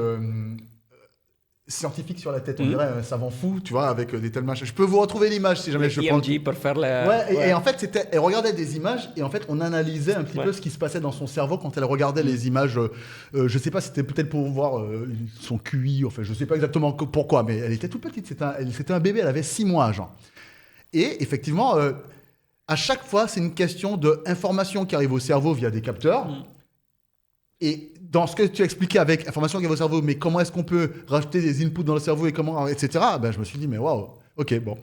scientifique sur la tête. On dirait un savant fou, tu vois, avec des telles machins. Je peux vous retrouver l'image si jamais je prends. EMG pour faire le... Ouais, et en fait, elle regardait des images et en fait, on analysait un petit peu ce qui se passait dans son cerveau quand elle regardait les images. Je sais pas, c'était peut-être pour voir son QI, enfin, je sais pas exactement pourquoi, mais elle était toute petite. C'était un bébé, elle avait 6 mois, genre. Et effectivement, à chaque fois, c'est une question d'information qui arrive au cerveau via des capteurs. Et dans ce que tu expliquais avec information qui arrive au cerveau, mais comment est-ce qu'on peut rajouter des inputs dans le cerveau et comment, etc. Ben, je me suis dit, mais waouh, ok, bon.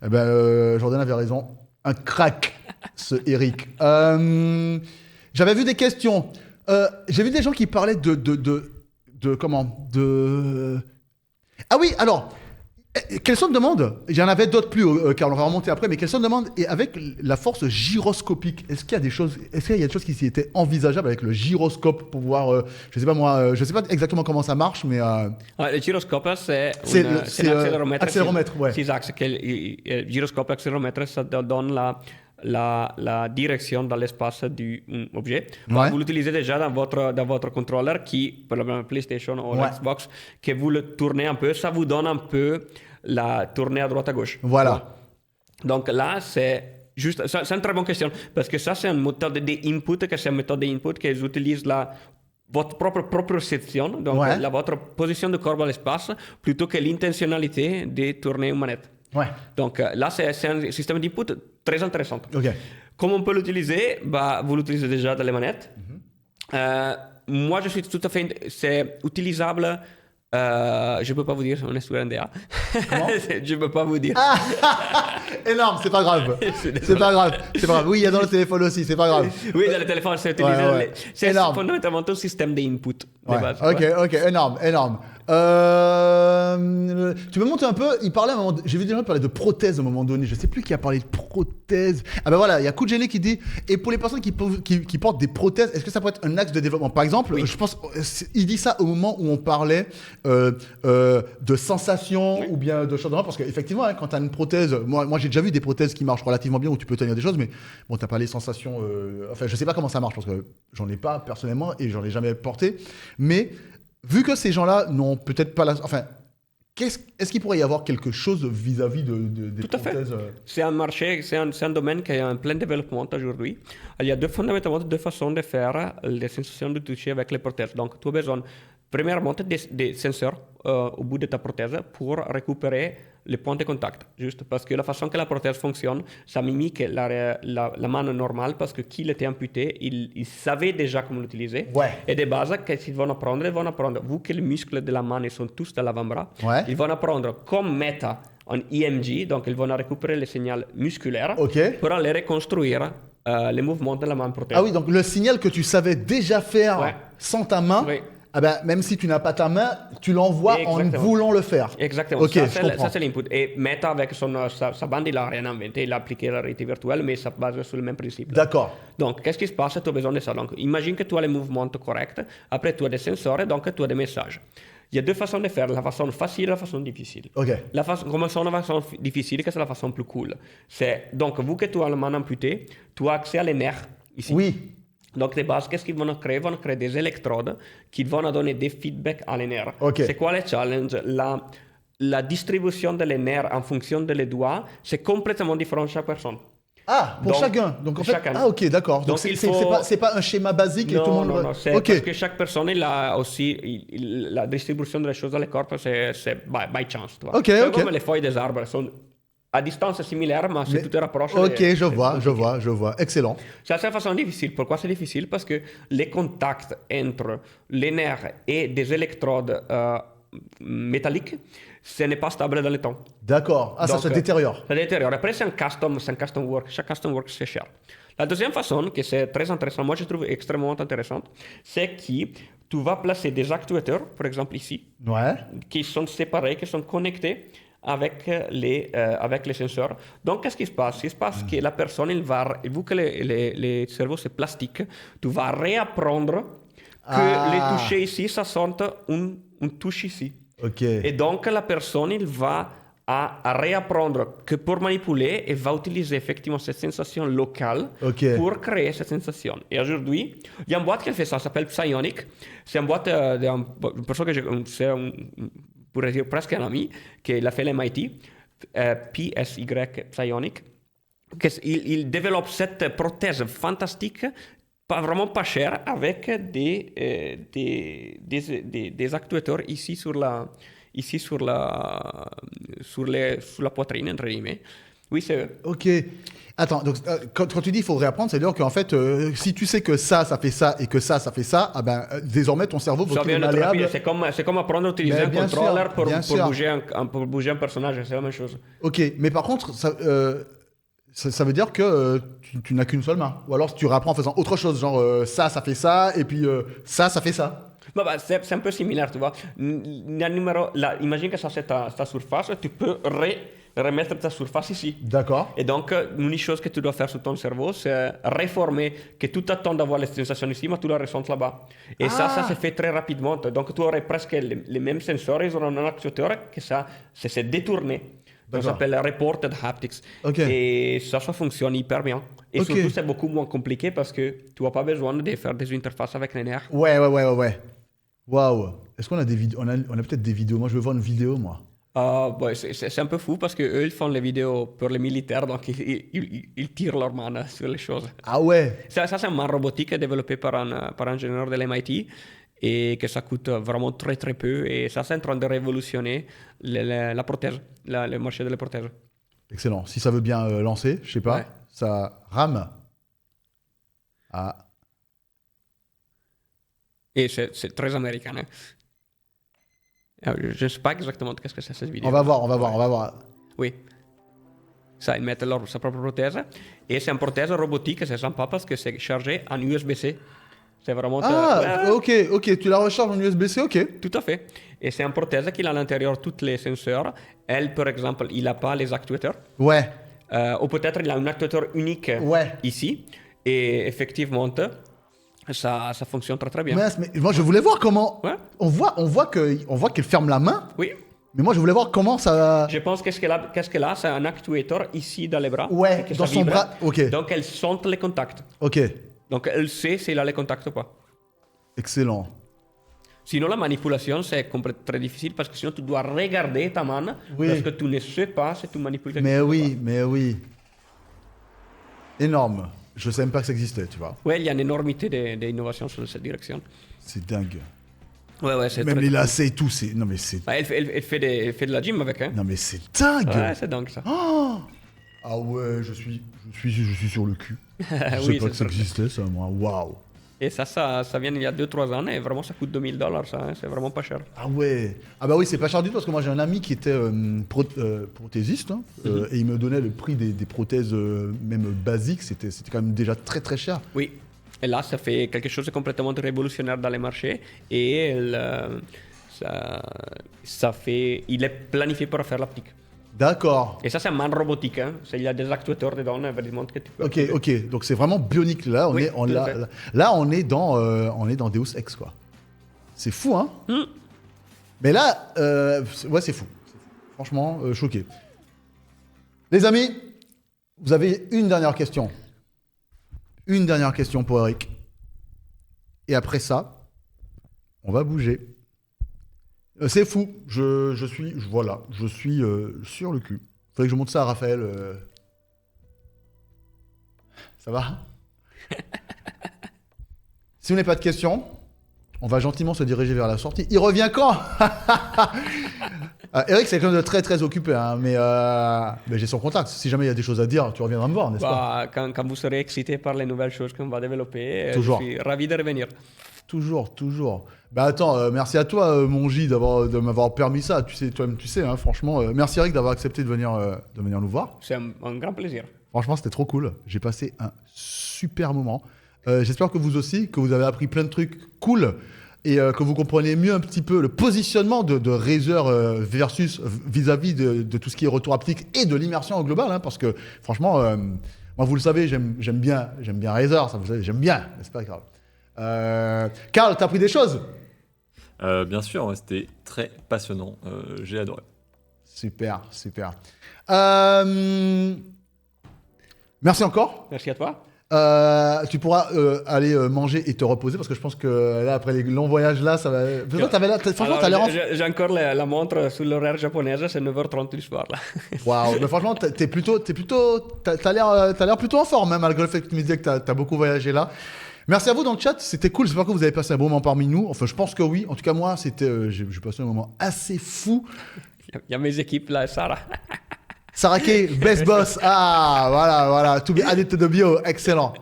Eh ben, Jordan avait raison. Un crack, ce Eric. J'avais vu des questions. J'ai vu des gens qui parlaient Ah oui, alors, quelle sorte de demande? Il y en avait d'autres plus, car on va remonter après, mais quelle sorte de demande? Et avec la force gyroscopique, est-ce qu'il y a des choses qui étaient envisageables avec le gyroscope pour pouvoir, je sais pas moi, je sais pas exactement comment ça marche, mais... Le gyroscope, c'est un accéléromètre. Accéléromètre, ouais. 6 axes. Le gyroscope, accéléromètre, ça donne la direction dans l'espace du objet. Ouais. Vous l'utilisez déjà dans votre contrôleur qui, pour la PlayStation ou la Xbox, que vous le tournez un peu, ça vous donne un peu la tournée à droite à gauche. Voilà. Donc là, c'est une très bonne question parce que ça, c'est une méthode d'input, que c'est une méthode d'input qui utilise votre propre proprioception, donc votre position de corps dans l'espace, plutôt que l'intentionnalité de tourner une manette. Ouais. Donc là, c'est un système d'input très intéressant. Ok. Comment on peut l'utiliser? Vous l'utilisez déjà dans les manettes. Moi, je suis tout à fait... C'est utilisable... je ne peux pas vous dire, on est sur NDA. Comment? Je ne peux pas vous dire. Énorme, c'est pas grave. C'est pas grave. Oui, il y a dans le téléphone aussi, c'est pas grave. Oui, dans le téléphone, c'est utilisé. Ouais. C'est fondamentalement un système d'input. Ok, énorme. Tu me montres un peu, j'ai vu des gens parler de prothèses à un moment donné, je sais plus qui a parlé de prothèses. Ah ben voilà, il y a Koudjeli qui dit, et pour les personnes qui portent des prothèses, est-ce que ça peut être un axe de développement? Par exemple, je pense, il dit ça au moment où on parlait de sensations ou bien de choses, parce qu'effectivement, quand tu as une prothèse, moi j'ai déjà vu des prothèses qui marchent relativement bien, où tu peux tenir des choses, mais bon, tu n'as pas les sensations, enfin je sais pas comment ça marche, parce que j'en ai pas personnellement et j'en ai jamais porté, mais vu que ces gens-là n'ont peut-être pas Enfin, est-ce qu'il pourrait y avoir quelque chose vis-à-vis des prothèses? C'est un marché, c'est un domaine qui est en plein développement aujourd'hui. Il y a fondamentalement deux façons de faire les sensations de toucher avec les prothèses. Donc, tu as besoin, premièrement, des senseurs au bout de ta prothèse pour récupérer les points de contact. Juste parce que la façon que la prothèse fonctionne, ça mimique la main normale parce que qui l'était amputé, il savait déjà comment l'utiliser. Ouais. Et de base, qu'est-ce qu'ils vont apprendre? Ils vont apprendre, vu que les muscles de la main ils sont tous dans l'avant-bras, ils vont apprendre comme méta en EMG, donc ils vont récupérer les signaux musculaires pour aller reconstruire les mouvements de la main prothèse. Ah oui, donc le signal que tu savais déjà faire sans ta main, ah ben, même si tu n'as pas ta main, tu l'envoies en voulant le faire. Exactement. Okay, ça, c'est l'input. Et Meta, avec sa bande, il n'a rien inventé. Il a appliqué la réalité virtuelle, mais ça base sur le même principe. D'accord. Donc, qu'est-ce qui se passe? Tu as besoin de ça. Donc, imagine que tu as les mouvements corrects. Après, tu as des sensors, donc tu as des messages. Il y a deux façons de faire, la façon facile et la façon difficile. Commençons la façon difficile, que c'est la façon plus cool. Donc, vu que tu as la main amputée, tu as accès à les nerfs ici. Oui. Donc, de base, qu'est-ce qu'ils vont créer? Ils vont créer des électrodes qui vont donner des feedbacks à les nerfs. C'est quoi le challenge? La distribution des nerfs en fonction des doigts, c'est complètement différent de chaque personne. Ah, pour chacun. Donc en fait, ok, d'accord. Donc c'est pas un schéma basique et tout le monde. Non, c'est parce que chaque personne il a aussi la distribution des choses dans le corps, c'est by chance. Tu vois. Comme les feuilles des arbres sont à distance similaire, mais si tu te rapproches... Ok, je vois. Excellent. C'est la façon difficile. Pourquoi c'est difficile? Parce que les contacts entre les nerfs et des électrodes métalliques, ce n'est pas stable dans le temps. D'accord. Ah, donc, ça se détériore. Ça détériore. Après, c'est un custom work. Chaque custom work, c'est cher. La deuxième façon, que c'est très intéressant, moi je trouve extrêmement intéressante, c'est que tu vas placer des actuateurs, par exemple ici, qui sont séparés, qui sont connectés avec les senseurs. Donc, qu'est-ce qui se passe? Il se passe que la personne, vu que les cerveaux c'est plastique, tu vas réapprendre que les toucher ici, ça sent une touche ici. Et donc, la personne, il va à réapprendre que pour manipuler, elle va utiliser effectivement cette sensation locale pour créer cette sensation. Et aujourd'hui, il y a une boîte qui fait ça, ça s'appelle Psionic. C'est une boîte, c'est un pourrais dire presque un ami, qu'il a fait l'MIT, PSY Psionic, il développe cette prothèse fantastique, vraiment pas chère, avec des actuateurs ici sur la poitrine, entre guillemets. Oui, c'est eux. Ok. Attends, donc quand tu dis il faut réapprendre, c'est-à-dire qu'en fait, si tu sais que ça fait ça et que ça fait ça, ah ben, désormais ton cerveau va Ça être vient d'être malléable. rapide. C'est comme apprendre à utiliser Mais un bien contrôleur sûr, pour bien sûr. bouger un personnage, c'est la même chose. Ok, mais par contre, ça veut dire que tu n'as qu'une seule main. Ou alors tu réapprends en faisant autre chose, genre ça fait ça, et puis ça fait ça. C'est un peu similaire, tu vois. Imagine que ça c'est ta surface, tu peux remettre ta surface ici. D'accord. Et donc, l'unique chose que tu dois faire sur ton cerveau, c'est réformer, que tu t'attends d'avoir les sensations ici, mais tu la ressens là-bas. Et ça se fait très rapidement. Donc, tu aurais presque les mêmes sensors, ils auront un actuateur que ça s'est détourné. Ça s'appelle Reported Haptics. Ok. Et ça fonctionne hyper bien. Et Ok. surtout, c'est beaucoup moins compliqué parce que tu n'as pas besoin de faire des interfaces avec les nerfs. Ouais. Waouh. Est-ce qu'on a des vidéos? On a peut-être des vidéos. Moi, je veux voir une vidéo, moi. C'est un peu fou parce qu'eux, ils font les vidéos pour les militaires, donc ils tirent leurs mains sur les choses. Ah ouais. Ça c'est un main robotique développé par un ingénieur de l'MIT et que ça coûte vraiment très très peu. Et ça, c'est en train de révolutionner la prothèse, le marché de la prothèse. Excellent. Si ça veut bien lancer, je sais pas. Ouais. Ça rame. Ah. Et c'est très américain. Hein. Je ne sais pas exactement qu'est-ce que c'est cette vidéo. On va voir. Oui. Ça, ils mettent sa propre prothèse. Et c'est une prothèse robotique, c'est sympa parce que c'est chargé en USB-C. C'est vraiment... ok. Tu la recharges en USB-C, ok. Tout à fait. Et c'est une prothèse qui a à l'intérieur tous les senseurs. Elle, par exemple, il n'a pas les actuateurs. Ouais. Ou peut-être il a un actuateur unique ici. Et effectivement, ça fonctionne très très bien. Mais moi, je voulais voir comment... Ouais. On voit qu'elle ferme la main. Oui. Mais moi, je voulais voir comment ça... Je pense qu'est-ce qu'elle a, c'est un actuateur ici dans les bras. Ouais, que dans ça son vibre. bras. Ok. Donc elle sent les contacts. Ok. Donc elle sait s'il a les contacts ou pas. Excellent. Sinon, la manipulation, c'est très difficile parce que sinon, tu dois regarder ta main parce que tu ne sais pas si tu manipules quelque chose. Mais oui. Énorme. Je ne savais même pas que ça existait, tu vois. Oui, il y a une énormité d'innovations sur cette direction. C'est dingue. Ouais, c'est Même très... les lacets et tout, c'est... Non, mais c'est... Elle fait de la gym avec, hein. Non, mais c'est dingue. Ouais, c'est dingue, ça. Oh ah ouais, je suis sur le cul. Je sais Oui, pas c'est que ça sûr. existait, ça, moi. Waouh. Et ça vient il y a 2-3 ans et vraiment, ça coûte $2000, ça. Hein. C'est vraiment pas cher. Ah ouais. Ah bah oui, c'est pas cher du tout parce que moi j'ai un ami qui était prothésiste hein, et il me donnait le prix des prothèses même basiques. C'était quand même déjà très très cher. Oui. Et là, ça fait quelque chose de complètement révolutionnaire dans les marchés. Et il est planifié pour faire l'optique. D'accord. Et ça, c'est un main robotique. Hein. Il y a des actuateurs dedans, évidemment, que tu peux... Ok. Donc c'est vraiment bionique. Là, on est dans Deus Ex, quoi. C'est fou, hein. Mais là, ouais, c'est fou. Franchement, choqué. Les amis, vous avez une dernière question. Une dernière question pour Eric. Et après ça, on va bouger. C'est fou. Je suis sur le cul. Faudrait que je montre ça à Raphaël. Ça va? Si vous n'avez pas de questions, on va gentiment se diriger vers la sortie. Il revient quand? Eric, c'est quelqu'un de très très occupé, hein, mais j'ai son contact. Si jamais il y a des choses à dire, tu reviendras me voir, n'est-ce pas? Quand vous serez excité par les nouvelles choses qu'on va développer, Toujours. je suis ravi de revenir. Toujours. Bah attends, merci à toi, mon J, de m'avoir permis ça. Tu sais, toi-même, tu sais, hein, franchement. Merci Eric d'avoir accepté de venir nous voir. C'est un grand plaisir. Franchement, c'était trop cool. J'ai passé un super moment. J'espère que vous aussi, que vous avez appris plein de trucs cool et que vous comprenez mieux un petit peu le positionnement de Razer versus vis-à-vis de tout ce qui est retour haptique et de l'immersion au global. Hein, parce que franchement, moi, vous le savez, j'aime bien Razer. Ça, vous savez, j'aime bien, n'est-ce pas, Karl? Karl, t'as appris des choses? Bien sûr, ouais, c'était très passionnant. J'ai adoré. Super. Merci encore. Merci à toi. Tu pourras aller manger et te reposer parce que je pense que là, après les longs voyages là, ça va. Franchement, t'as l'air. J'ai encore la montre sur l'horaire japonaise, c'est 9h30 du soir là. Waouh, mais franchement, t'as l'air plutôt en forme, hein, malgré le fait que tu me disais que t'as beaucoup voyagé là. Merci à vous dans le chat, c'était cool. J'espère que vous avez passé un bon moment parmi nous. Enfin, je pense que oui. En tout cas, moi, j'ai passé un moment assez fou. Il y a mes équipes là, Sarah. Sarah Kay, best boss. Ah, voilà. To be added to the bio. Excellent.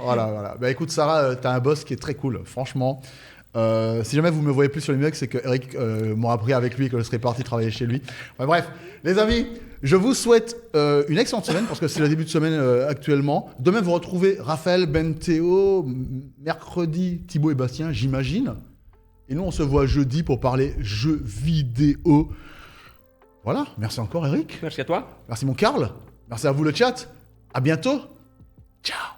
Voilà. Bah écoute, Sarah, t'as un boss qui est très cool, franchement. Si jamais vous me voyez plus sur les mecs, c'est que Eric m'a appris avec lui que je serais parti travailler chez lui. Ouais, bref, les amis, je vous souhaite une excellente semaine parce que c'est le début de semaine actuellement. Demain, vous retrouvez Raphaël, Ben Théo, mercredi, Thibaut et Bastien, j'imagine. Et nous, on se voit jeudi pour parler jeux vidéo. Voilà, merci encore Eric. Merci à toi. Merci mon Karl. Merci à vous le chat. À bientôt. Ciao.